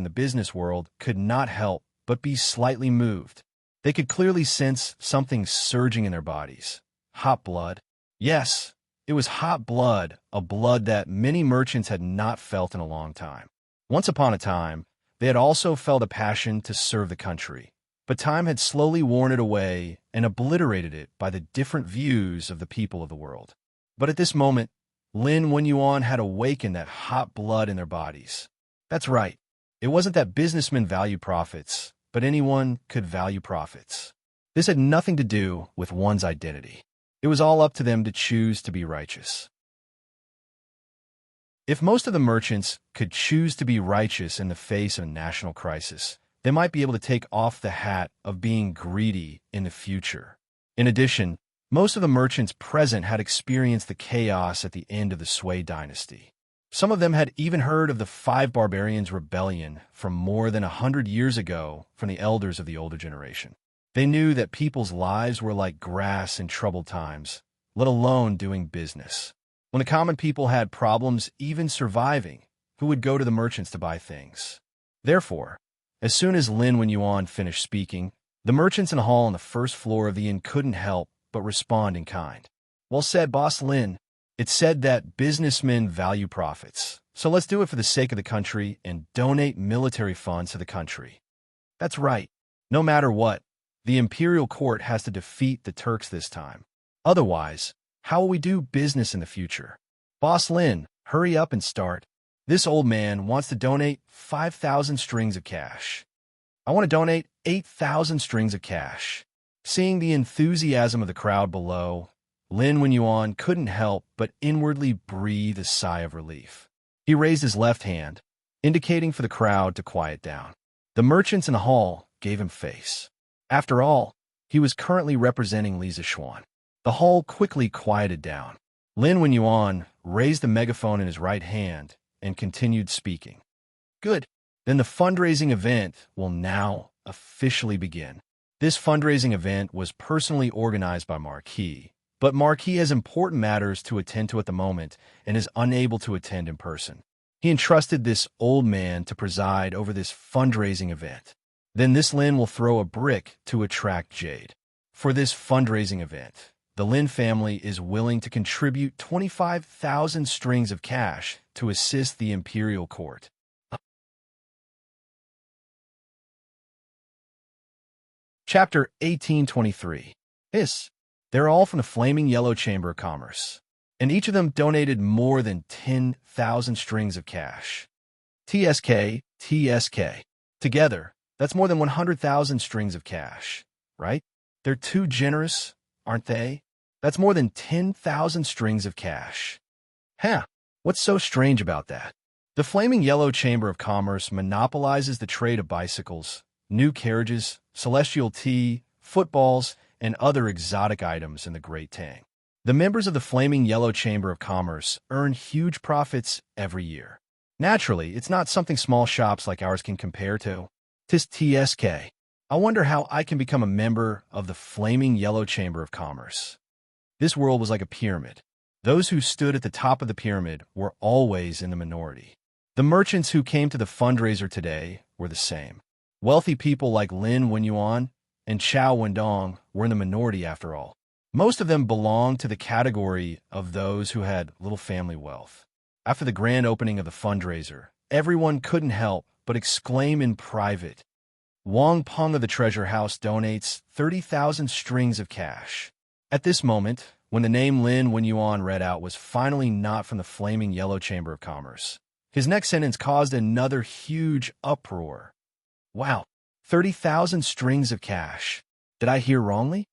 S1: the business world could not help but be slightly moved. They could clearly sense something surging in their bodies. Hot blood. Yes, it was hot blood, a blood that many merchants had not felt in a long time. Once upon a time, they had also felt a passion to serve the country, but time had slowly worn it away and obliterated it by the different views of the people of the world. But at this moment, Lin Wenyuan had awakened that hot blood in their bodies. That's right. It wasn't that businessmen valued profits, but anyone could value profits. This had nothing to do with one's identity. It was all up to them to choose to be righteous. If most of the merchants could choose to be righteous in the face of a national crisis, they might be able to take off the hat of being greedy in the future. In addition, most of the merchants present had experienced the chaos at the end of the Sui dynasty. Some of them had even heard of the Five Barbarians' rebellion from more than 100 years ago from the elders of the older generation. They knew that people's lives were like grass in troubled times, let alone doing business. When the common people had problems even surviving, who would go to the merchants to buy things? Therefore, as soon as Lin Wenyuan finished speaking, the merchants in the hall on the first floor of the inn couldn't help but respond in kind. Well said, Boss Lin. It's said that businessmen value profits, so let's do it for the sake of the country and donate military funds to the country. That's right. No matter what, the imperial court has to defeat the Turks this time. Otherwise, how will we do business in the future? Boss Lin, hurry up and start. This old man wants to donate 5,000 strings of cash. I want to donate 8,000 strings of cash. Seeing the enthusiasm of the crowd below, Lin Wenyuan couldn't help but inwardly breathe a sigh of relief. He raised his left hand, indicating for the crowd to quiet down. The merchants in the hall gave him face. After all, he was currently representing Li Zishuan. The hall quickly quieted down. Lin Wenyuan raised the megaphone in his right hand and continued speaking. Good. Then the fundraising event will now officially begin. This fundraising event was personally organized by Marquis, but Marquis has important matters to attend to at the moment and is unable to attend in person. He entrusted this old man to preside over this fundraising event. Then this Lin will throw a brick to attract Jade. For this fundraising event, the Lin family is willing to contribute 25,000 strings of cash to assist the imperial court. Chapter 1823. They're all from the Flaming Yellow Chamber of Commerce, and each of them donated more than 10,000 strings of cash. TSK. Together, that's more than 100,000 strings of cash, right? They're too generous, aren't they? That's more than 10,000 strings of cash. What's so strange about that? The Flaming Yellow Chamber of Commerce monopolizes the trade of bicycles, new carriages, celestial tea, footballs, and other exotic items in the Great Tang. The members of the Flaming Yellow Chamber of Commerce earn huge profits every year. Naturally, it's not something small shops like ours can compare to. TSK. I wonder how I can become a member of the Flaming Yellow Chamber of Commerce. This world was like a pyramid. Those who stood at the top of the pyramid were always in the minority. The merchants who came to the fundraiser today were the same. Wealthy people like Lin Wenyuan and Chao Wendong were in the minority after all. Most of them belonged to the category of those who had little family wealth. After the grand opening of the fundraiser, everyone couldn't help but exclaim in private, Wang Peng of the Treasure House donates 30,000 strings of cash. At this moment, when the name Lin Wenyuan read out was finally not from the Flaming Yellow Chamber of Commerce, his next sentence caused another huge uproar. Wow, 30,000 strings of cash. Did I hear wrongly?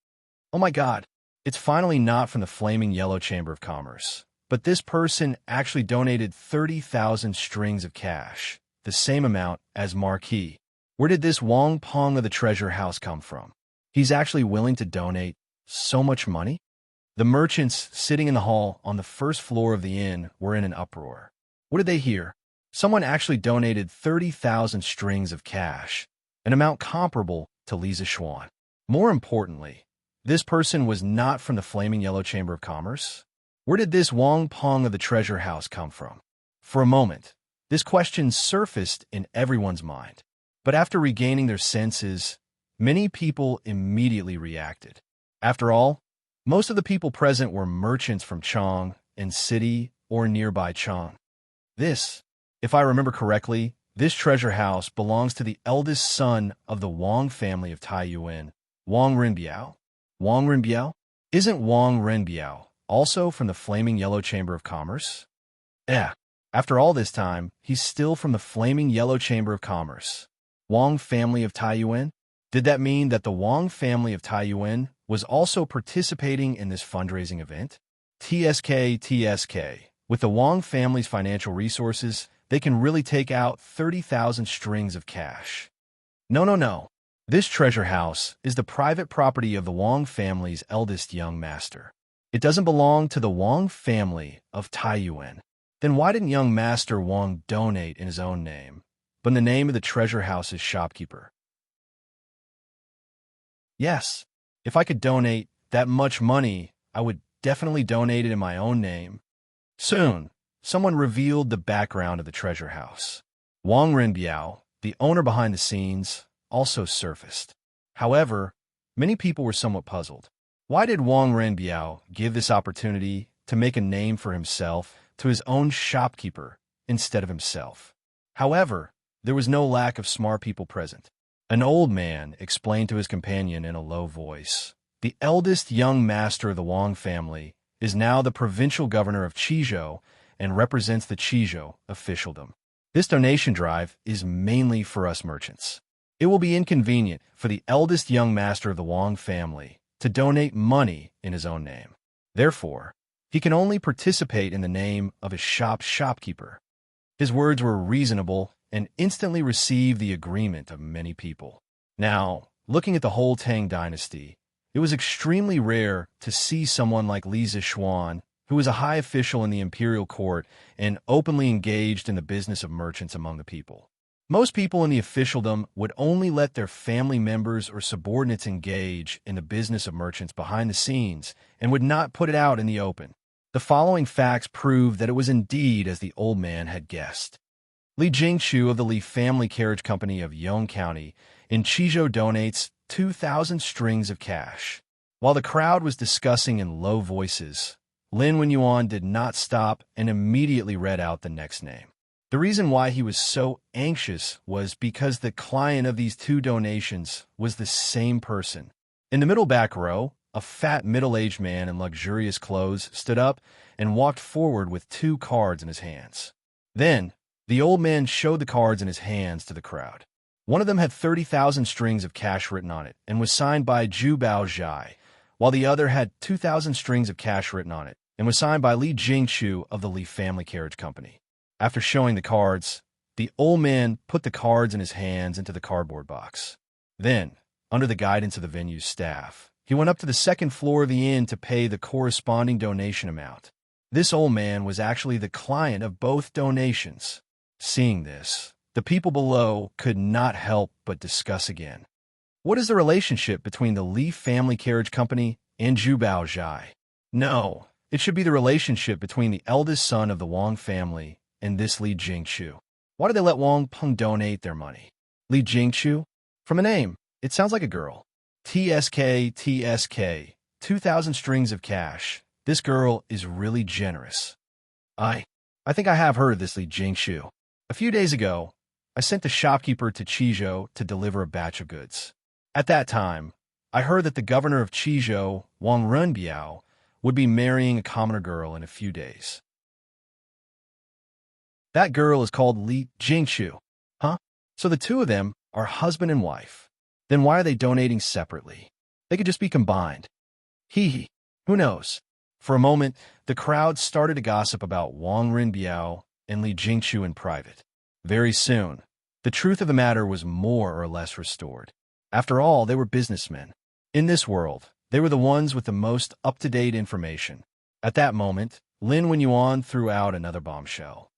S1: Oh my God, it's finally not from the Flaming Yellow Chamber of Commerce, but this person actually donated 30,000 strings of cash, the same amount as Marquis. Where did this Wang Peng of the Treasure House come from? He's actually willing to donate so much money? The merchants sitting in the hall on the first floor of the inn were in an uproar. What did they hear? Someone actually donated 30,000 strings of cash, an amount comparable to Li Zishuan. More importantly, this person was not from the Flaming Yellow Chamber of Commerce. Where did this Wang Peng of the Treasure House come from? For a moment, this question surfaced in everyone's mind. But after regaining their senses, many people immediately reacted. After all, most of the people present were merchants from Chang and city or nearby Chang. This, if I remember correctly, this treasure house belongs to the eldest son of the Wang family of Taiyuan, Wang Renbiao. Wang Renbiao? Isn't Wang Renbiao also from the Flaming Yellow Chamber of Commerce? After all this time, he's still from the flaming yellow Chamber of Commerce. Wang family of Taiyuan? Did that mean that the Wang family of Taiyuan was also participating in this fundraising event? TSK. With the Wang family's financial resources, they can really take out 30,000 strings of cash. No. This treasure house is the private property of the Wang family's eldest young master. It doesn't belong to the Wang family of Taiyuan. Then why didn't young master Wang donate in his own name, but in the name of the treasure house's shopkeeper? Yes, if I could donate that much money, I would definitely donate it in my own name. Soon, someone revealed the background of the treasure house. Wang Renbiao, the owner behind the scenes, also surfaced. However, many people were somewhat puzzled. Why did Wang Renbiao give this opportunity to make a name for himself to his own shopkeeper instead of himself? However, there was no lack of smart people present. An old man explained to his companion in a low voice, "The eldest young master of the Wang family is now the provincial governor of Qizhou and represents the Qizhou officialdom. This donation drive is mainly for us merchants. It will be inconvenient for the eldest young master of the Wang family to donate money in his own name. Therefore, he can only participate in the name of his shopkeeper." His words were reasonable and instantly received the agreement of many people. Now, looking at the whole Tang dynasty, it was extremely rare to see someone like Li Zixuan, who was a high official in the imperial court and openly engaged in the business of merchants among the people. Most people in the officialdom would only let their family members or subordinates engage in the business of merchants behind the scenes and would not put it out in the open. The following facts prove that it was indeed as the old man had guessed. Li Jingqiu of the Li Family Carriage Company of Yong County in Qizhou donates 2,000 strings of cash. While the crowd was discussing in low voices, Lin Wenyuan did not stop and immediately read out the next name. The reason why he was so anxious was because the client of these two donations was the same person. In the middle back row, a fat middle-aged man in luxurious clothes stood up and walked forward with 2 cards in his hands. Then, the old man showed the cards in his hands to the crowd. One of them had 30,000 strings of cash written on it and was signed by Zhu Baozhai, while the other had 2,000 strings of cash written on it and was signed by Li Jingqiu of the Li Family Carriage Company. After showing the cards, the old man put the cards in his hands into the cardboard box. Then, under the guidance of the venue's staff, he went up to the second floor of the inn to pay the corresponding donation amount. This old man was actually the client of both donations. Seeing this, the people below could not help but discuss again. What is the relationship between the Li Family Carriage Company and Zhu Baozhai? No, it should be the relationship between the eldest son of the Wang family and this Li Jingqiu. Why did they let Wang Peng donate their money? Li Jingqiu? From a name, it sounds like a girl. TSK, 2,000 strings of cash. This girl is really generous. I think I have heard of this Li Jingqiu. A few days ago, I sent the shopkeeper to Qizhou to deliver a batch of goods. At that time, I heard that the governor of Qizhou, Wang Renbiao, would be marrying a commoner girl in a few days. That girl is called Li Jingqiu. Huh? So the two of them are husband and wife. Then why are they donating separately? They could just be combined. Hee. Who knows? For a moment, the crowd started to gossip about Wang Renbiao and Li Jingqiu in private. Very soon, the truth of the matter was more or less restored. After all, they were businessmen. In this world, they were the ones with the most up-to-date information. At that moment, Lin Wenyuan threw out another bombshell.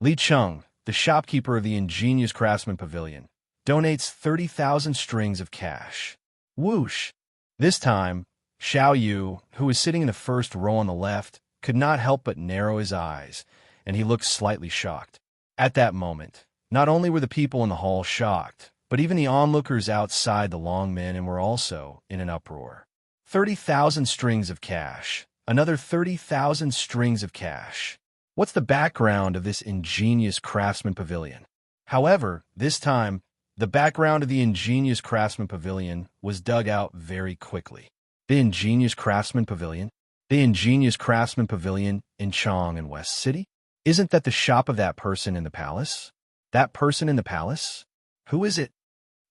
S1: Li Cheng, the shopkeeper of the ingenious craftsman pavilion, donates 30,000 strings of cash. Whoosh! This time, Xiao Yu, who was sitting in the first row on the left, could not help but narrow his eyes, and he looked slightly shocked. At that moment, not only were the people in the hall shocked, but even the onlookers outside the long men were also in an uproar. 30,000 strings of cash. Another 30,000 strings of cash. What's the background of this ingenious craftsman pavilion? However, this time, the background of the ingenious craftsman pavilion was dug out very quickly. The ingenious craftsman pavilion? The ingenious craftsman pavilion in Chong and West City? Isn't that the shop of that person in the palace? That person in the palace? Who is it?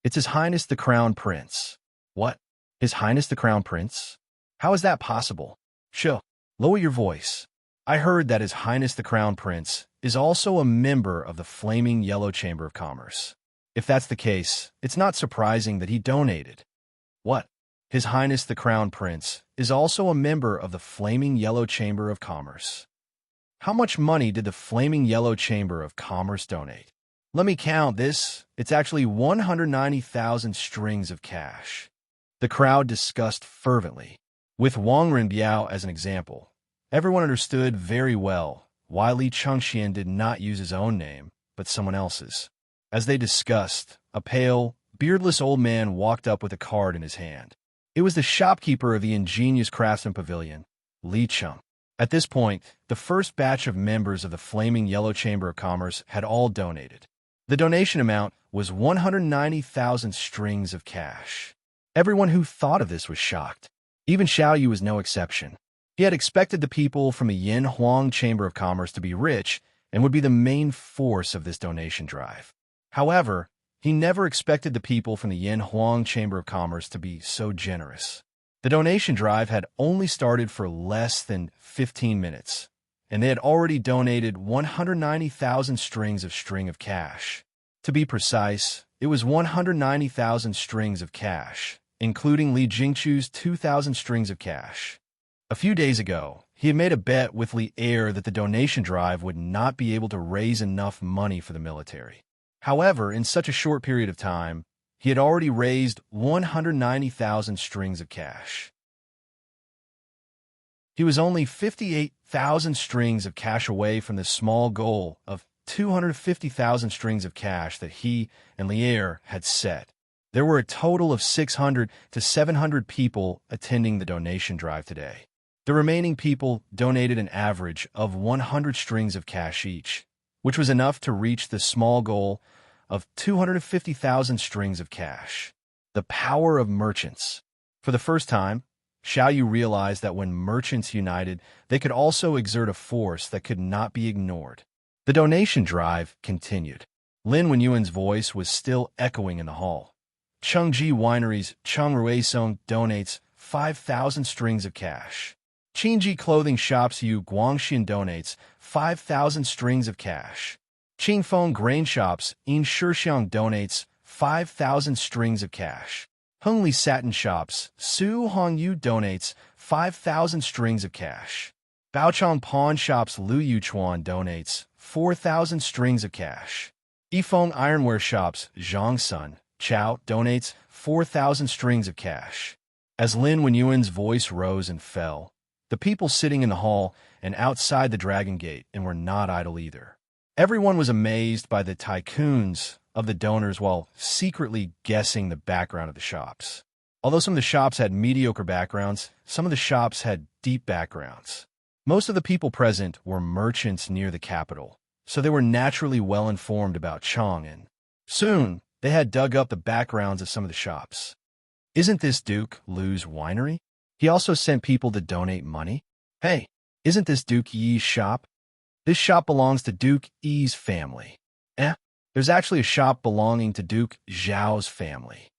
S1: It's His Highness the Crown Prince. What? His Highness the Crown Prince? How is that possible? Shh. Lower your voice. I heard that His Highness the Crown Prince is also a member of the Flaming Yellow Chamber of Commerce. If that's the case, it's not surprising that he donated. What? His Highness the Crown Prince is also a member of the Flaming Yellow Chamber of Commerce. How much money did the Flaming Yellow Chamber of Commerce donate? Let me count this. It's actually 190,000 strings of cash. The crowd discussed fervently. With Wang Renbiao as an example, everyone understood very well why Li Chengxian did not use his own name, but someone else's. As they discussed, a pale, beardless old man walked up with a card in his hand. It was the shopkeeper of the ingenious craftsman pavilion, Li Cheng. At this point, the first batch of members of the Flaming Yellow Chamber of Commerce had all donated. The donation amount was 190,000 strings of cash. Everyone who thought of this was shocked. Even Xiao Yu was no exception. He had expected the people from the Yin Huang Chamber of Commerce to be rich and would be the main force of this donation drive. However, he never expected the people from the Yin Huang Chamber of Commerce to be so generous. The donation drive had only started for less than 15 minutes, and they had already donated 190,000 strings of cash. To be precise, it was 190,000 strings of cash, including Li Jingchu's 2,000 strings of cash. A few days ago, he had made a bet with Li Er that the donation drive would not be able to raise enough money for the military. However, in such a short period of time, he had already raised 190,000 strings of cash. He was only 58,000 strings of cash away from the small goal of 250,000 strings of cash that he and Li Er had set. There were a total of 600 to 700 people attending the donation drive today. The remaining people donated an average of 100 strings of cash each, which was enough to reach the small goal of 250,000 strings of cash. The power of merchants. For the first time, Xiao Yu realized that when merchants united, they could also exert a force that could not be ignored. The donation drive continued. Lin Wenyuan's voice was still echoing in the hall. Chengji Winery's Cheng Ruisong donates 5,000 strings of cash. Qingji Clothing Shop's Yu Guangxian donates 5,000 strings of cash. Qingfeng Grain Shop's In Shixiang donates 5,000 strings of cash. Hengli Satin Shop's Su Hongyu donates 5,000 strings of cash. Baochang Pawn Shop's Lu Yuchuan donates 4,000 strings of cash. Yifeng Ironware Shop's Zhang Sun Chao donates 4,000 strings of cash. As Lin Wenyuan's voice rose and fell, the people sitting in the hall and outside the Dragon Gate and were not idle either. Everyone was amazed by the tycoons of the donors while secretly guessing the background of the shops. Although some of the shops had mediocre backgrounds, some of the shops had deep backgrounds. Most of the people present were merchants near the capital, so they were naturally well informed about Chang, and soon they had dug up the backgrounds of some of the shops. Isn't this Duke Lu's winery? He also sent people to donate money. Hey, isn't this Duke Yi's shop? This shop belongs to Duke Yi's family. There's actually a shop belonging to Duke Zhao's family.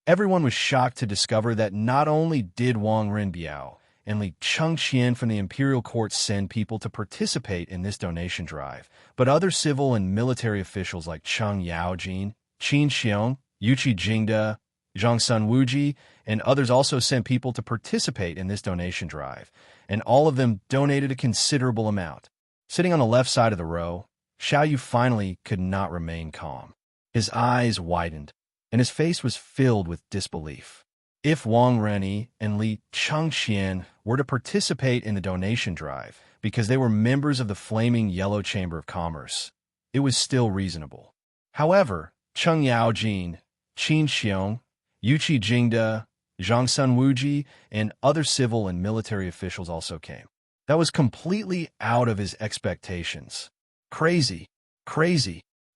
S1: Everyone was shocked to discover that not only did Wang Renbiao and Li Chengxian from the imperial court send people to participate in this donation drive, but other civil and military officials like Cheng Yaojin, Qin Xiong, Yuqi Jingde, Zhang Sun Wuji, and others also sent people to participate in this donation drive, and all of them donated a considerable amount. Sitting on the left side of the row, Xiao Yu finally could not remain calm. His eyes widened, and his face was filled with disbelief. If Wang Renyi and Li Chengxian were to participate in the donation drive because they were members of the Flaming Yellow Chamber of Commerce, it was still reasonable. However, Cheng Yaojin, Qin Xiong, Yuqi Jingde, Zhang Sun Wuji, and other civil and military officials also came. That was completely out of his expectations. Crazy.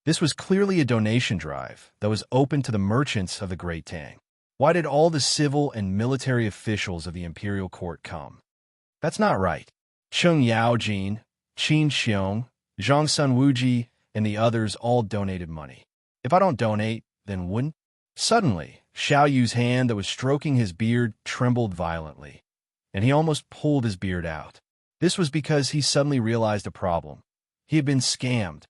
S1: This was clearly a donation drive that was open to the merchants of the Great Tang. Why did all the civil and military officials of the imperial court come? That's not right. Cheng Yaojin, Qin Xiong, Zhang Sun Wuji and the others all donated money. If I don't donate, then wouldn't? Suddenly, Xiao Yu's hand that was stroking his beard trembled violently, and he almost pulled his beard out. This was because he suddenly realized a problem. He had been scammed.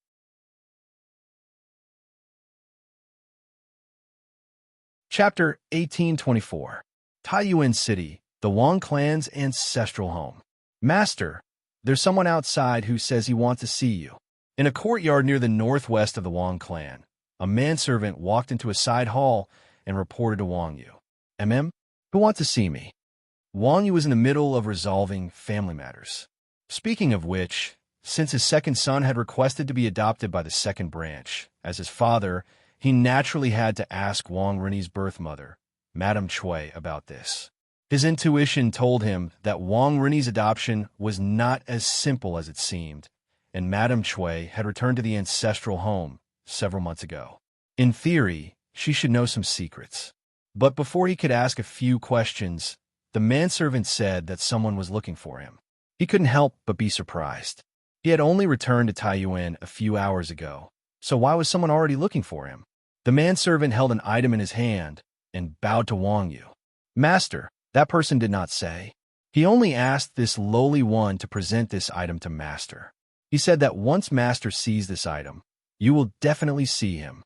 S1: Chapter 1824. Taiyuan City, the Wang clan's ancestral home. Master, there's someone outside who says he wants to see you. In a courtyard near the northwest of the Wang clan, a manservant walked into a side hall and reported to Wang Yu. Who wants to see me? Wang Yu was in the middle of resolving family matters. Speaking of which, since his second son had requested to be adopted by the second branch, as his father, he naturally had to ask Wang Ren's birth mother, Madame Cui, about this. His intuition told him that Wang Ren's adoption was not as simple as it seemed, and Madame Cui had returned to the ancestral home several months ago. In theory, she should know some secrets. But before he could ask a few questions, the manservant said that someone was looking for him. He couldn't help but be surprised. He had only returned to Taiyuan a few hours ago, so why was someone already looking for him? The manservant held an item in his hand and bowed to Wang Yu. Master, that person did not say. He only asked this lowly one to present this item to Master. He said that once Master sees this item, you will definitely see him.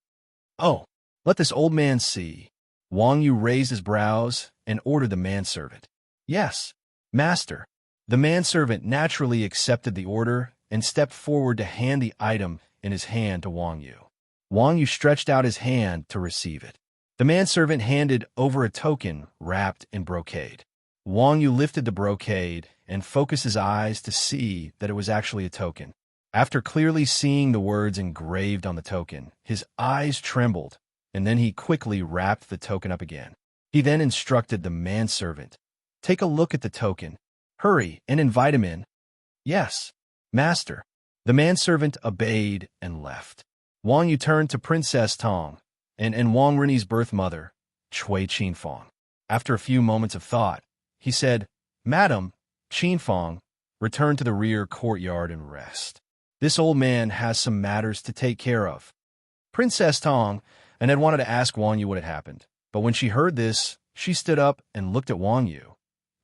S1: Oh, let this old man see. Wang Yu raised his brows and ordered the manservant. Yes, Master. The manservant naturally accepted the order and stepped forward to hand the item in his hand to Wang Yu. Wang Yu stretched out his hand to receive it. The manservant handed over a token wrapped in brocade. Wang Yu lifted the brocade and focused his eyes to see that it was actually a token. After clearly seeing the words engraved on the token, his eyes trembled, and then he quickly wrapped the token up again. He then instructed the manservant, "Take a look at the token. Hurry and invite him in." "Yes, Master." The manservant obeyed and left. Wang Yu turned to Princess Tang and Wang Ren's birth mother, Cui Qinfang. After a few moments of thought, he said, "Madam, Qinfang, return to the rear courtyard and rest. This old man has some matters to take care of." Princess Tang and had wanted to ask Wang Yu what had happened, but when she heard this, she stood up and looked at Wang Yu,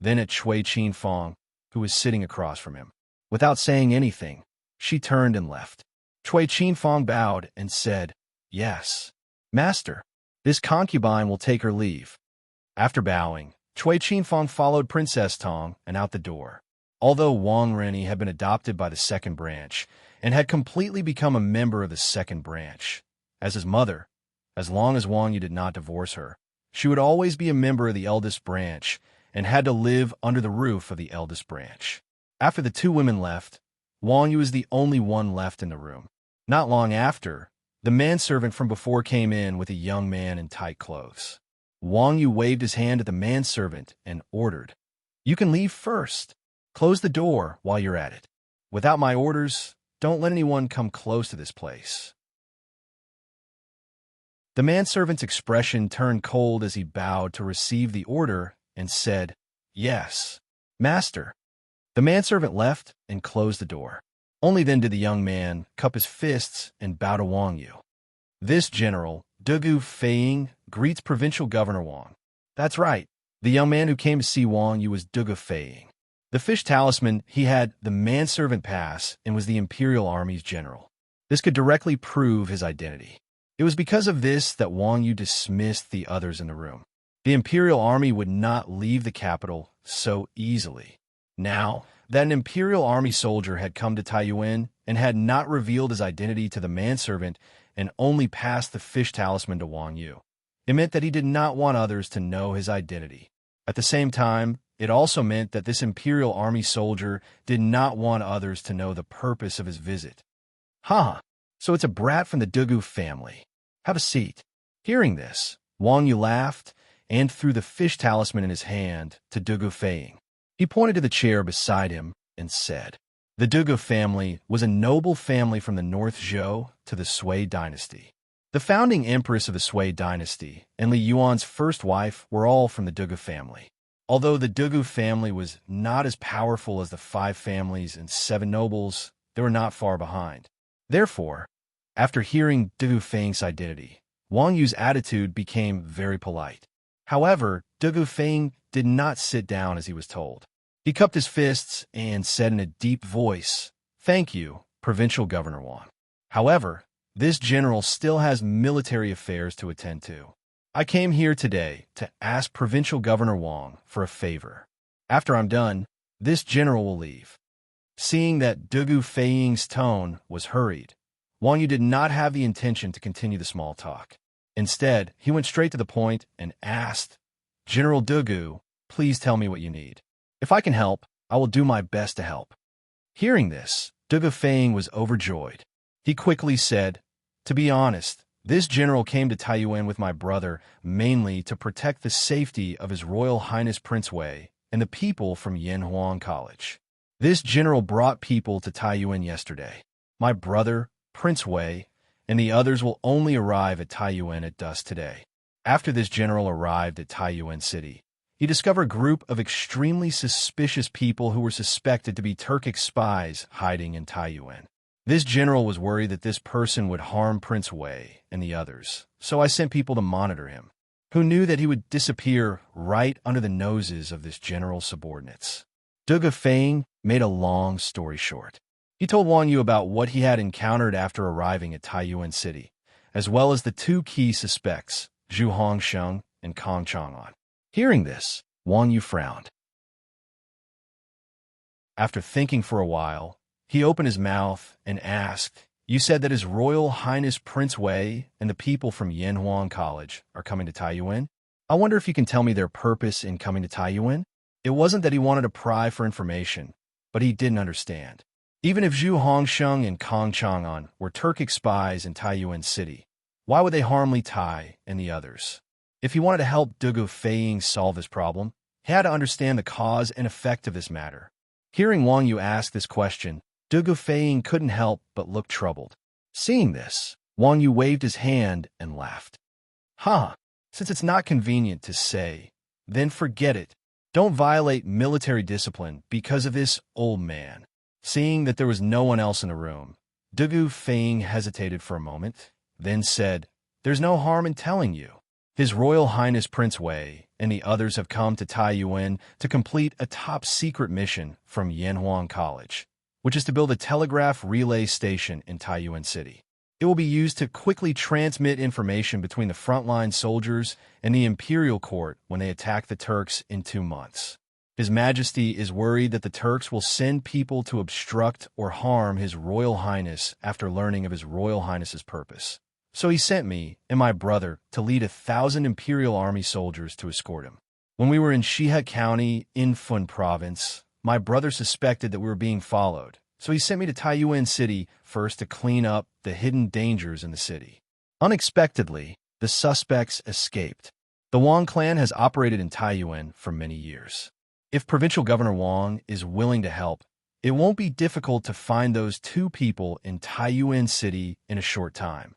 S1: then at Cui Qinfang, who was sitting across from him. Without saying anything, she turned and left. Cui Qinfang bowed and said, "Yes, Master, this concubine will take her leave." After bowing, Cui Qinfang followed Princess Tang and out the door. Although Wang Ren had been adopted by the second branch and had completely become a member of the second branch, as his mother, as long as Wang Yu did not divorce her, she would always be a member of the eldest branch and had to live under the roof of the eldest branch. After the two women left, Wang Yu was the only one left in the room. Not long after, the manservant from before came in with a young man in tight clothes. Wang Yu waved his hand at the manservant and ordered, "You can leave first. Close the door while you're at it. Without my orders, don't let anyone come close to this place." The manservant's expression turned cold as he bowed to receive the order and said, "Yes, Master." The manservant left and closed the door. Only then did the young man cup his fists and bow to Wang Yu. "This general, Dugu Feiying, greets Provincial Governor Wang." That's right. The young man who came to see Wang Yu was Dugu Feiying. The fish talisman he had the manservant pass and was the Imperial Army's general. This could directly prove his identity. It was because of this that Wang Yu dismissed the others in the room. The Imperial Army would not leave the capital so easily. Now that an Imperial Army soldier had come to Taiyuan and had not revealed his identity to the manservant and only passed the fish talisman to Wang Yu, it meant that he did not want others to know his identity. At the same time, it also meant that this Imperial Army soldier did not want others to know the purpose of his visit. So it's a brat from the Dugu family. Have a seat." Hearing this, Wang Yu laughed and threw the fish talisman in his hand to Dugu Feiying. He pointed to the chair beside him and said, "The Dugu family was a noble family from the North Zhou to the Sui Dynasty. The founding empress of the Sui Dynasty and Li Yuan's first wife were all from the Dugu family. Although the Dugu family was not as powerful as the 5 families and 7 nobles, they were not far behind. Therefore, after hearing Du Feng's identity, Wang Yu's attitude became very polite. However, Du Feng did not sit down as he was told. He cupped his fists and said in a deep voice, "Thank you, Provincial Governor Wang. However, this general still has military affairs to attend to. I came here today to ask Provincial Governor Wang for a favor. After I'm done, this general will leave." Seeing that Du Feng's tone was hurried, Wang Yu did not have the intention to continue the small talk. Instead, he went straight to the point and asked, "General Du, please tell me what you need. If I can help, I will do my best to help." Hearing this, Du Feng was overjoyed. He quickly said, "To be honest, this general came to Taiyuan with my brother mainly to protect the safety of His Royal Highness Prince Wei and the people from Yanhuang College. This general brought people to Taiyuan yesterday. My brother, Prince Wei, and the others will only arrive at Taiyuan at dusk today." After this general arrived at Taiyuan City, he discovered a group of extremely suspicious people who were suspected to be Turkic spies hiding in Taiyuan. This general was worried that this person would harm Prince Wei and the others, so I sent people to monitor him, who knew that he would disappear right under the noses of this general's subordinates. Du Feng made a long story short. He told Wang Yu about what he had encountered after arriving at Taiyuan City, as well as the two key suspects, Zhu Hongsheng and Kong Chang'an. Hearing this, Wang Yu frowned. After thinking for a while, he opened his mouth and asked, "You said that His Royal Highness Prince Wei and the people from Yanhuang College are coming to Taiyuan? I wonder if you can tell me their purpose in coming to Taiyuan?" It wasn't that he wanted to pry for information, but he didn't understand. Even if Zhu Hongsheng and Kong Chang'an were Turkic spies in Taiyuan City, why would they harm Li Tai and the others? If he wanted to help Du Feng solve this problem, he had to understand the cause and effect of this matter. Hearing Wang Yu ask this question, Du Feng couldn't help but look troubled. Seeing this, Wang Yu waved his hand and laughed. Since it's not convenient to say, then forget it. Don't violate military discipline because of this old man." Seeing that there was no one else in the room, Du Feng hesitated for a moment, then said, "There's no harm in telling you. His Royal Highness Prince Wei and the others have come to Taiyuan to complete a top-secret mission from Yanhuang College, which is to build a telegraph relay station in Taiyuan City. It will be used to quickly transmit information between the frontline soldiers and the imperial court when they attack the Turks in 2 months. His Majesty is worried that the Turks will send people to obstruct or harm His Royal Highness after learning of His Royal Highness's purpose. So he sent me and my brother to lead 1,000 Imperial Army soldiers to escort him. When we were in Shihe County, in Fun Province, my brother suspected that we were being followed, so he sent me to Taiyuan City first to clean up the hidden dangers in the city. Unexpectedly, the suspects escaped. The Wang clan has operated in Taiyuan for many years. If Provincial Governor Wang is willing to help, it won't be difficult to find those 2 people in Taiyuan City in a short time.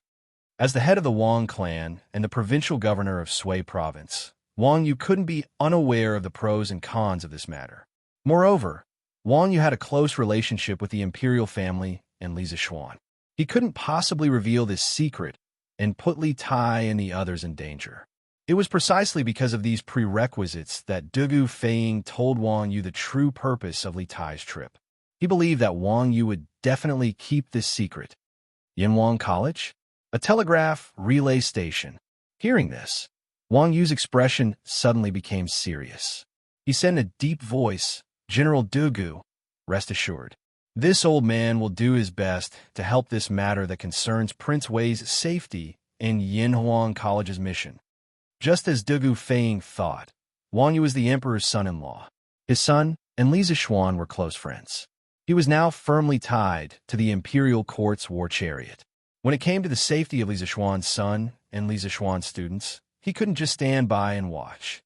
S1: As the head of the Wang clan and the provincial governor of Sui Province, Wang Yu couldn't be unaware of the pros and cons of this matter. Moreover, Wang Yu had a close relationship with the imperial family and Li Zishuan. He couldn't possibly reveal this secret and put Li Tai and the others in danger. It was precisely because of these prerequisites that Du Feng told Wang Yu the true purpose of Li Tai's trip. He believed that Wang Yu would definitely keep this secret. Yanhuang College? A telegraph relay station. Hearing this, Wang Yu's expression suddenly became serious. He said in a deep voice, "General Du, rest assured. This old man will do his best to help this matter that concerns Prince Wei's safety in Yanhuang College's mission." Just as Du Feng thought, Wang Yu was the emperor's son-in-law. His son and Li Zishuan were close friends. He was now firmly tied to the imperial court's war chariot. When it came to the safety of Li Zishuan's son and Li Zishuan's students, he couldn't just stand by and watch.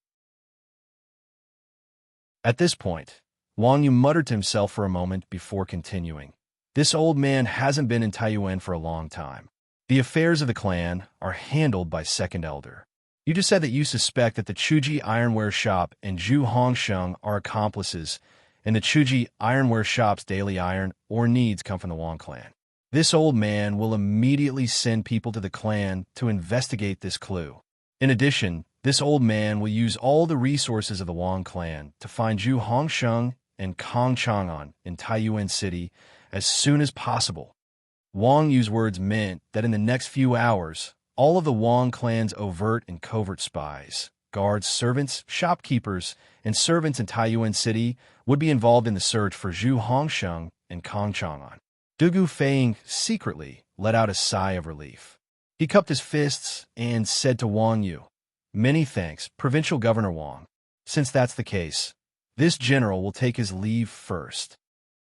S1: At this point, Wang Yu muttered to himself for a moment before continuing. This old man hasn't been in Taiyuan for a long time. The affairs of the clan are handled by Second Elder. You just said that you suspect that the Chuji Ironware Shop and Zhu Hongsheng are accomplices, and the Chuji ironware shop's daily iron or needs come from the Wong clan. This old man will immediately send people to the clan to investigate this clue. In addition, this old man will use all the resources of the Wong clan to find Zhu Hongsheng and Kong Chang'an in Taiyuan City as soon as possible. Wong used words meant that in the next few hours, all of the Wong clan's overt and covert spies, guards, servants, shopkeepers, and servants in Taiyuan City would be involved in the search for Zhu Hongsheng and Kong Chang'an. Dugu Feiying secretly let out a sigh of relief. He cupped his fists and said to Wang Yu, "Many thanks, Provincial Governor Wang. Since that's the case, this general will take his leave first."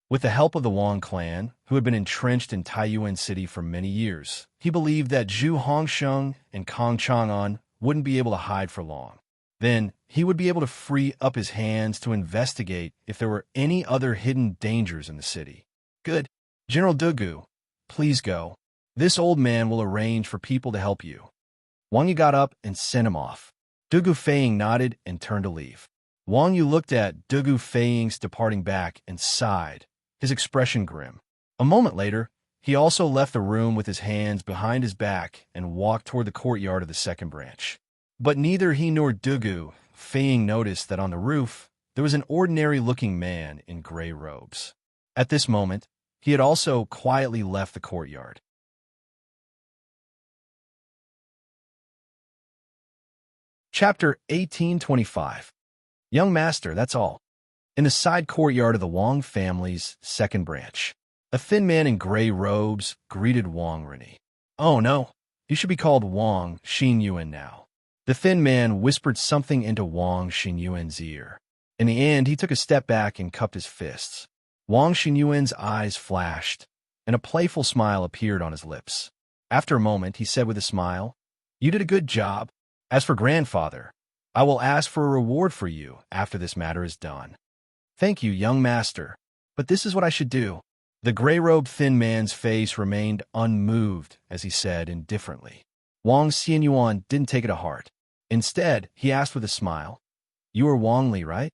S1: With the help of the Wong clan, who had been entrenched in Taiyuan City for many years, he believed that Zhu Hongsheng and Kong Chang'an wouldn't be able to hide for long. Then, he would be able to free up his hands to investigate if there were any other hidden dangers in the city. "Good. General Dugu, please go. This old man will arrange for people to help you." Wang Yu got up and sent him off. Dugu Feiying nodded and turned to leave. Wang Yu looked at Dugu Feiying's departing back and sighed, his expression grim. A moment later, he also left the room with his hands behind his back and walked toward the courtyard of the second branch. But neither he nor Dugu Feiying noticed that on the roof there was an ordinary-looking man in gray robes. At this moment, he had also quietly left the courtyard. Chapter 1825. Young Master, that's all. In the side courtyard of the Wong family's second branch, a thin man in gray robes greeted Wang Rini. "Oh no, you should be called Wang Xinyuan now." The thin man whispered something into Wang Xinyuan's ear. In the end, he took a step back and cupped his fists. Wang Xinyuan's eyes flashed, and a playful smile appeared on his lips. After a moment, he said with a smile, "You did a good job. As for grandfather, I will ask for a reward for you after this matter is done." "Thank you, young master, but this is what I should do." The gray-robed thin man's face remained unmoved as he said indifferently. Wang Xinyuan didn't take it to heart. Instead, he asked with a smile, "You are Wang Li, right?"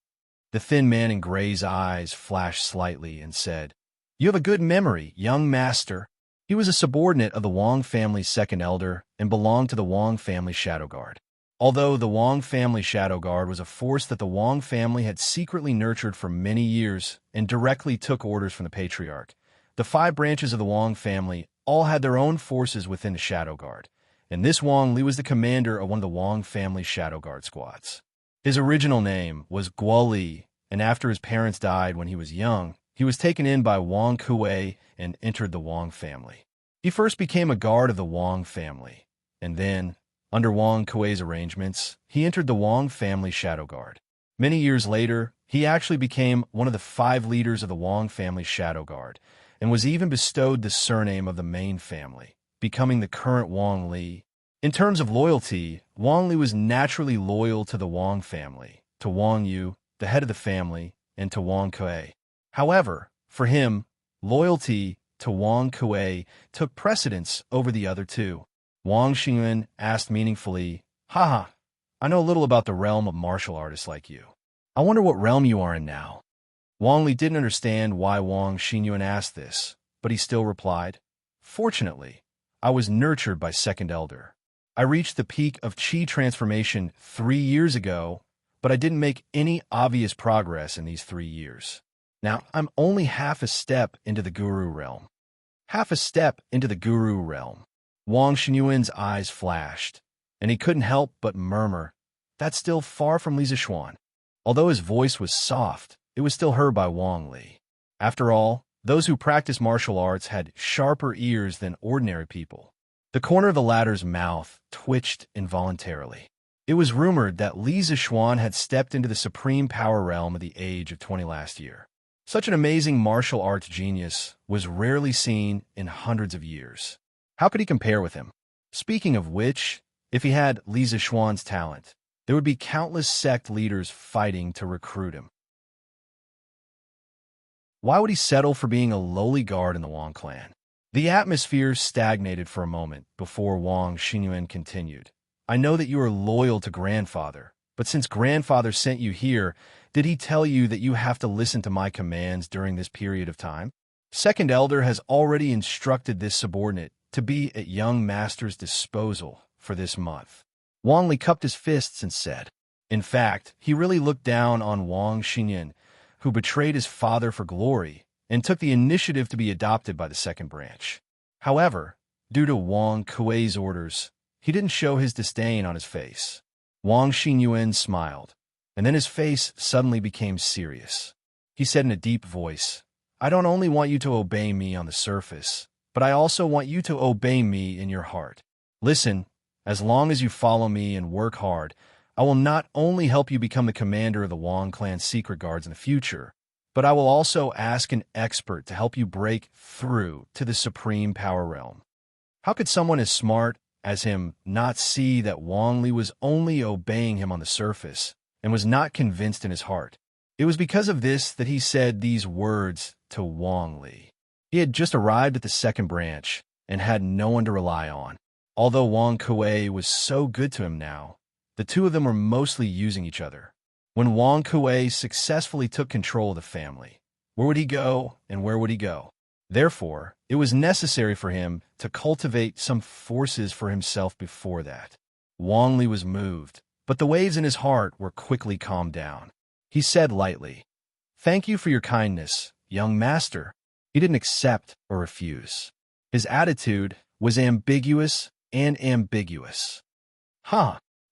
S1: The thin man in gray's eyes flashed slightly and said, "You have a good memory, young master." He was a subordinate of the Wong family's second elder and belonged to the Wong family shadow guard. Although the Wong family shadow guard was a force that the Wong family had secretly nurtured for many years and directly took orders from the patriarch, the 5 branches of the Wong family all had their own forces within the shadow guard, and this Wang Li was the commander of one of the Wong family shadow guard squads. His original name was Guo Li, and after his parents died when he was young, he was taken in by Wang Kuei and entered the Wong family. He first became a guard of the Wong family, and then, under Wang Kuei's arrangements, he entered the Wong family shadow guard. Many years later, he actually became one of the 5 leaders of the Wong family shadow guard, and was even bestowed the surname of the main family, becoming the current Wang Li. In terms of loyalty, Wang Li was naturally loyal to the Wong family, to Wang Yu, the head of the family, and to Wang Kuei. However, for him, loyalty to Wang Kuei took precedence over the other 2. Wang Xinyuan asked meaningfully, "Haha, I know a little about the realm of martial artists like you. I wonder what realm you are in now." Wang Li didn't understand why Wang Xinyuan asked this, but he still replied, "Fortunately, I was nurtured by second elder. I reached the peak of Qi transformation 3 years ago, but I didn't make any obvious progress in these 3 years. Now, I'm only half a step into the Guru realm." Half a step into the Guru realm. Wang Xinyuan's eyes flashed, and he couldn't help but murmur, "That's still far from Li Zixuan." Although his voice was soft, it was still heard by Wang Li. After all, those who practice martial arts had sharper ears than ordinary people. The corner of the latter's mouth twitched involuntarily. It was rumored that Li Zixuan had stepped into the supreme power realm at the age of 20 last year. Such an amazing martial arts genius was rarely seen in hundreds of years. How could he compare with him? Speaking of which, if he had Li Zixuan's talent, there would be countless sect leaders fighting to recruit him. Why would he settle for being a lowly guard in the Wong clan? The atmosphere stagnated for a moment before Wang Xinyuan continued. "I know that you are loyal to grandfather, But since grandfather sent you here, did he tell you that you have to listen to my commands during this period of time? Second elder has already instructed this subordinate to be at young master's disposal for this month. Wang Li cupped his fists and said. In fact, he really looked down on Wang Xinyan, who betrayed his father for glory and took the initiative to be adopted by the second branch. However, due to Wang Kuei's orders, he didn't show his disdain on his face. Wang Xinyan smiled, and then his face suddenly became serious. He said in a deep voice, I don't only want you to obey me on the surface, but I also want you to obey me in your heart. Listen, as long as you follow me and work hard, I will not only help you become the commander of the Wang clan's secret guards in the future, but I will also ask an expert to help you break through to the supreme power realm. How could someone as smart as him not see that Wang Li was only obeying him on the surface and was not convinced in his heart? It was because of this that he said these words to Wang Li. He had just arrived at the second branch and had no one to rely on. Although Wang Kuei was so good to him now, the two of them were mostly using each other. When Wang Kuei successfully took control of the family, where would he go and where would he go? Therefore, it was necessary for him to cultivate some forces for himself before that. Wang Li was moved, but the waves in his heart were quickly calmed down. He said lightly, Thank you for your kindness, young master. He didn't accept or refuse. His attitude was ambiguous and ambiguous.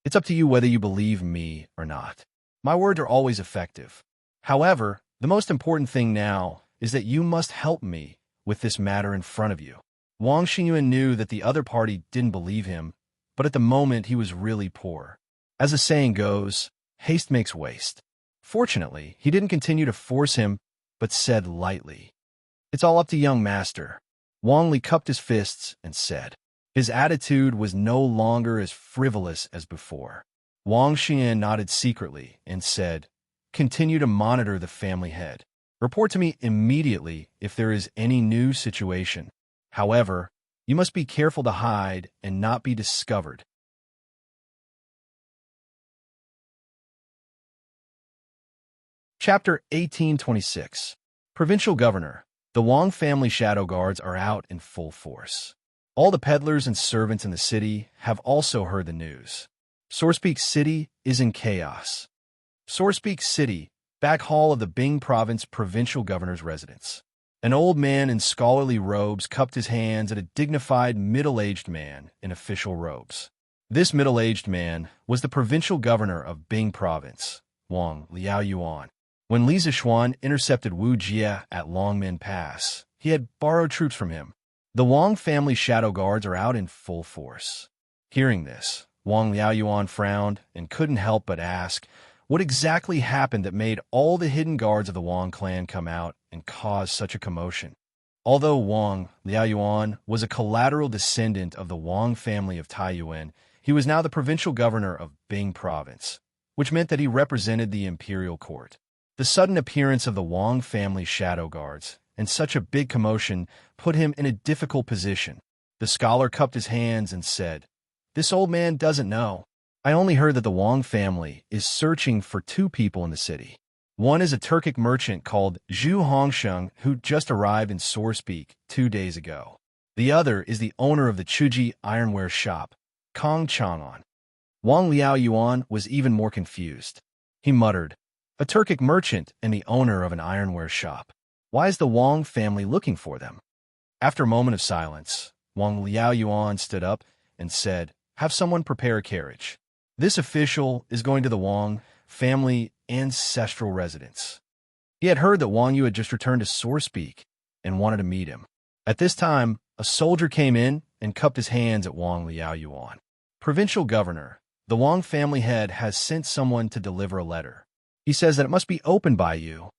S1: It's up to you whether you believe me or not. My words are always effective. However, the most important thing now is that you must help me with this matter in front of you. Wang Xinyan knew that the other party didn't believe him, but at the moment he was really poor. As the saying goes, haste makes waste. Fortunately, he didn't continue to force him, but said lightly, It's all up to young master. Wang Li cupped his fists and said. His attitude was no longer as frivolous as before. Wang Xian nodded secretly and said, Continue to monitor the family head. Report to me immediately if there is any new situation. However, you must be careful to hide and not be discovered. Chapter 1826. Provincial Governor. The Wang family shadow guards are out in full force. All the peddlers and servants in the city have also heard the news. Sourcepeak City is in chaos. Sourcepeak City, back hall of the Bing Province Provincial Governor's residence. An old man in scholarly robes cupped his hands at a dignified middle-aged man in official robes. This middle-aged man was the provincial governor of Bing Province, Wang Liaoyuan. When Li Zixuan intercepted Wu Jie at Longmen Pass, he had borrowed troops from him. The Wang family shadow guards are out in full force. Hearing this, Wang Liaoyuan frowned and couldn't help but ask what exactly happened that made all the hidden guards of the Wang clan come out and cause such a commotion. Although Wang Liaoyuan was a collateral descendant of the Wang family of Taiyuan, he was now the provincial governor of Bing Province, which meant that he represented the imperial court. The sudden appearance of the Wang family shadow guards and such a big commotion put him in a difficult position. The scholar cupped his hands and said, This old man doesn't know. I only heard that the Wang family is searching for two people in the city. One is a Turkic merchant called Zhu Hongsheng who just arrived in Sourcepeak 2 days ago. The other is the owner of the Chuji ironware shop, Kong Chang'an. Wang Liaoyuan was even more confused. He muttered, A Turkic merchant and the owner of an ironware shop. Why is the Wang family looking for them? After a moment of silence, Wang Liaoyuan stood up and said, Have someone prepare a carriage. This official is going to the Wang family ancestral residence. He had heard that Wang Yu had just returned to Sourcepeak and wanted to meet him. At this time, a soldier came in and cupped his hands at Wang Liaoyuan. Provincial Governor, the Wang family head has sent someone to deliver a letter. He says that it must be opened by you.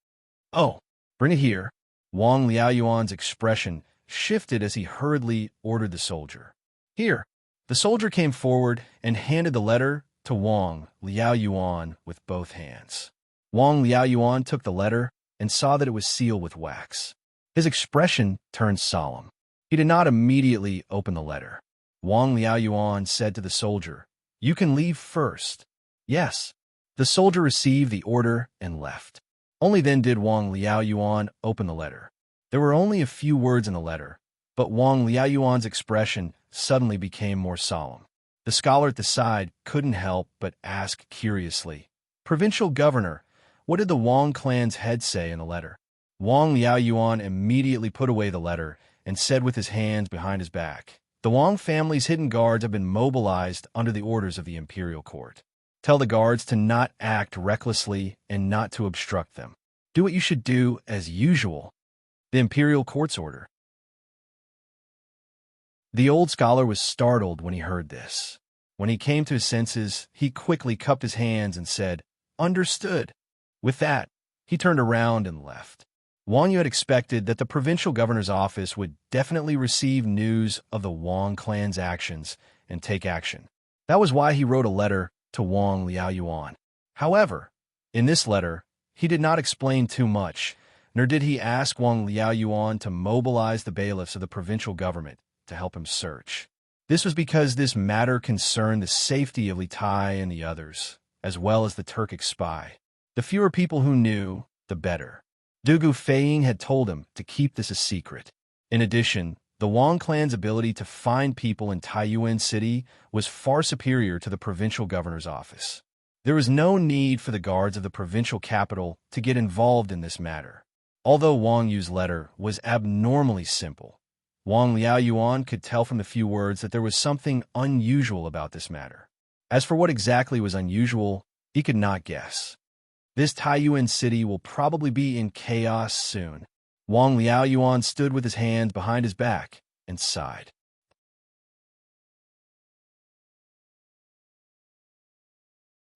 S1: Oh, bring it here. Wang Liaoyuan's expression shifted as he hurriedly ordered the soldier. Here. The soldier came forward and handed the letter to Wang Liaoyuan with both hands. Wang Liaoyuan took the letter and saw that it was sealed with wax. His expression turned solemn. He did not immediately open the letter. Wang Liaoyuan said to the soldier, You can leave first. Yes. The soldier received the order and left. Only then did Wang Liaoyuan open the letter. There were only a few words in the letter, but Wang Liaoyuan's expression suddenly became more solemn. The scholar at the side couldn't help but ask curiously, "Provincial governor, what did the Wang clan's head say in the letter?" Wang Liaoyuan immediately put away the letter and said with his hands behind his back, "The Wang family's hidden guards have been mobilized under the orders of the imperial court. Tell the guards to not act recklessly and not to obstruct them. Do what you should do as usual." The imperial court's order. The old scholar was startled when he heard this. When he came to his senses, he quickly cupped his hands and said, "Understood." With that, he turned around and left. Wang Yu had expected that the provincial governor's office would definitely receive news of the Wang clan's actions and take action. That was why he wrote a letter to Wang Liaoyuan. However, in this letter, he did not explain too much, nor did he ask Wang Liaoyuan to mobilize the bailiffs of the provincial government to help him search. This was because this matter concerned the safety of Li Tai and the others, as well as the Turkic spy. The fewer people who knew, the better. Dugu Feiying had told him to keep this a secret. In addition, the Wang clan's ability to find people in Taiyuan City was far superior to the provincial governor's office. There was no need for the guards of the provincial capital to get involved in this matter. Although Wang Yu's letter was abnormally simple, Wang Liaoyuan could tell from the few words that there was something unusual about this matter. As for what exactly was unusual, he could not guess. This Taiyuan city will probably be in chaos soon. Wang Liaoyuan stood with his hands behind his back and sighed.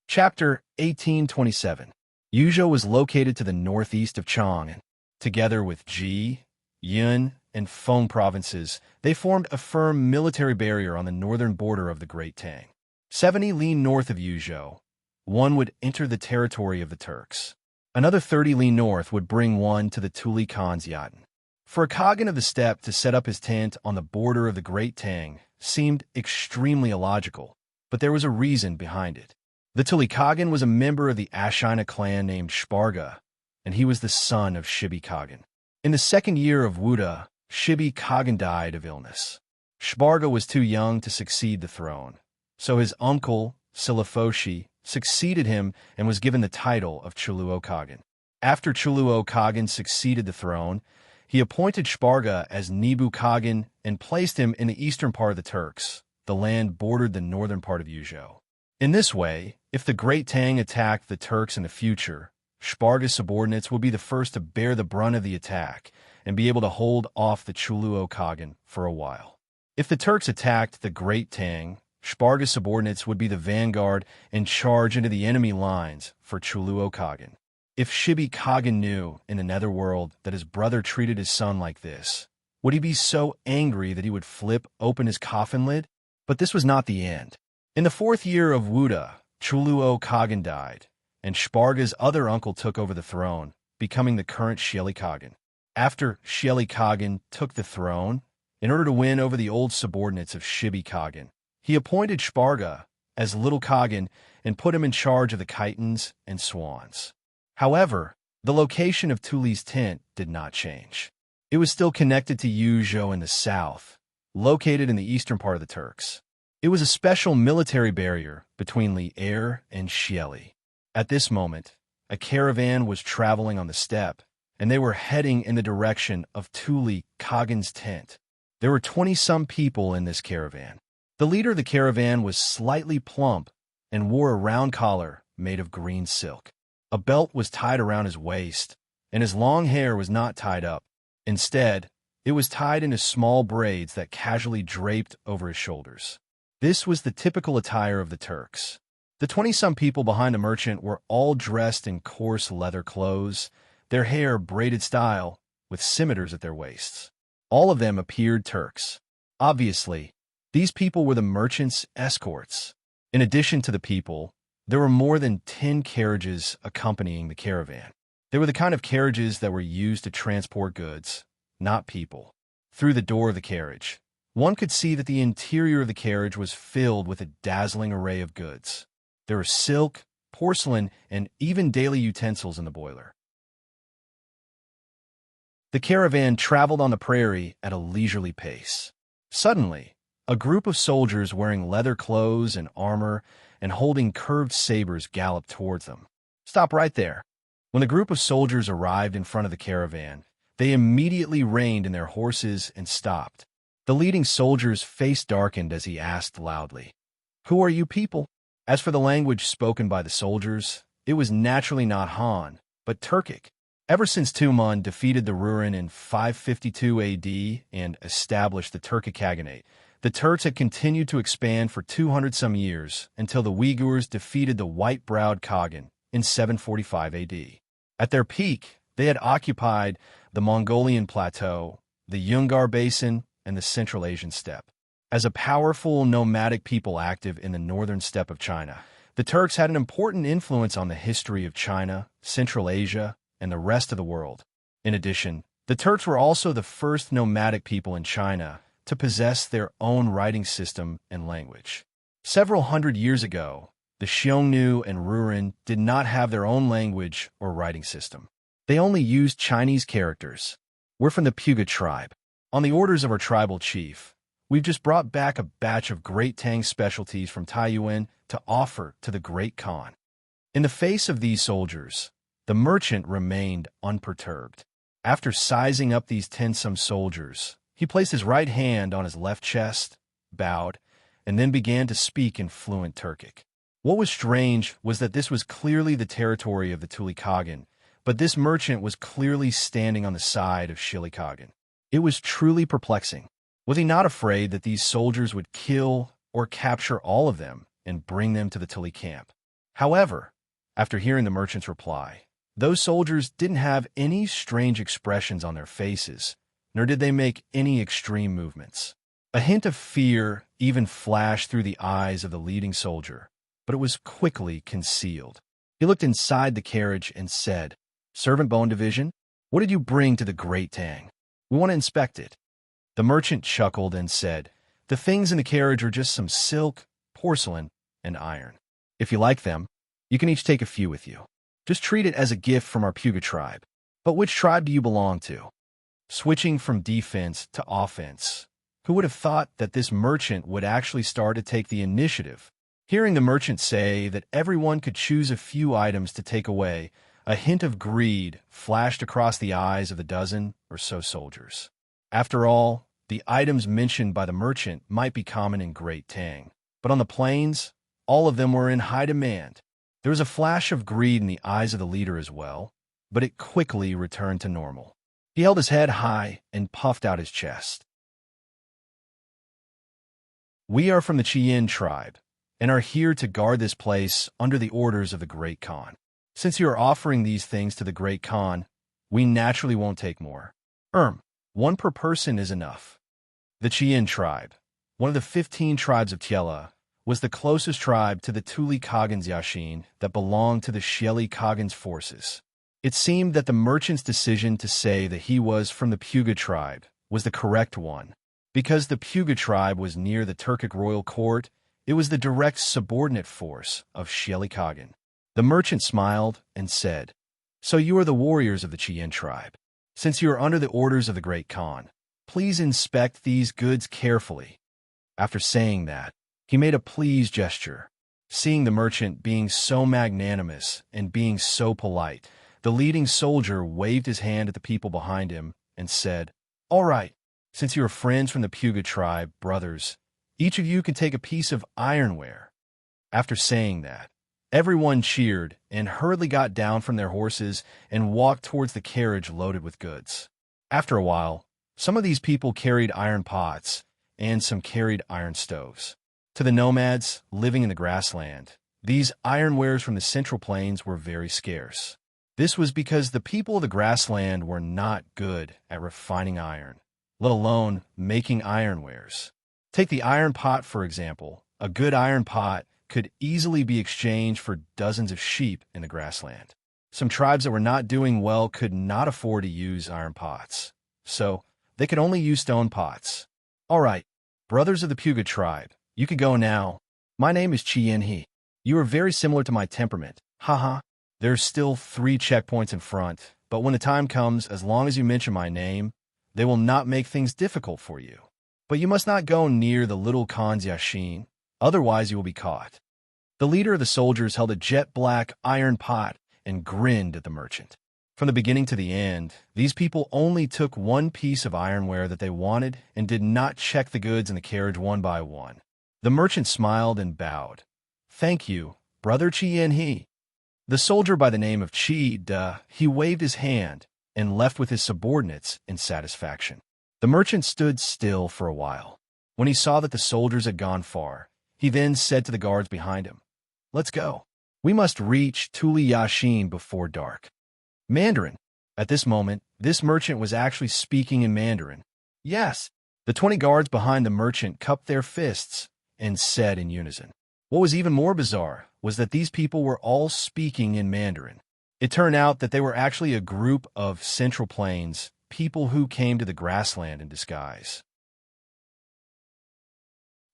S1: Chapter 1827. Yuzhou was located to the northeast of Chang'an. Together with Ji, Yun, and Feng provinces, they formed a firm military barrier on the northern border of the Great Tang. 70 li north of Yuzhou, one would enter the territory of the Turks. Another 30 li north would bring one to the Tuli Khan's Yatan. For a Khagan of the steppe to set up his tent on the border of the Great Tang seemed extremely illogical, but there was a reason behind it. The Tuli Khagan was a member of the Ashina clan named Shparga, and he was the son of Shibi Khagan. In the second year of Wuda, Shibi Khagan died of illness. Shparga was too young to succeed the throne, so his uncle, Silafoshi, succeeded him and was given the title of Chuluo Khagan. After Chuluo Khagan succeeded the throne, he appointed Shparga as Nibu Khagan and placed him in the eastern part of the Turks. The land bordered the northern part of Yuzhou. In this way, if the Great Tang attacked the Turks in the future, Shparga's subordinates would be the first to bear the brunt of the attack and be able to hold off the Chuluo Khagan for a while. If the Turks attacked the Great Tang, Shparga's subordinates would be the vanguard and charge into the enemy lines for Chuluo Khagan. If Shibi Khagan knew in the netherworld that his brother treated his son like this, would he be so angry that he would flip open his coffin lid? But this was not the end. In the fourth year of Wuda, Chuluo Khagan died, and Shparga's other uncle took over the throne, becoming the current Shieli Khagan. After Shieli Khagan took the throne, in order to win over the old subordinates of Shibi Khagan, he appointed Shparga as Little Khagan and put him in charge of the chitons and swans. However, the location of Tuli's tent did not change. It was still connected to Yuzhou in the south, located in the eastern part of the Turks. It was a special military barrier between Li and Shieli. At this moment, a caravan was traveling on the steppe, and they were heading in the direction of Tuli Khagan's tent. There were 20-some people in this caravan. The leader of the caravan was slightly plump and wore a round collar made of green silk. A belt was tied around his waist, and his long hair was not tied up. Instead, it was tied into small braids that casually draped over his shoulders. This was the typical attire of the Turks. The 20-some people behind the merchant were all dressed in coarse leather clothes, their hair braided style, with scimitars at their waists. All of them appeared Turks. Obviously, these people were the merchant's escorts. In addition to the people, there were more than 10 carriages accompanying the caravan. They were the kind of carriages that were used to transport goods, not people. Through the door of the carriage, one could see that the interior of the carriage was filled with a dazzling array of goods. There were silk, porcelain, and even daily utensils in the boiler. The caravan traveled on the prairie at a leisurely pace. Suddenly, a group of soldiers wearing leather clothes and armor and holding curved sabers galloped towards them. "Stop right there." When the group of soldiers arrived in front of the caravan, they immediately reined in their horses and stopped. The leading soldier's face darkened as he asked loudly, "Who are you people?" As for the language spoken by the soldiers, it was naturally not Han, but Turkic. Ever since Tuman defeated the Rurin in 552 AD and established the Turkic Khaganate, the Turks had continued to expand for 200-some years until the Uyghurs defeated the white-browed Khagan in 745 AD. At their peak, they had occupied the Mongolian Plateau, the Yungar Basin, and the Central Asian steppe. As a powerful nomadic people active in the northern steppe of China, the Turks had an important influence on the history of China, Central Asia, and the rest of the world. In addition, the Turks were also the first nomadic people in China to possess their own writing system and language. Several hundred years ago, the Xiongnu and Rurin did not have their own language or writing system. They only used Chinese characters. "We're from the Puga tribe. On the orders of our tribal chief, we've just brought back a batch of great Tang specialties from Taiyuan to offer to the Great Khan." In the face of these soldiers, the merchant remained unperturbed. After sizing up these 10-some soldiers, he placed his right hand on his left chest, bowed, and then began to speak in fluent Turkic. What was strange was that this was clearly the territory of the Tuli Khagan, but this merchant was clearly standing on the side of Shili Khagan. It was truly perplexing. Was he not afraid that these soldiers would kill or capture all of them and bring them to the Tuli camp? However, after hearing the merchant's reply, those soldiers didn't have any strange expressions on their faces, nor did they make any extreme movements. A hint of fear even flashed through the eyes of the leading soldier, but it was quickly concealed. He looked inside the carriage and said, "Servant Bone Division, what did you bring to the Great Tang? We want to inspect it." The merchant chuckled and said, "The things in the carriage are just some silk, porcelain, and iron. If you like them, you can each take a few with you. Just treat it as a gift from our Puga tribe." "But which tribe do you belong to?" Switching from defense to offense, who would have thought that this merchant would actually start to take the initiative? Hearing the merchant say that everyone could choose a few items to take away, a hint of greed flashed across the eyes of the dozen or so soldiers. After all, the items mentioned by the merchant might be common in Great Tang, but on the plains, all of them were in high demand. There was a flash of greed in the eyes of the leader as well, but it quickly returned to normal. He held his head high and puffed out his chest. "We are from the Cheyenne tribe, and are here to guard this place under the orders of the Great Khan. Since you are offering these things to the Great Khan, we naturally won't take more. One per person is enough." The Cheyenne tribe, one of the 15 tribes of Tiela, was the closest tribe to the Tuli Khagan's Yashin that belonged to the Sheli Khagan's forces. It seemed that the merchant's decision to say that he was from the Puga tribe was the correct one. Because the Puga tribe was near the Turkic royal court, it was the direct subordinate force of Sheli Khagan. The merchant smiled and said, "So you are the warriors of the Cheyenne tribe. Since you are under the orders of the Great Khan, please inspect these goods carefully." After saying that, he made a pleased gesture. Seeing the merchant being so magnanimous and being so polite, the leading soldier waved his hand at the people behind him and said, "All right, since you are friends from the Puga tribe, brothers, each of you can take a piece of ironware." After saying that, everyone cheered and hurriedly got down from their horses and walked towards the carriage loaded with goods. After a while, some of these people carried iron pots and some carried iron stoves. To the nomads living in the grassland, these ironwares from the Central Plains were very scarce. This was because the people of the grassland were not good at refining iron, let alone making ironwares. Take the iron pot, for example. A good iron pot could easily be exchanged for dozens of sheep in the grassland. Some tribes that were not doing well could not afford to use iron pots, so they could only use stone pots. "All right, brothers of the Puga tribe, you can go now. My name is Chien He. You are very similar to my temperament, Haha. There's still 3 checkpoints in front, but when the time comes, as long as you mention my name, they will not make things difficult for you. But you must not go near the little Khan's Yashin, otherwise you will be caught. The leader of the soldiers held a jet-black iron pot and grinned at the merchant. From the beginning to the end, these people only took one piece of ironware that they wanted and did not check the goods in the carriage one by one. The merchant smiled and bowed. "Thank you, Brother Chi-En-He." The soldier by the name of he waved his hand and left with his subordinates in satisfaction. The merchant stood still for a while. When he saw that the soldiers had gone far, he then said to the guards behind him, "Let's go. We must reach Tuli Yashin before dark." Mandarin. At this moment, this merchant was actually speaking in Mandarin. Yes. The 20 guards behind the merchant cupped their fists and said in unison. What was even more bizarre was that these people were all speaking in Mandarin. It turned out that they were actually a group of Central Plains, people who came to the grassland in disguise.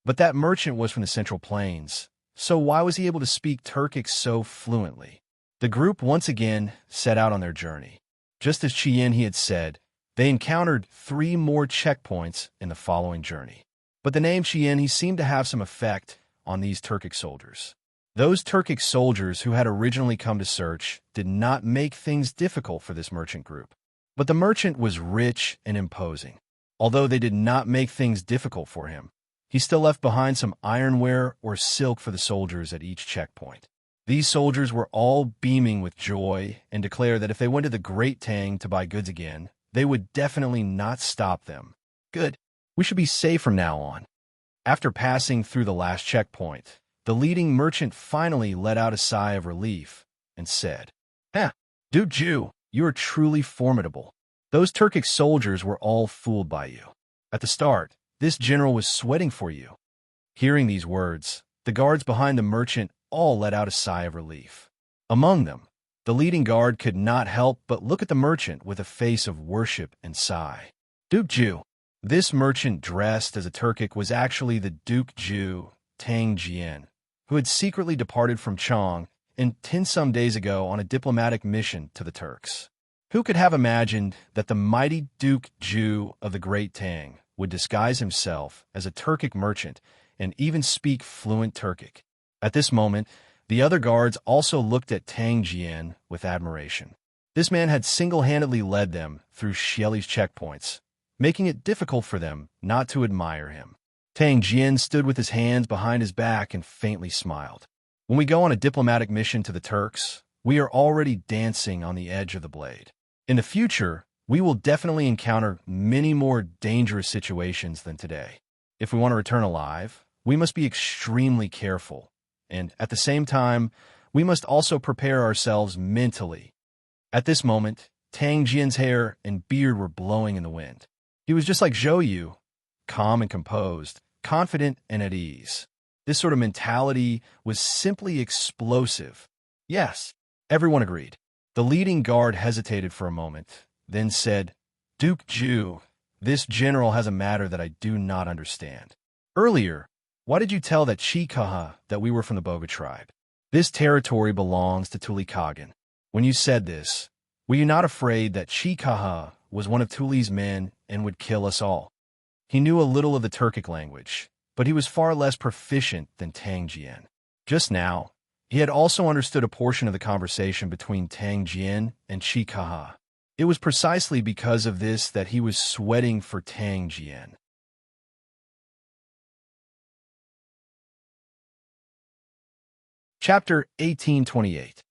S1: But that merchant was from the Central Plains, so why was he able to speak Turkic so fluently? The group once again set out on their journey. Just as Chien-He had said, they encountered 3 more checkpoints in the following journey. But the name Chien-He seemed to have some effect on these Turkic soldiers. Those Turkic soldiers who had originally come to search did not make things difficult for this merchant group. But the merchant was rich and imposing. Although they did not make things difficult for him, he still left behind some ironware or silk for the soldiers at each checkpoint. These soldiers were all beaming with joy and declared that if they went to the Great Tang to buy goods again, they would definitely not stop them. Good. We should be safe from now on. After passing through the last checkpoint, the leading merchant finally let out a sigh of relief and said, Duke Jew, you are truly formidable. Those Turkic soldiers were all fooled by you. At the start, this general was sweating for you." Hearing these words, the guards behind the merchant all let out a sigh of relief. Among them, the leading guard could not help but look at the merchant with a face of worship and sigh. Duke Jew. This merchant dressed as a Turkic was actually the Duke Jew, Tang Jian, who had secretly departed from Chang and 10 some days ago on a diplomatic mission to the Turks. Who could have imagined that the mighty Duke Jew of the Great Tang would disguise himself as a Turkic merchant and even speak fluent Turkic? At this moment, the other guards also looked at Tang Jian with admiration. This man had single-handedly led them through Xieli's checkpoints, making it difficult for them not to admire him. Tang Jian stood with his hands behind his back and faintly smiled. When we go on a diplomatic mission to the Turks, we are already dancing on the edge of the blade. In the future, we will definitely encounter many more dangerous situations than today. If we want to return alive, we must be extremely careful. And at the same time, we must also prepare ourselves mentally. At this moment, Tang Jian's hair and beard were blowing in the wind. He was just like Zhou Yu, calm and composed, confident and at ease. This sort of mentality was simply explosive. Yes, everyone agreed. The leading guard hesitated for a moment, then said, Duke Zhu, this general has a matter that I do not understand. Earlier, why did you tell that Chi-Kaha that we were from the Boga tribe? This territory belongs to Tuli Kagan. When you said this, were you not afraid that Chi-Kaha was one of Tuli's men and would kill us all? He knew a little of the Turkic language, but he was far less proficient than Tang Jian. Just now, he had also understood a portion of the conversation between Tang Jian and Chi-Kaha. It was precisely because of this that he was sweating for Tang Jian. Chapter 1828.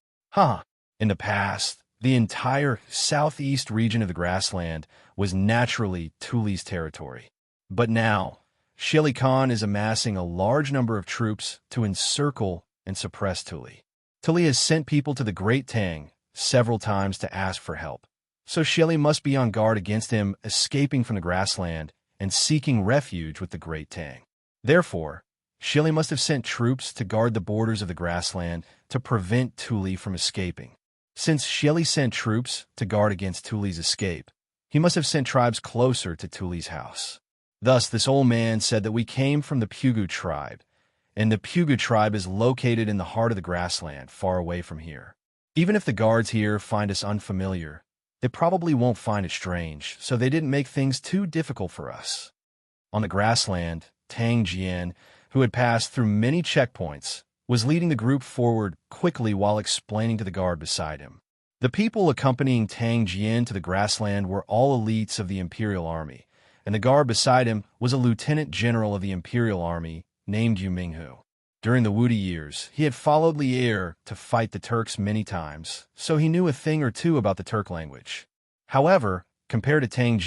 S1: In the past, the entire southeast region of the grassland was naturally Tuli's territory. But now, Shili Khan is amassing a large number of troops to encircle and suppress Tuli. Tuli has sent people to the Great Tang several times to ask for help. So Shili must be on guard against him escaping from the grassland and seeking refuge with the Great Tang. Therefore, Shili must have sent troops to guard the borders of the grassland to prevent Tuli from escaping. Since Shili sent troops to guard against Tuli's escape, he must have sent tribes closer to Tuli's house. Thus, this old man said that we came from the Pugu tribe, and the Puga tribe is located in the heart of the grassland, far away from here. Even if the guards here find us unfamiliar, they probably won't find it strange, so they didn't make things too difficult for us. On the grassland, Tang, who had passed through many checkpoints, was leading the group forward quickly while explaining to the guard beside him. The people accompanying Tang to the grassland were all elites of the Imperial Army, and the guard beside him was a lieutenant general of the Imperial Army named Yu Minghu. During the Wudi years, he had followed Li Er to fight the Turks many times, so he knew a thing or two about the Turk language. However, compared to Tang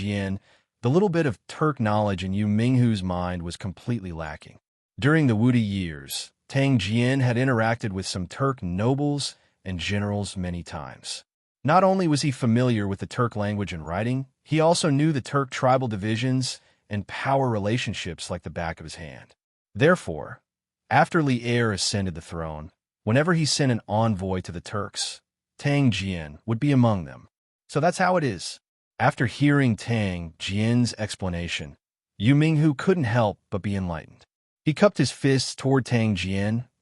S1: the little bit of Turk knowledge in Yu Minghu's mind was completely lacking. During the Wudi years, Tang had interacted with some Turk nobles and generals many times. Not only was he familiar with the Turk language and writing, he also knew the Turk tribal divisions and power relationships like the back of his hand. Therefore, after Li Er ascended the throne, whenever he sent an envoy to the Turks, Tang would be among them. So that's how it is. After hearing Tang explanation, Yu Minghu couldn't help but be enlightened. He cupped his fists toward Tang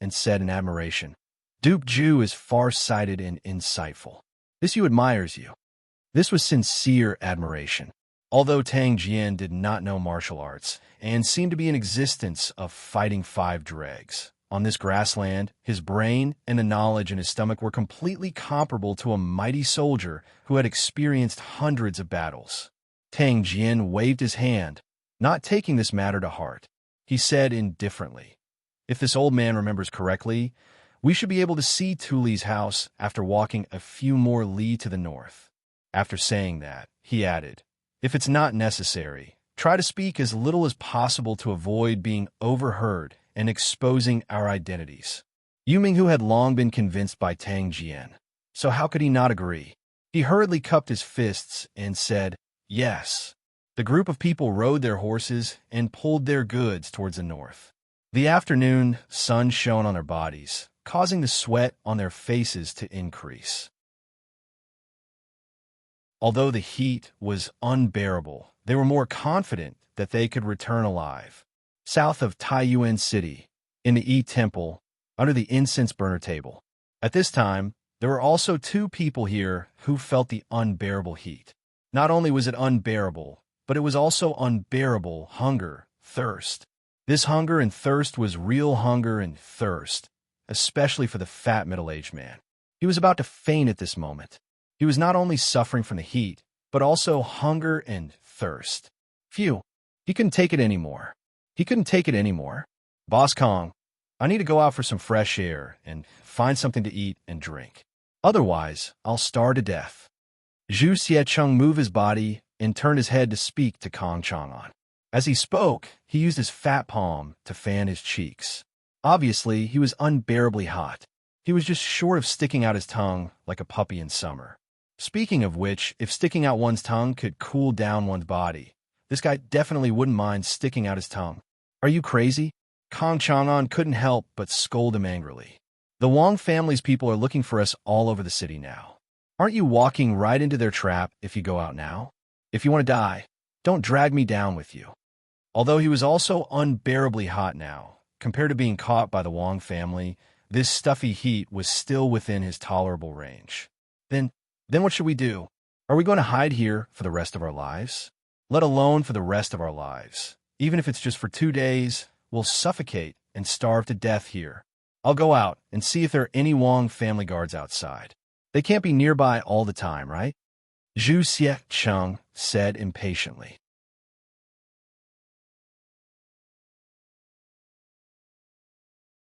S1: and said in admiration, "Duke Zhu is far-sighted and insightful. This you admires you." This was sincere admiration. Although Tang did not know martial arts and seemed to be in existence of fighting 5 dregs, on this grassland, his brain and the knowledge in his stomach were completely comparable to a mighty soldier who had experienced hundreds of battles. Tang waved his hand, not taking this matter to heart. He said indifferently, "If this old man remembers correctly, we should be able to see Tuli's house after walking a few more li to the north." After saying that, he added, "If it's not necessary, try to speak as little as possible to avoid being overheard and exposing our identities." Yu Minghu had long been convinced by Tang so how could he not agree? He hurriedly cupped his fists and said, "Yes." The group of people rode their horses and pulled their goods towards the north. The afternoon sun shone on their bodies, causing the sweat on their faces to increase. Although the heat was unbearable, they were more confident that they could return alive. South of Taiyuan City, in the Yi Temple, under the incense burner table. At this time, there were also 2 people here who felt the unbearable heat. Not only was it unbearable, but it was also unbearable hunger, thirst. This hunger and thirst was real hunger and thirst, especially for the fat middle-aged man. He was about to faint at this moment. He was not only suffering from the heat, but also hunger and thirst. Phew, he couldn't take it anymore. "Boss Kong, I need to go out for some fresh air and find something to eat and drink. Otherwise, I'll starve to death." Zhu Xiecheng moved his body and turned his head to speak to Kong Chang'an. As he spoke, he used his fat palm to fan his cheeks. Obviously, he was unbearably hot. He was just short of sticking out his tongue like a puppy in summer. Speaking of which, if sticking out one's tongue could cool down one's body, this guy definitely wouldn't mind sticking out his tongue. "Are you crazy?" Kong Chang'an couldn't help but scold him angrily. "The Wang family's people are looking for us all over the city now. Aren't you walking right into their trap if you go out now? If you want to die, don't drag me down with you." Although he was also unbearably hot now, compared to being caught by the Wang family, this stuffy heat was still within his tolerable range. Then what should we do? Are we going to hide here for the rest of our lives? Let alone for the rest of our lives. Even if it's just for 2 days, we'll suffocate and starve to death here. I'll go out and see if there are any Wang family guards outside. They can't be nearby all the time, right? Zhu Xiecheng said impatiently.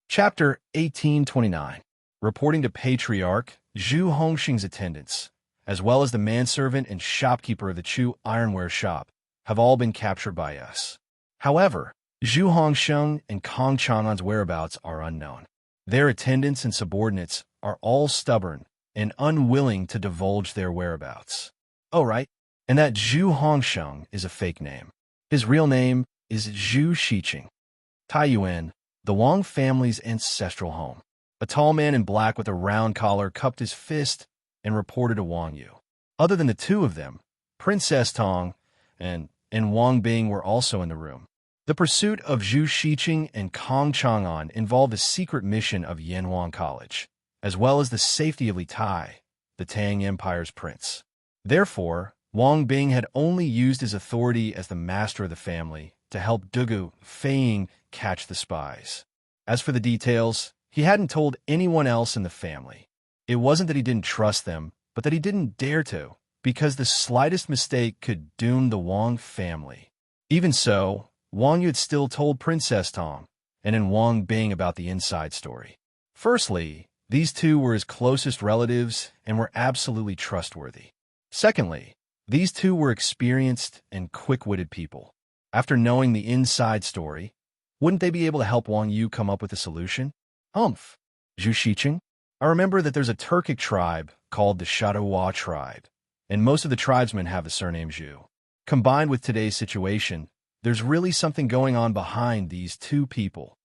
S1: Chapter 1829. Reporting to Patriarch, Zhu Hongxing's attendants, as well as the manservant and shopkeeper of the Chu ironware shop, have all been captured by us. However, Zhu Hongxing and Kong Chang'an's whereabouts are unknown. Their attendants and subordinates are all stubborn and unwilling to divulge their whereabouts. Oh, right, and that Zhu Hongxing is a fake name. His real name is Zhu Xiqing. Taiyuan, the Wang family's ancestral home. A tall man in black with a round collar cupped his fist and reported to Wang Yu. Other than the 2 of them, Princess Tang and Wang Bing were also in the room. The pursuit of Zhu Shiqing and Kong Chang'an involved a secret mission of Yanhuang College, as well as the safety of Li Tai, the Tang Empire's prince. Therefore, Wang Bing had only used his authority as the master of the family to help Dugu Feiying catch the spies. As for the details, he hadn't told anyone else in the family. It wasn't that he didn't trust them, but that he didn't dare to, because the slightest mistake could doom the Wang family. Even so, Wang Yu had still told Princess Tang and in Wang Bing about the inside story. Firstly, these two were his closest relatives and were absolutely trustworthy. Secondly, these two were experienced and quick-witted people. After knowing the inside story, wouldn't they be able to help Wang Yu come up with a solution? Zhu Shiqing? I remember that there's a Turkic tribe called the Shadowwa tribe, and most of the tribesmen have the surname Zhu. Combined with today's situation, there's really something going on behind these two people.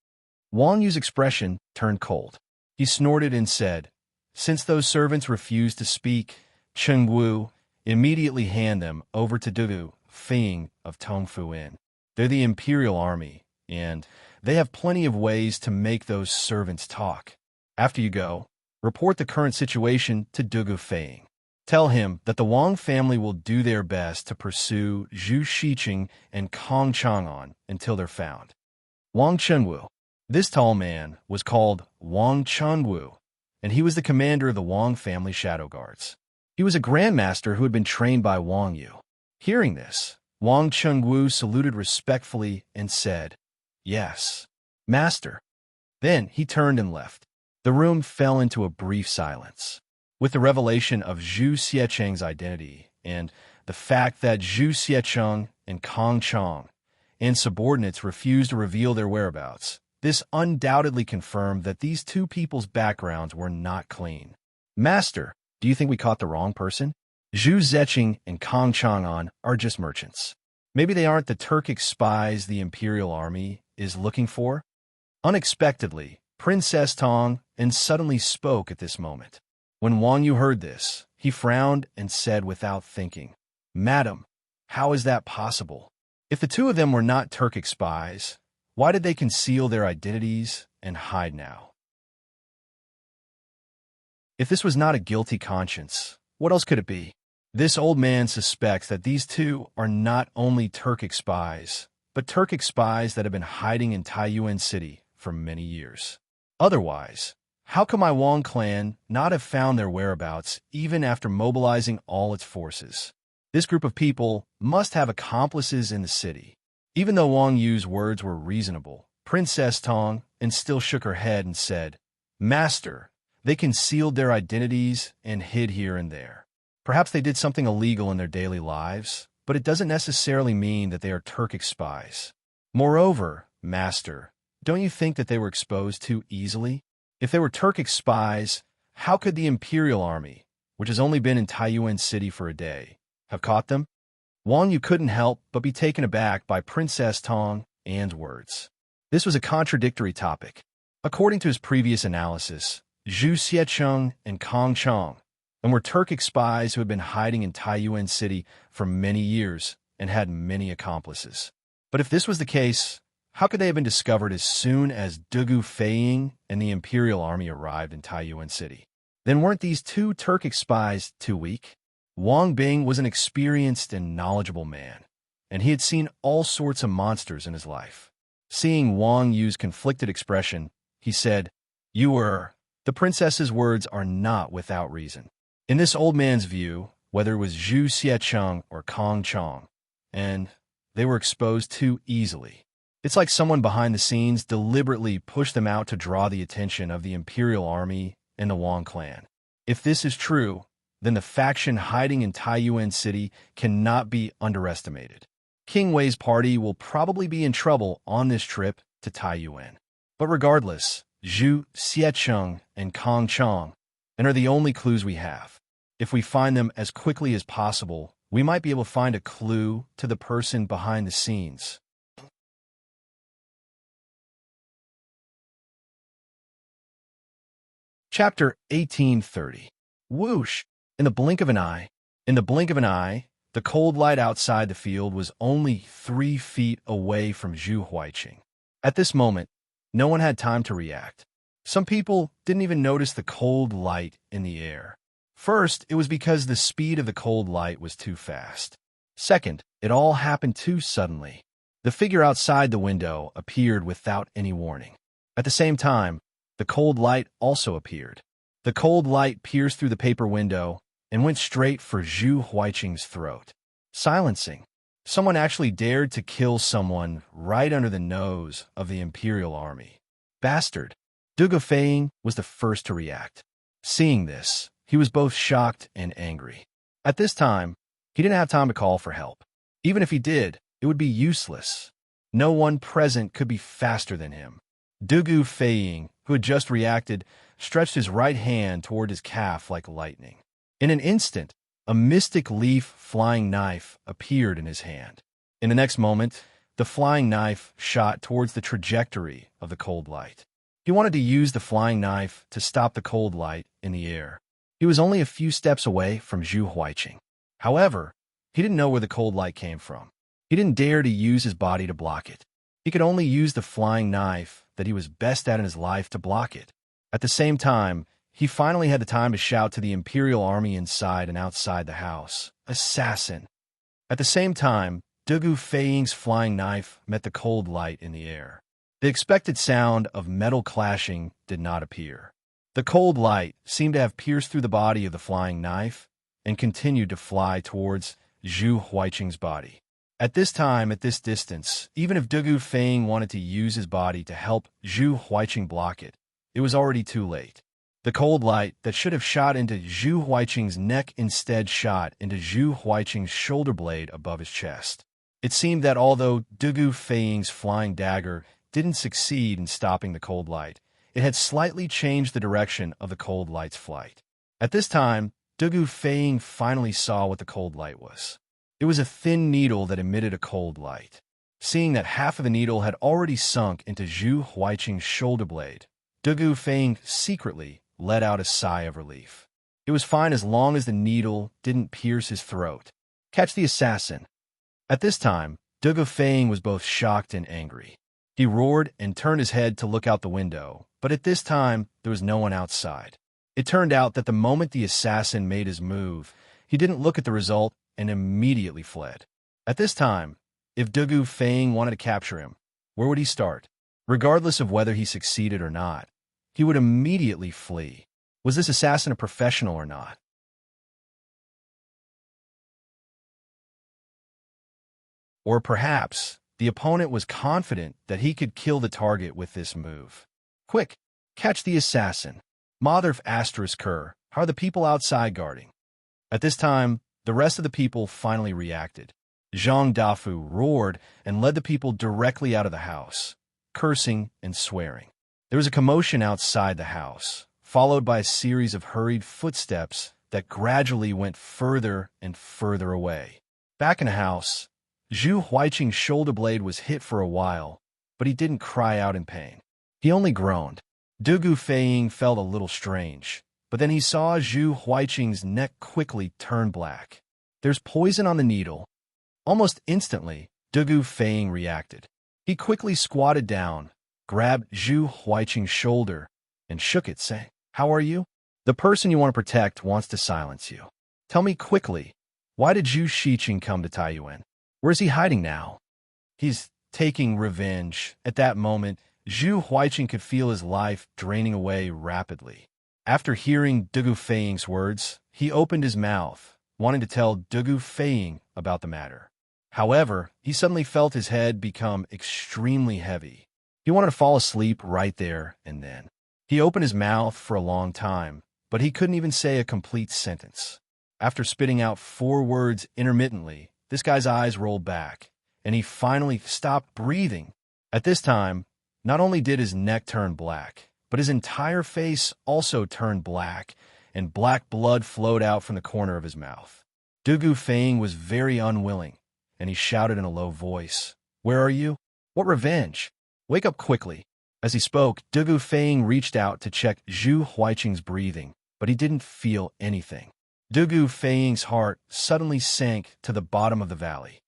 S1: Wang Yu's expression turned cold. He snorted and said, "Since those servants refuse to speak, Cheng Wu, immediately hand them over to Dugu Feiying of Tongfu Inn. They're the Imperial Army, and they have plenty of ways to make those servants talk. After you go, report the current situation to Dugu Feiying. Tell him that the Wang family will do their best to pursue Zhu Shiqing and Kong Chang'an until they're found." Wang Chunwu. This tall man was called Wang Chunwu, and he was the commander of the Wang family shadow guards. He was a grandmaster who had been trained by Wang Yu. Hearing this, Wang Chunwu saluted respectfully and said, "Yes, master." Then he turned and left. The room fell into a brief silence. With the revelation of Zhu Xiecheng's identity and the fact that Zhu Xiecheng and Kong Chang and subordinates refused to reveal their whereabouts, this undoubtedly confirmed that these two people's backgrounds were not clean. "Master, do you think we caught the wrong person? Zhu Xiecheng and Kong Chang'an are just merchants. Maybe they aren't the Turkic spies the Imperial Army is looking for?" Unexpectedly, Princess Tang and suddenly spoke at this moment. When Wang Yu heard this, he frowned and said without thinking, "Madam, how is that possible? If the two of them were not Turkic spies, why did they conceal their identities and hide now? If this was not a guilty conscience, what else could it be? This old man suspects that these two are not only Turkic spies, but Turkic spies that have been hiding in Taiyuan City for many years. Otherwise, how could my Wang clan not have found their whereabouts even after mobilizing all its forces? This group of people must have accomplices in the city." Even though Wang Yu's words were reasonable, Princess Tang and still shook her head and said, "Master, they concealed their identities and hid here and there. Perhaps they did something illegal in their daily lives, but it doesn't necessarily mean that they are Turkic spies. Moreover, Master, don't you think that they were exposed too easily? If they were Turkic spies, how could the Imperial Army, which has only been in Taiyuan City for a day, have caught them?" Wang Yu couldn't help but be taken aback by Princess Tang Anne's words. This was a contradictory topic. According to his previous analysis, Zhu Xiecheng and Kong Chang were Turkic spies who had been hiding in Taiyuan City for many years and had many accomplices. But if this was the case, how could they have been discovered as soon as Dugu Feiying and the Imperial Army arrived in Taiyuan City? Then weren't these two Turkic spies too weak? Wang Bing was an experienced and knowledgeable man, and he had seen all sorts of monsters in his life. Seeing Wang Yu's conflicted expression, he said, "You were..." The princess's words are not without reason. In this old man's view, whether it was Zhu Xiecheng or Kong Chang, and they were exposed too easily. It's like someone behind the scenes deliberately pushed them out to draw the attention of the Imperial Army and the Wang clan. If this is true, then the faction hiding in Taiyuan City cannot be underestimated. King Wei's party will probably be in trouble on this trip to Taiyuan. But regardless, Zhu Xiecheng and Kong Chang are the only clues we have. If we find them as quickly as possible, we might be able to find a clue to the person behind the scenes. Chapter 1830. Whoosh! In the blink of an eye, The cold light outside the field was only 3 feet away from Zhu Huiqing. At this moment, no one had time to react. Some people didn't even notice the cold light in the air. First, it was because the speed of the cold light was too fast. Second, it all happened too suddenly. The figure outside the window appeared without any warning. At the same time, the cold light also appeared. The cold light pierced through the paper window and went straight for Zhu Huiqing's throat. Silencing. Someone actually dared to kill someone right under the nose of the Imperial Army. Bastard. Du Guofeng was the first to react. Seeing this, he was both shocked and angry. At this time, he didn't have time to call for help. Even if he did, it would be useless. No one present could be faster than him. Du Guofeng, who had just reacted, stretched his right hand toward his calf like lightning. In an instant, a mystic leaf flying knife appeared in his hand. In the next moment, the flying knife shot towards the trajectory of the cold light. He wanted to use the flying knife to stop the cold light in the air. He was only a few steps away from Zhu Huiqing. However, he didn't know where the cold light came from. He didn't dare to use his body to block it. He could only use the flying knife that he was best at in his life to block it. At the same time, he finally had the time to shout to the Imperial Army inside and outside the house, "Assassin!" At the same time, Du Guofeng's flying knife met the cold light in the air. The expected sound of metal clashing did not appear. The cold light seemed to have pierced through the body of the flying knife and continued to fly towards Zhu Huiqing's body. At this time, at this distance, even if Du Guofeng wanted to use his body to help Zhu Huiqing block it, it was already too late. The cold light that should have shot into Zhu Huiqing's neck instead shot into Zhu Huiqing's shoulder blade above his chest. It seemed that although Du Guofeng's flying dagger didn't succeed in stopping the cold light, it had slightly changed the direction of the cold light's flight. At this time, Du Guofeng finally saw what the cold light was. It was a thin needle that emitted a cold light. Seeing that half of the needle had already sunk into Zhu Huiqing's shoulder blade, Du Guofeng secretly let out a sigh of relief. It was fine as long as the needle didn't pierce his throat. Catch the assassin. At this time, Du Guofeng was both shocked and angry. He roared and turned his head to look out the window, but at this time, there was no one outside. It turned out that the moment the assassin made his move, he didn't look at the result and immediately fled. At this time, if Du Guofeng wanted to capture him, where would he start? Regardless of whether he succeeded or not, he would immediately flee. Was this assassin a professional or not? Or perhaps the opponent was confident that he could kill the target with this move. Quick, catch the assassin. Mother asterisk her, how are the people outside guarding? At this time, the rest of the people finally reacted. Zhang Dafu roared and led the people directly out of the house, cursing and swearing. There was a commotion outside the house, followed by a series of hurried footsteps that gradually went further and further away. Back in the house, Zhu Huiqing's shoulder blade was hit for a while, but he didn't cry out in pain. He only groaned. Du Guofeng felt a little strange, but then he saw Zhu Huiqing's neck quickly turn black. There's poison on the needle. Almost instantly, Du Guofeng reacted. He quickly squatted down, grabbed Zhu Huiqing's shoulder, and shook it, saying, "How are you? The person you want to protect wants to silence you. Tell me quickly, why did Zhu Huiqing come to Taiyuan? Where's he hiding now?" "He's taking revenge." At that moment, Zhu Huiqing could feel his life draining away rapidly. After hearing Du Guofeng's words, he opened his mouth, wanting to tell Du Guofeng about the matter. However, he suddenly felt his head become extremely heavy. He wanted to fall asleep right there and then. He opened his mouth for a long time, but he couldn't even say a complete sentence. After spitting out 4 words intermittently, this guy's eyes rolled back, and he finally stopped breathing. At this time, not only did his neck turn black, but his entire face also turned black, and black blood flowed out from the corner of his mouth. Du Guofeng was very unwilling, and he shouted in a low voice, "Where are you? What revenge? Wake up quickly." As he spoke, Du Guofeng reached out to check Zhu Huiqing's breathing, but he didn't feel anything. Dugu Feiying's heart suddenly sank to the bottom of the valley.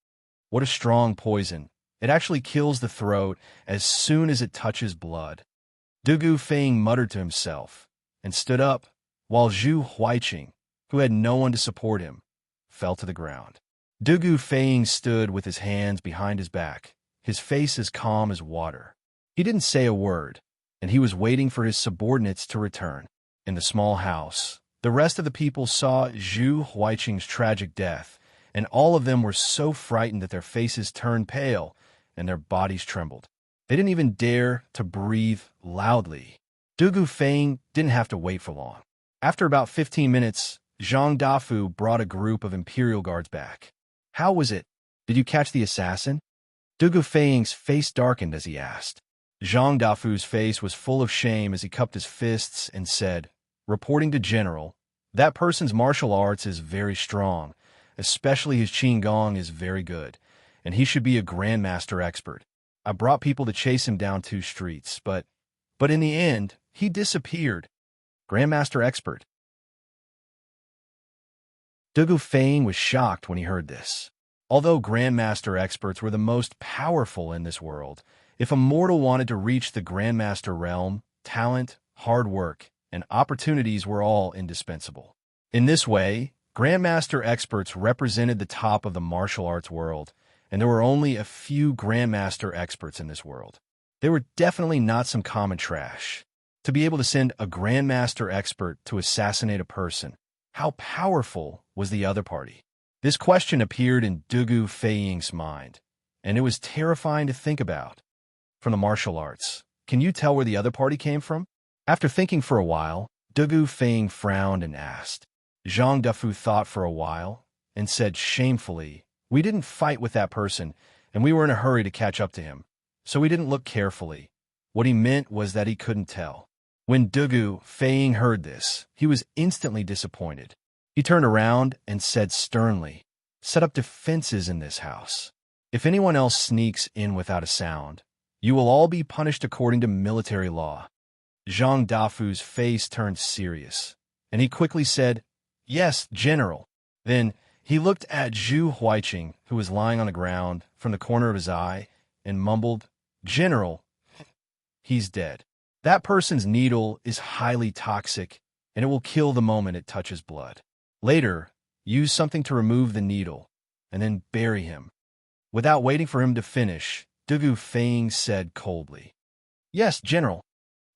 S1: What a strong poison. It actually kills the throat as soon as it touches blood. Dugu Feiying muttered to himself and stood up, while Zhu Huiqing, who had no one to support him, fell to the ground. Dugu Feiying stood with his hands behind his back, his face as calm as water. He didn't say a word, and he was waiting for his subordinates to return. In the small house, the rest of the people saw Zhu Huiqing's tragic death, and all of them were so frightened that their faces turned pale and their bodies trembled. They didn't even dare to breathe loudly. Dugu Feiying didn't have to wait for long. After about 15 minutes, Zhang Dafu brought a group of Imperial Guards back. How was it? Did you catch the assassin? Dugu Feiying's face darkened as he asked. Zhang Dafu's face was full of shame as he cupped his fists and said, reporting to General, that person's martial arts is very strong, especially his Qigong is very good, and he should be a Grandmaster expert. I brought people to chase him down 2 streets, but in the end, he disappeared. Grandmaster expert. Dugu Feiying was shocked when he heard this. Although Grandmaster experts were the most powerful in this world, if a mortal wanted to reach the Grandmaster realm, talent, hard work, and opportunities were all indispensable. In this way, Grandmaster experts represented the top of the martial arts world, and there were only a few Grandmaster experts in this world. They were definitely not some common trash. To be able to send a Grandmaster expert to assassinate a person, how powerful was the other party? This question appeared in Dugu Feiying's mind, and it was terrifying to think about. From the martial arts, can you tell where the other party came from? After thinking for a while, Dugu Feiying frowned and asked. Zhang Dafu thought for a while and said shamefully, we didn't fight with that person, and we were in a hurry to catch up to him, so we didn't look carefully. What he meant was that he couldn't tell. When Dugu Feiying heard this, he was instantly disappointed. He turned around and said sternly, set up defenses in this house. If anyone else sneaks in without a sound, you will all be punished according to military law. Zhang Dafu's face turned serious, and he quickly said, yes, General. Then he looked at Zhu Huiqing, who was lying on the ground, from the corner of his eye, and mumbled, General, he's dead. That person's needle is highly toxic, and it will kill the moment it touches blood. Later, use something to remove the needle, and then bury him. Without waiting for him to finish, Dugu Feiying said coldly, yes, General.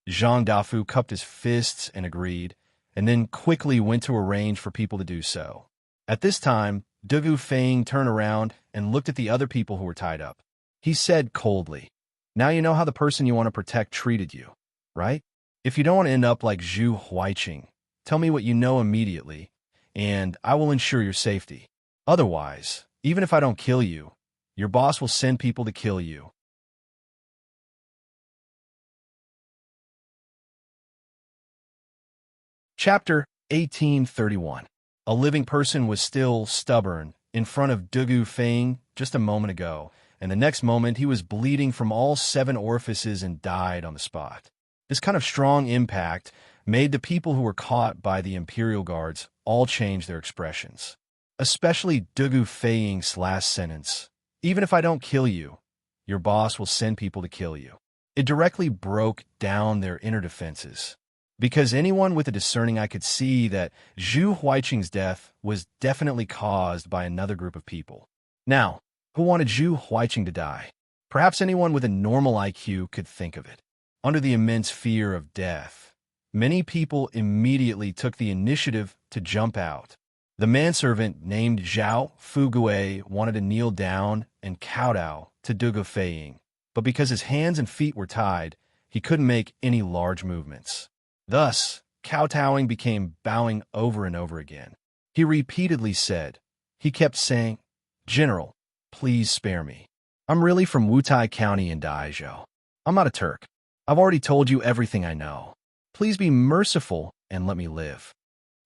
S1: Zhang Dafu cupped his fists and agreed, and then quickly went to arrange for people to do so. At this time, Dugu Feiying turned around and looked at the other people who were tied up. He said coldly, now you know how the person you want to protect treated you, right? If you don't want to end up like Zhu Huiqing, tell me what you know immediately, and I will ensure your safety. Otherwise, even if I don't kill you, your boss will send people to kill you. Chapter 1831. A living person was still stubborn in front of Dugu Feiying just a moment ago, and the next moment he was bleeding from all 7 orifices and died on the spot. This kind of strong impact made the people who were caught by the Imperial Guards all change their expressions. Especially Dugu Feiying's last sentence, even if I don't kill you, your boss will send people to kill you. It directly broke down their inner defenses. Because anyone with a discerning eye could see that Zhu Huiqing's death was definitely caused by another group of people. Now, who wanted Zhu Huiqing to die? Perhaps anyone with a normal IQ could think of it. Under the immense fear of death, many people immediately took the initiative to jump out. The manservant named Zhao Fugue wanted to kneel down and kowtow to Dugu Feiying, but because his hands and feet were tied, he couldn't make any large movements. Thus, kowtowing became bowing over and over again. He repeatedly said, he kept saying, General, please spare me. I'm really from Wutai County in Daizhou. I'm not a Turk. I've already told you everything I know. Please be merciful and let me live.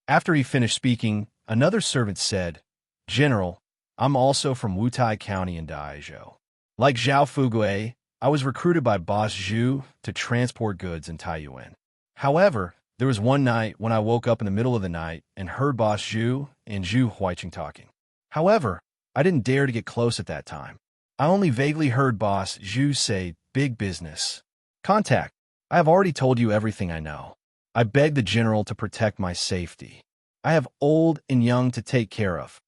S1: After he finished speaking, another servant said, General, I'm also from Wutai County in Daizhou. Like Zhao Fugue, I was recruited by Boss Zhu to transport goods in Taiyuan. However, There was one night when I woke up in the middle of the night and heard Boss Zhu and Zhu Huiqing talking. However, I didn't dare to get close at that time. I only vaguely heard Boss Zhu say, "Big business. Contact. I have already told you everything I know. I beg the general to protect my safety. I have old and young to take care of.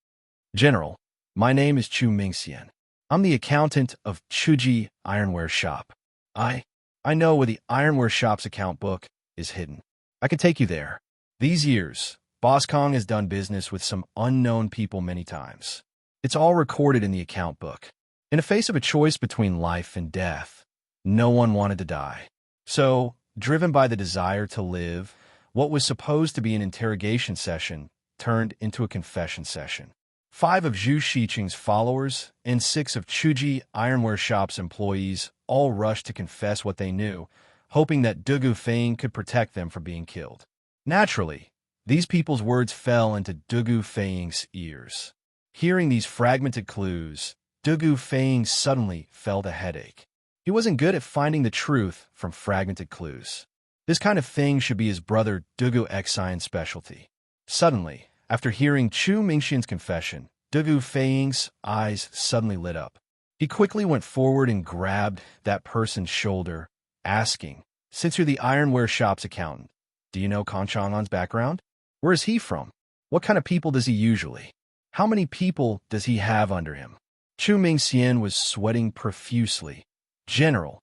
S1: General, my name is Chu Mingxian. I'm the accountant of Chuji Ironware Shop. I know where the Ironware Shop's account book is hidden. I can take you there. These years, Boss Kong has done business with some unknown people many times. It's all recorded in the account book. In the face of a choice between life and death, no one wanted to die. So, driven by the desire to live, what was supposed to be an interrogation session turned into a confession session. 5 of Zhu Shiqing's followers and 6 of Chuji Ironware Shop's employees all rushed to confess what they knew, hoping that Dugu Feng could protect them from being killed. Naturally, these people's words fell into Dugu Feng's ears. Hearing these fragmented clues, Dugu Feng suddenly felt a headache. He wasn't good at finding the truth from fragmented clues. This kind of thing should be his brother Dugu Xian's specialty. Suddenly, after hearing Chu Mingxian's confession, Dugu Feng's eyes suddenly lit up. He quickly went forward and grabbed that person's shoulder, asking, "Since you're the Ironware Shop's accountant, do you know Kan Chang'an's background? Where is he from? What kind of people does he usually? How many people does he have under him?" Chu Mingxian was sweating profusely. General,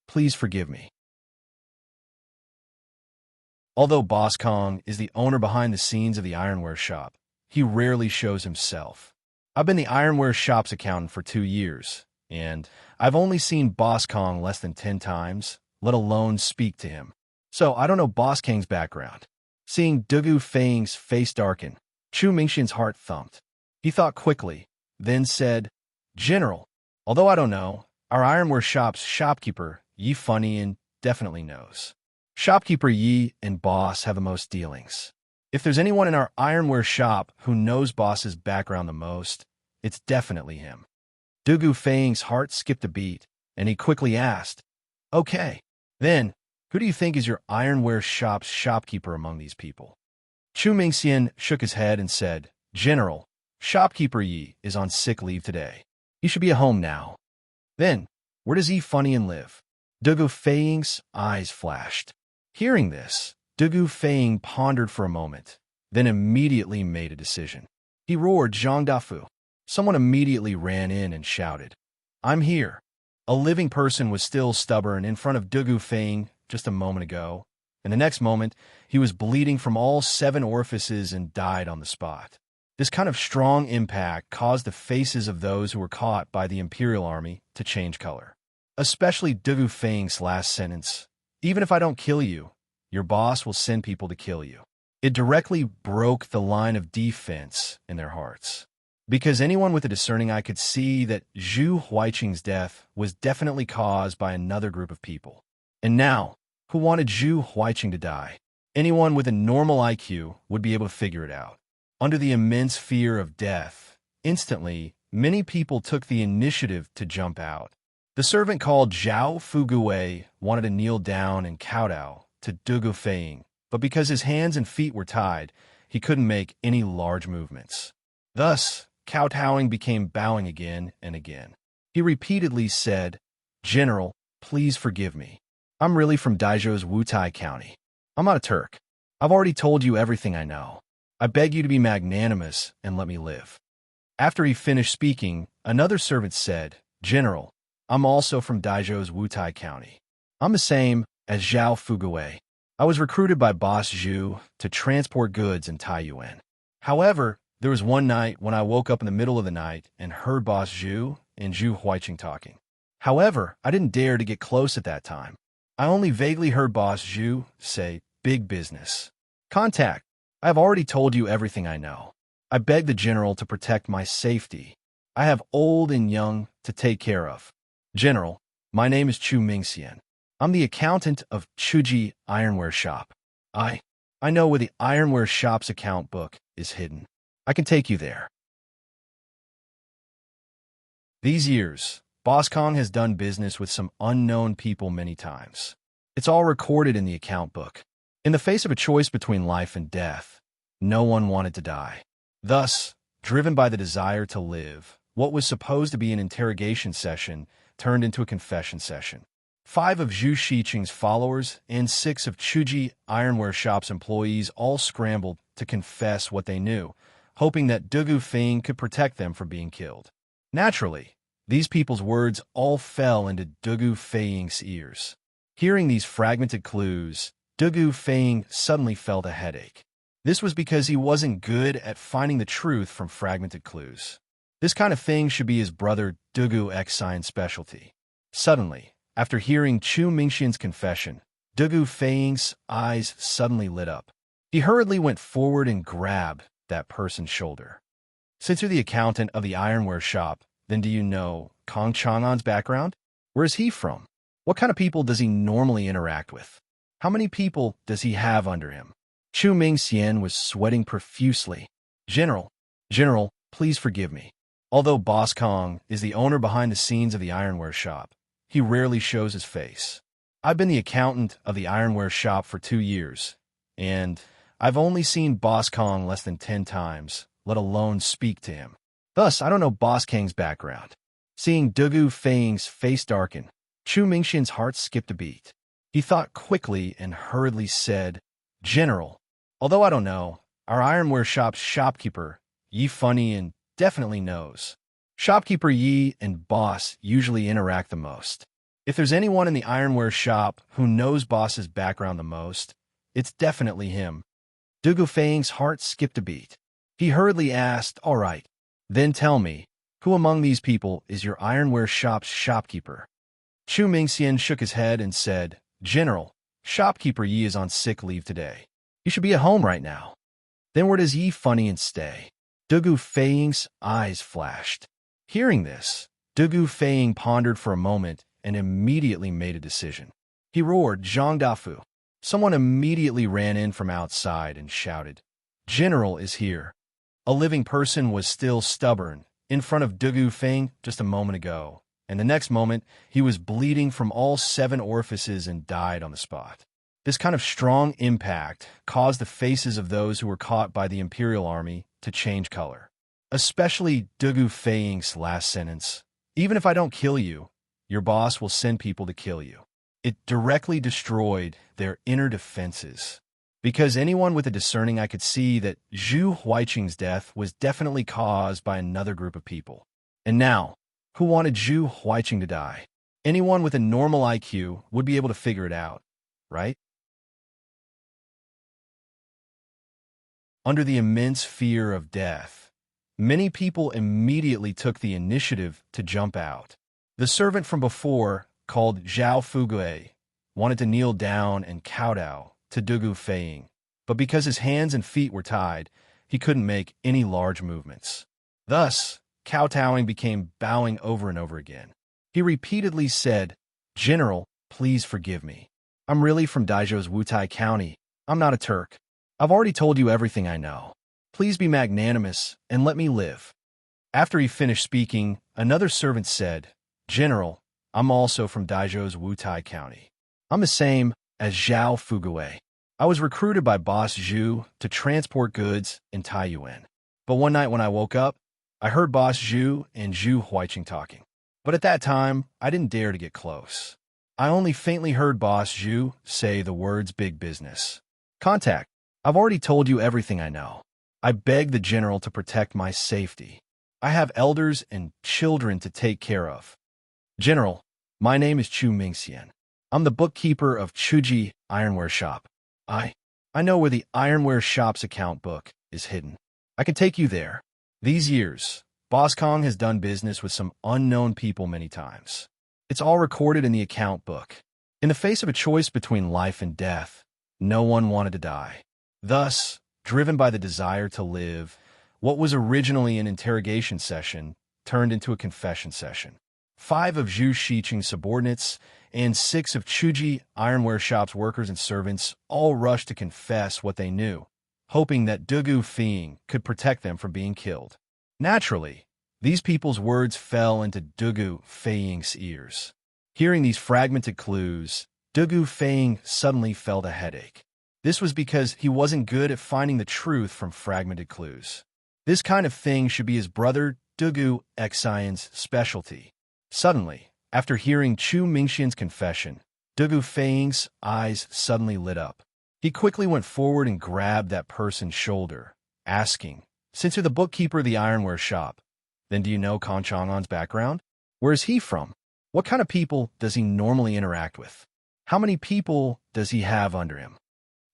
S1: please forgive me. Although Boss Kong is the owner behind the scenes of the Ironware Shop, he rarely shows himself. I've been the Ironware Shop's accountant for 2 years, and I've only seen Boss Kong less than 10 times, let alone speak to him. So I don't know Boss Kong's background. Seeing Dugu Feng's face darken, Chu Mingxian's heart thumped. He thought quickly, then said, "General, although I don't know, our Ironware Shop's shopkeeper, Yi Funian, definitely knows. Shopkeeper Yi and Boss have the most dealings. If there's anyone in our Ironware Shop who knows Boss's background the most, it's definitely him." Dugu Feng's heart skipped a beat, and he quickly asked, "Okay, then, who do you think is your Ironware Shop's shopkeeper among these people?" Chu Mingxian shook his head and said, "General, Shopkeeper Yi is on sick leave today. He should be at home now." "Then, where does Yi Funian live?" Dugu Feng's eyes flashed. Hearing this, Dugu Feng pondered for a moment, then immediately made a decision. He roared, "Zhang Dafu." Someone immediately ran in and shouted, "I'm here." A living person was still stubborn in front of Dugu Feng just a moment ago, and the next moment, he was bleeding from all 7 orifices and died on the spot. This kind of strong impact caused the faces of those who were caught by the Imperial Army to change color. Especially Dugu Feng's last sentence, "Even if I don't kill you, your boss will send people to kill you." It directly broke the line of defense in their hearts. Because anyone with a discerning eye could see that Zhu Huiqing's death was definitely caused by another group of people. And now, who wanted Zhu Huiqing to die? Anyone with a normal IQ would be able to figure it out. Under the immense fear of death, instantly, many people took the initiative to jump out. The servant called Zhao Fuguwei wanted to kneel down and kowtow to Dugu Feng, but because his hands and feet were tied, he couldn't make any large movements. Thus, kowtowing became bowing again and again. He repeatedly said, "General, please forgive me. I'm really from Daijo's Wutai County. I'm not a Turk. I've already told you everything I know. I beg you to be magnanimous and let me live." After he finished speaking, another servant said, "General, I'm also from Daijo's Wutai County. I'm the same as Zhao Fuguwei. I was recruited by Boss Zhu to transport goods in Taiyuan. However, there was one night when I woke up in the middle of the night and heard Boss Zhu and Zhu Huiqing talking. However, I didn't dare to get close at that time. I only vaguely heard Boss Zhu say, 'Big business. Contact. I have already told you everything I know. I beg the general to protect my safety. I have old and young to take care of. General, my name is Chu Mingxian. I'm the accountant of Chuji Ironware Shop. I know where the Ironware Shop's account book is hidden. I can take you there." These years, Boss Kong has done business with some unknown people many times. It's all recorded in the account book. In the face of a choice between life and death, no one wanted to die. Thus, driven by the desire to live, what was supposed to be an interrogation session turned into a confession session. 5 of Zhu Shiqing's followers and 6 of Chuji Ironware Shop's employees all scrambled to confess what they knew, hoping that Dugu Feng could protect them from being killed. Naturally, these people's words all fell into Dugu Feng's ears. Hearing these fragmented clues, Dugu Feng suddenly felt a headache. This was because he wasn't good at finding the truth from fragmented clues. This kind of thing should be his brother Dugu Xian's specialty. Suddenly, after hearing Chu Mingxian's confession, Dugu Feng's eyes suddenly lit up. He hurriedly went forward and grabbed that person's shoulder. "Since you're the accountant of the ironware shop, then do you know Kong Chang'an's background? Where is he from? What kind of people does he normally interact with? How many people does he have under him?" Chu Mingxian was sweating profusely. General, please forgive me. Although Boss Kong is the owner behind the scenes of the ironware shop, he rarely shows his face. I've been the accountant of the ironware shop for 2 years, and I've only seen Boss Kong less than 10 times, let alone speak to him. Thus, I don't know Boss Kang's background. Seeing Dugu Feng's face darken, Chu Mingxian's heart skipped a beat. He thought quickly and hurriedly said, "General, although I don't know, our ironware shop's shopkeeper, Yi Funny and definitely knows. Shopkeeper Yi and Boss usually interact the most. If there's anyone in the ironware shop who knows Boss's background the most, it's definitely him." Dugu Feng's heart skipped a beat. He hurriedly asked, "All right, then tell me, who among these people is your ironware shop's shopkeeper?" Chu Mingxian shook his head and said, "General, Shopkeeper Yi is on sick leave today. You should be at home right now." "Then where does Yi Funny and stay?" Dugu Feng's eyes flashed. Hearing this, Dugu Feng pondered for a moment and immediately made a decision. He roared, "Zhang Dafu." Someone immediately ran in from outside and shouted, "General is here." A living person was still stubborn in front of Dugu Feng just a moment ago, and the next moment he was bleeding from all 7 orifices and died on the spot. This kind of strong impact caused the faces of those who were caught by the Imperial Army to change color. Especially Dugu Feng's last sentence, "Even if I don't kill you, your boss will send people to kill you." It directly destroyed their inner defenses. Because anyone with a discerning eye could see that Zhu Huiqing's death was definitely caused by another group of people. And now, who wanted Zhu Huiqing to die? Anyone with a normal IQ would be able to figure it out, right? Under the immense fear of death, many people immediately took the initiative to jump out. The servant from before, called Zhao Fugue, wanted to kneel down and kowtow to Dugu Feng, but because his hands and feet were tied, he couldn't make any large movements. Thus, kowtowing became bowing over and over again. He repeatedly said, "General, please forgive me. I'm really from Daijo's Wutai County. I'm not a Turk. I've already told you everything I know. Please be magnanimous and let me live." After he finished speaking, another servant said, "General, I'm also from Daijo's Wutai County. I'm the same as Zhao Fugue. I was recruited by Boss Zhu to transport goods in Taiyuan. But one night when I woke up, I heard Boss Zhu and Zhu Huiqing talking. But at that time, I didn't dare to get close. I only faintly heard Boss Zhu say the words big business. Contact, I've already told you everything I know. I beg the general to protect my safety. I have elders and children to take care of. General, my name is Chu Mingxian. I'm the bookkeeper of Chuji Ironware Shop. I know where the ironware shop's account book is hidden. I can take you there. These years, Boss Kong has done business with some unknown people many times. It's all recorded in the account book. In the face of a choice between life and death, no one wanted to die. Thus, driven by the desire to live, what was originally an interrogation session turned into a confession session. 5 of Zhu Shiqing's subordinates and 6 of Chuji Ironware Shop's workers and servants all rushed to confess what they knew, hoping that Dugu Feng could protect them from being killed. Naturally, these people's words fell into Dugu Feng's ears. Hearing these fragmented clues, Dugu Feng suddenly felt a headache. This was because he wasn't good at finding the truth from fragmented clues. This kind of thing should be his brother Dugu Xian's specialty. Suddenly, after hearing Chu Mingxian's confession, Dugu Feiying's eyes suddenly lit up. He quickly went forward and grabbed that person's shoulder, asking, "Since you're the bookkeeper of the ironware shop, then do you know Kong Chang'an's background? Where is he from? What kind of people does he normally interact with? How many people does he have under him?"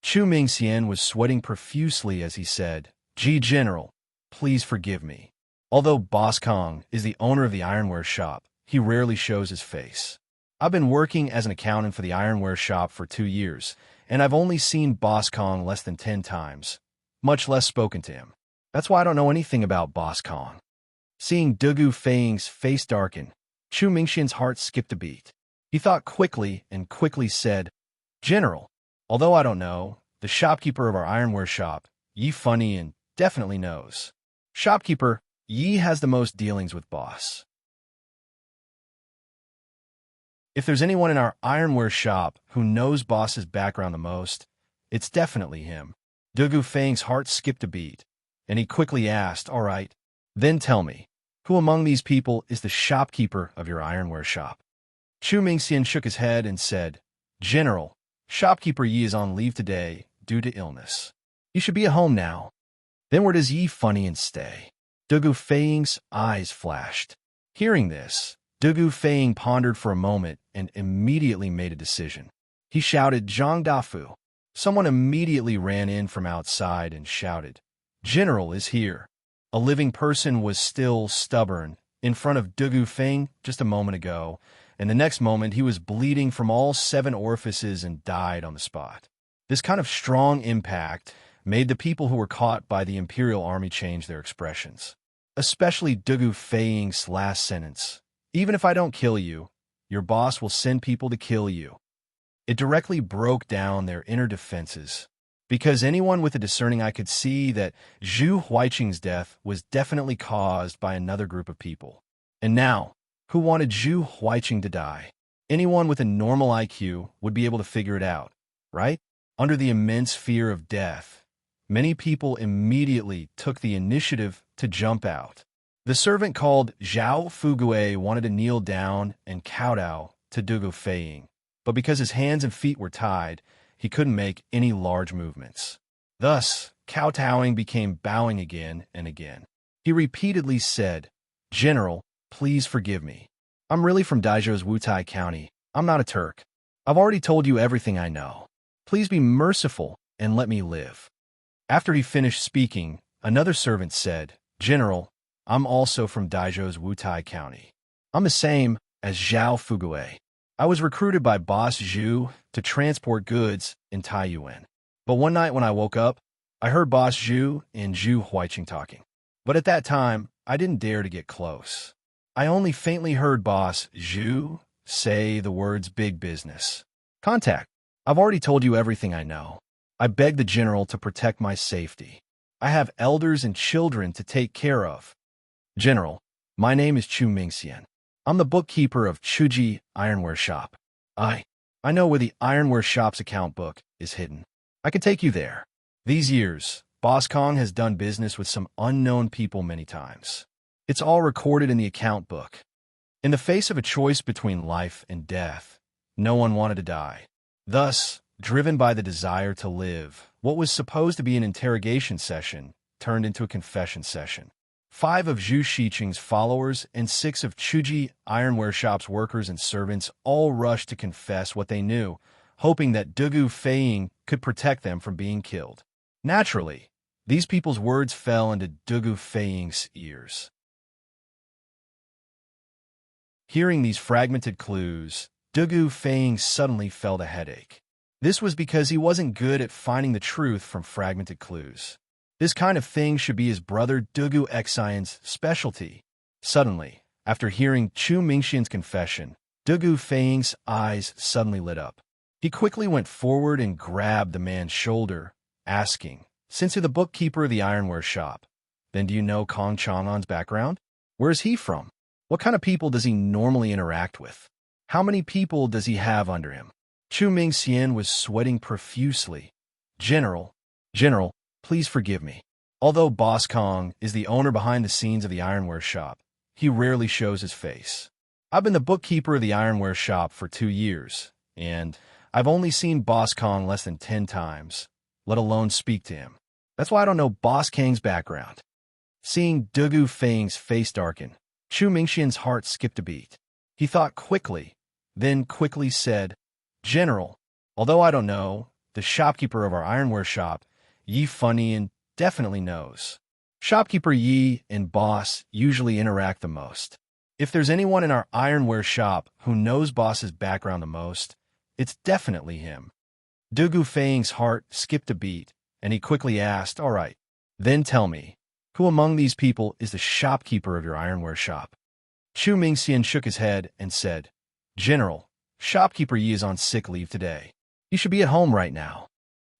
S1: Chu Mingxian was sweating profusely as he said, "Gee, General, please forgive me. Although Boss Kong is the owner of the ironware shop, he rarely shows his face. I've been working as an accountant for the ironware shop for 2 years, and I've only seen Boss Kong less than 10 times, much less spoken to him. That's why I don't know anything about Boss Kong." Seeing Dugu Feiying's face darken, Chu Mingxian's heart skipped a beat. He thought quickly and quickly said, "General, although I don't know, the shopkeeper of our ironware shop, Yi Funny and definitely knows. Shopkeeper, Yi has the most dealings with Boss. If there's anyone in our ironware shop who knows Boss's background the most, it's definitely him." Dugu Feiying's heart skipped a beat, and he quickly asked, "All right, then tell me, who among these people is the shopkeeper of your ironware shop?" Chu Mingxian shook his head and said, "General, shopkeeper Yi is on leave today due to illness. He should be at home now." "Then where does Yi Funny and stay?" Dugu Feiying's eyes flashed. Hearing this, Dugu Feiying pondered for a moment and immediately made a decision. He shouted, "Zhang Dafu." Someone immediately ran in from outside and shouted, "General is here." A living person was still stubborn in front of Dugu Feiying just a moment ago, and the next moment he was bleeding from all 7 orifices and died on the spot. This kind of strong impact made the people who were caught by the Imperial Army change their expressions. Especially Dugu Feiying's last sentence, "Even if I don't kill you, your boss will send people to kill you." It directly broke down their inner defenses, because anyone with a discerning eye could see that Zhu Huiqing's death was definitely caused by another group of people. And now, who wanted Zhu Huiqing to die? Anyone with a normal IQ would be able to figure it out, right? Under the immense fear of death, many people immediately took the initiative to jump out. The servant called Zhao Fugue wanted to kneel down and kowtow to Dugu Feiying, but because his hands and feet were tied, he couldn't make any large movements. Thus, kowtowing became bowing again and again. He repeatedly said, "General, please forgive me. I'm really from Daijo's Wutai County. I'm not a Turk. I've already told you everything I know. Please be merciful and let me live." After he finished speaking, another servant said, "General, I'm also from Daijo's Wutai County. I'm the same as Zhao Fugue. I was recruited by Boss Zhu to transport goods in Taiyuan. But one night when I woke up, I heard Boss Zhu and Zhu Huiqing talking. But at that time, I didn't dare to get close. I only faintly heard Boss Zhu say the words big business. Contact. I've already told you everything I know. I beg the general to protect my safety. I have elders and children to take care of. General, my name is Chu Mingxian. I'm the bookkeeper of Chuji Ironware Shop. I know where the ironware shop's account book is hidden. I can take you there. These years, Boss Kong has done business with some unknown people many times. It's all recorded in the account book. In the face of a choice between life and death, no one wanted to die. Thus, driven by the desire to live, what was supposed to be an interrogation session turned into a confession session. 5 of Zhu Shiqing's followers and 6 of Chuji Ironware Shop's workers and servants all rushed to confess what they knew, hoping that Dugu Feiying could protect them from being killed. Naturally, these people's words fell into Dugu Feiying's ears. Hearing these fragmented clues, Dugu Feiying suddenly felt a headache. This was because he wasn't good at finding the truth from fragmented clues. This kind of thing should be his brother Dugu Xian's specialty. Suddenly, after hearing Chu Mingxian's confession, Dugu Feiying's eyes suddenly lit up. He quickly went forward and grabbed the man's shoulder, asking, "Since you're the bookkeeper of the ironware shop, then do you know Kong Chang'an's background? Where is he from? What kind of people does he normally interact with? How many people does he have under him?" Chu Mingxian was sweating profusely. General, General, please forgive me. Although Boss Kong is the owner behind the scenes of the ironware shop, he rarely shows his face. I've been the bookkeeper of the ironware shop for 2 years, and I've only seen Boss Kong less than 10 times, let alone speak to him. That's why I don't know Boss Kang's background. Seeing Dugu Feng's face darken, Chu Mingxian's heart skipped a beat. He thought quickly, then quickly said, General, although I don't know, the shopkeeper of our ironware shop, Yi Funny definitely knows. Shopkeeper Yi and Boss usually interact the most. If there's anyone in our ironware shop who knows Boss's background the most, it's definitely him. Dugu Feng's heart skipped a beat, and he quickly asked, all right, then tell me, who among these people is the shopkeeper of your ironware shop? Chu Mingxian shook his head and said, General, shopkeeper Yi is on sick leave today. He should be at home right now.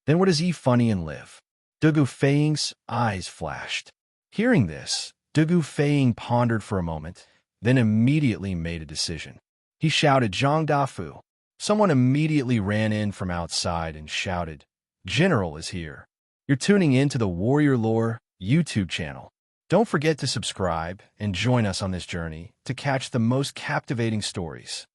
S1: Then where does Yi Funny live? Dugu Feng's eyes flashed. Hearing this, Dugu Feng pondered for a moment, then immediately made a decision. He shouted, Zhang Dafu. Someone immediately ran in from outside and shouted, General is here. You're tuning in to the Warrior Lore YouTube channel. Don't forget to subscribe and join us on this journey to catch the most captivating stories.